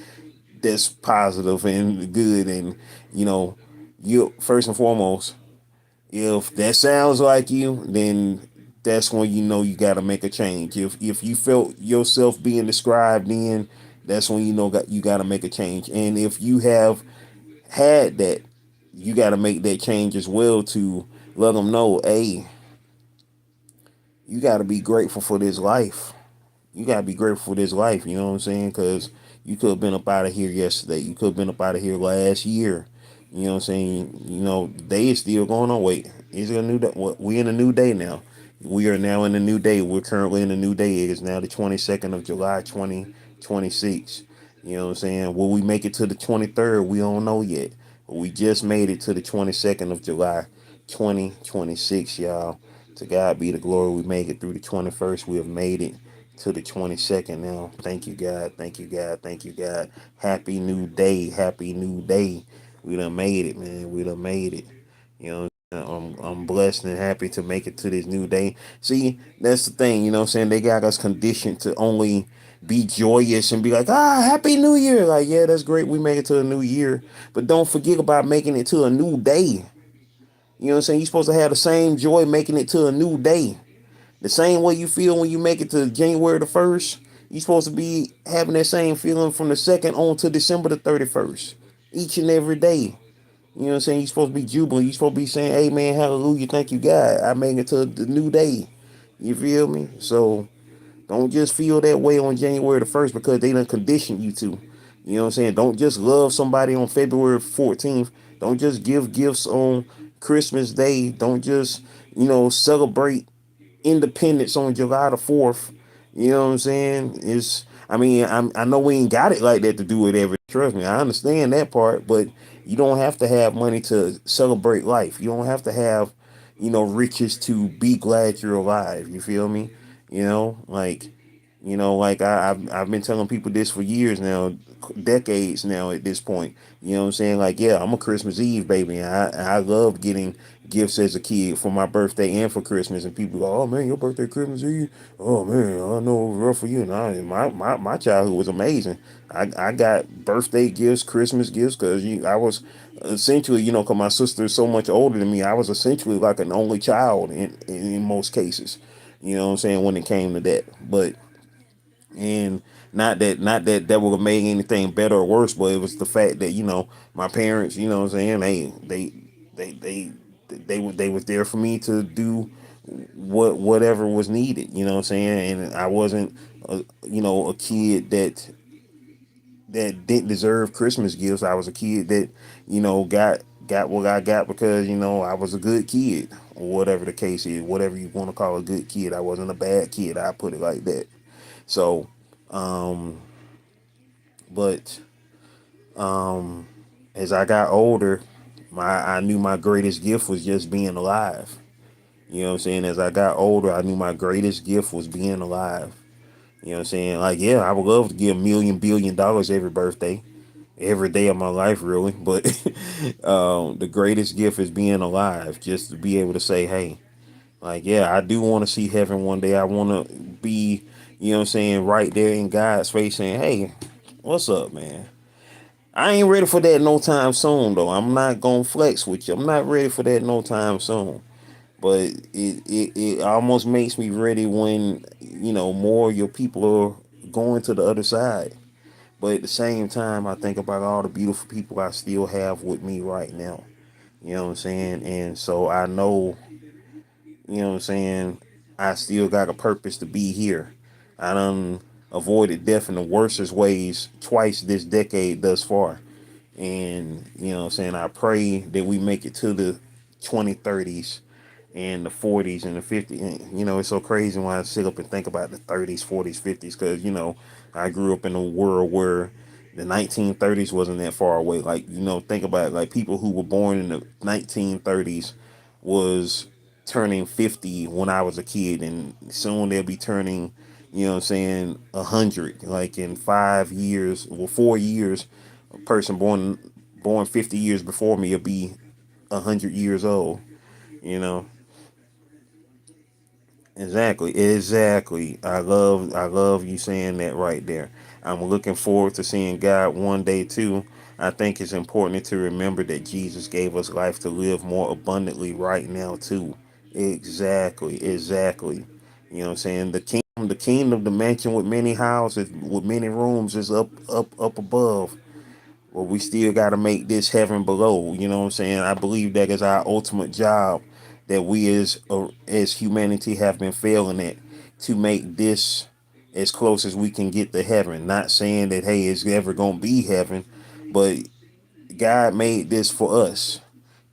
that's positive and good, and you know you first and foremost. If that sounds like you, then that's when you know you got to make a change. If you felt yourself being described, then that's when you know you got to make a change. And if you have had that, you got to make that change as well to let them know, hey, you got to be grateful for this life. You got to be grateful for this life. You know what I'm saying? Because you could have been up out of here yesterday. You could have been up out of here last year. You know what I'm saying? The day is still going on. Wait, is it a new day? We in a new day now. We are now in a new day. We're currently in a new day. It is now the 22nd of July, 2026. You know what I'm saying? Will we make it to the 23rd? We don't know yet. But we just made it to the 22nd of July, 2026, y'all. To God be the glory. We make it through the 21st. We have made it to the 22nd now. Thank you, God. Thank you, God. Thank you, God. Happy new day. Happy new day. We done made it, man. We done made it. You know, I'm blessed and happy to make it to this new day. See, that's the thing, you know what I'm saying? They got us conditioned to only be joyous and be like, happy new year. Like, yeah, that's great. We make it to a new year. But don't forget about making it to a new day. You know what I'm saying? You're supposed to have the same joy making it to a new day. The same way you feel when you make it to January the 1st, you're supposed to be having that same feeling from the 2nd on to December the 31st. Each and every day. You know what I'm saying? You're supposed to be jubilant. You're supposed to be saying, amen, hallelujah, thank you, God. I made it to the new day. You feel me? So don't just feel that way on January the 1st because they done condition you to. You know what I'm saying? Don't just love somebody on February 14th. Don't just give gifts on Christmas Day. Don't just, celebrate independence on July the 4th. You know what I'm saying? I know we ain't got it like that to do it every. Trust me, I understand that part, but you don't have to have money to celebrate life. You don't have to have, riches to be glad you're alive. You feel me? You know, like like I've been telling people this for years now, decades now at this point. You know what I'm saying? Like, yeah, I'm a Christmas Eve baby. And I love getting gifts as a kid for my birthday and for Christmas. And people go, oh man, your birthday Christmas Eve? Oh man, I know it was rough for you. And my childhood was amazing. I got birthday gifts, Christmas gifts, because I was essentially, because my sister is so much older than me, I was essentially like an only child in most cases. You know what I'm saying, when it came to that. But and not that that would have made anything better or worse, but it was the fact that my parents, what I'm saying, they they they was there for me to do whatever was needed. You know what I'm saying, and I wasn't a kid that didn't deserve Christmas gifts. I was a kid that got what I got because I was a good kid, or whatever the case is, whatever you want to call a good kid. I wasn't a bad kid. I put it like that. So, but as I got older, I knew my greatest gift was just being alive. You know what I'm saying? As I got older, I knew my greatest gift was being alive. You know what I'm saying? Like, yeah, I would love to give $1 million every birthday, every day of my life, really. But the greatest gift is being alive, just to be able to say, hey, like, yeah, I do want to see heaven one day. I want to be, right there in God's face saying, hey, what's up, man? I ain't ready for that no time soon, though. I'm not gonna flex with you. I'm not ready for that no time soon. But it almost makes me ready when more of your people are going to the other side. But at the same time, I think about all the beautiful people I still have with me right now. You know what I'm saying? And so I know, I still got a purpose to be here. I done avoided death in the worstest ways twice this decade thus far. And I pray that we make it to the 2030s and the 40s and the 50s. And, it's so crazy when I sit up and think about the 30s, 40s, 50s, because I grew up in a world where the 1930s wasn't that far away. Like, think about it, like people who were born in the 1930s was turning 50 when I was a kid, and soon they'll be turning 100, like in 5 years, well, 4 years. A person born 50 years before me will be 100 years old. You know, exactly. I love you saying that right there. I'm looking forward to seeing God one day too. I think it's important to remember that Jesus gave us life to live more abundantly right now too. Exactly. You know what I'm saying? The kingdom, the mansion with many houses, with many rooms is up above. Well, we still got to make this heaven below. You know what I'm saying? I believe that is our ultimate job, that we as humanity have been failing at, to make this as close as we can get to heaven. Not saying that, hey, it's ever gonna be heaven, but God made this for us.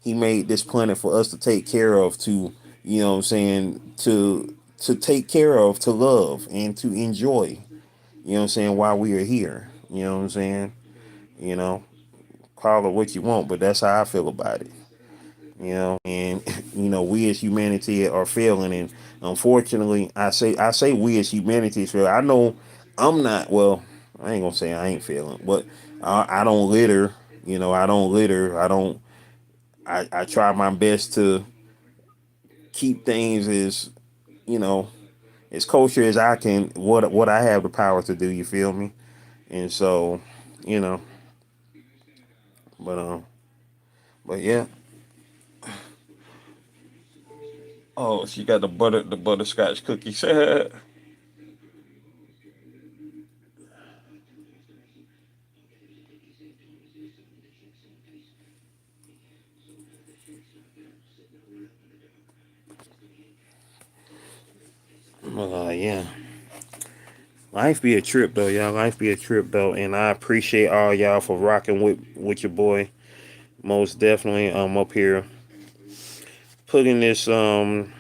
He made this planet for us to take care of, to to take care of, to love, and to enjoy. You know what I'm saying? While we are here, you know what I'm saying? You know, call it what you want, but that's how I feel about it. And we as humanity are failing, and unfortunately, I say we as humanity is failing. I know I'm not. Well, I ain't gonna say I ain't failing, but I don't litter. I don't litter. I try my best to keep things as, you know, as kosher as I can, what I have the power to do, you feel me? And so, you know, but but yeah. Oh, she got the butterscotch cookies. Yeah. Life be a trip though, y'all. Life be a trip though, and I appreciate all y'all for rocking with your boy. Most definitely, up here putting this putting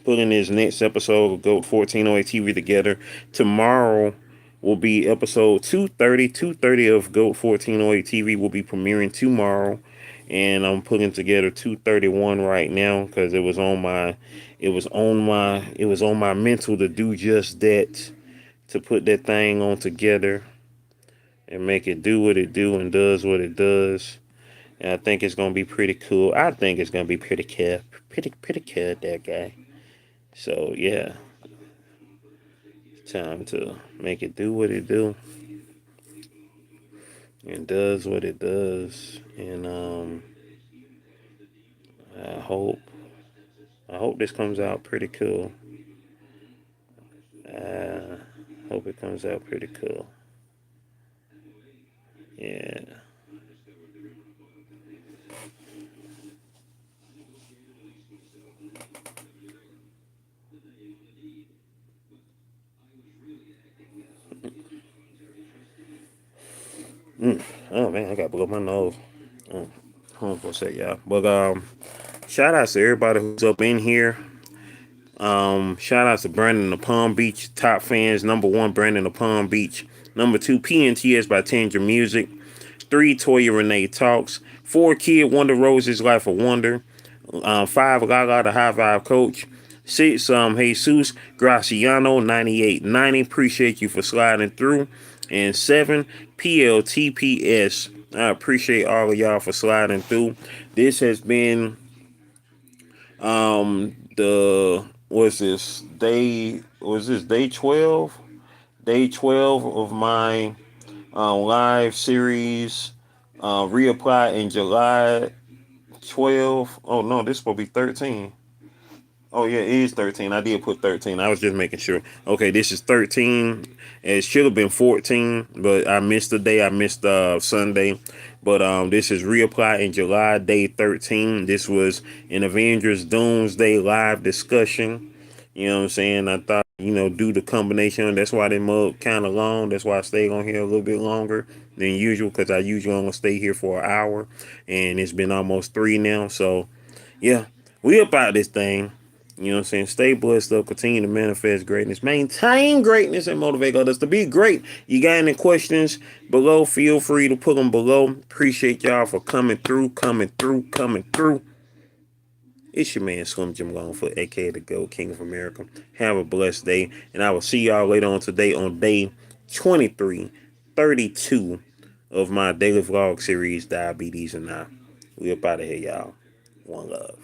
this next episode of Goat 1408 TV together. Tomorrow will be episode 230. 230 of Goat 1408 TV will be premiering tomorrow. And I'm putting together 231 right now because it was on my mental to do just that, to put that thing on together and make it do what it do and does what it does. And I think it's gonna be pretty cool. I think it's gonna be pretty cool, pretty cool, that guy. So yeah, time to make it do what it do and does what it does. And I hope I hope this comes out pretty cool. I hope it comes out pretty cool. Yeah. Oh man, I got to blow my nose. Oh, hold on for a sec, y'all. But shout out to everybody who's up in here. Shout out to Brandon the Palm Beach top fans. Number one, Brandon the Palm Beach. Number two, PNTS by Tanger Music. Three, Toya Renee Talks. Four, Kid Wonder Roses Life of Wonder. Five, Gaga the High Vibe Coach. Six, Jesus Graciano 9890. Appreciate you for sliding through. And seven, PLTPS. I appreciate all of y'all for sliding through. This has been the day 12, day 12 of my live series, reapply in July 12. Oh no, this will be 13. Oh yeah, it is 13. I did put 13. I was just making sure. Okay, this is 13. It should have been 14, but I missed the day. I missed Sunday. But this is reapply in July, day 13. This was an Avengers Doomsday live discussion. You know what I'm saying? I thought, do the combination. That's why they mug kind of long. That's why I stayed on here a little bit longer than usual, because I usually only stay here for an hour, and it's been almost 3 now. So yeah, we about this thing. You know what I'm saying? Stay blessed up, continue to manifest greatness, maintain greatness, and motivate others to be great. You got any questions below? Feel free to put them below. Appreciate y'all for coming through, coming through, coming through. It's your man Slim Jim Longfoot, aka the Gold King of America. Have a blessed day, and I will see y'all later on today on day 2332 of my daily vlog series, Diabetes and I. We up out of here, y'all. One love.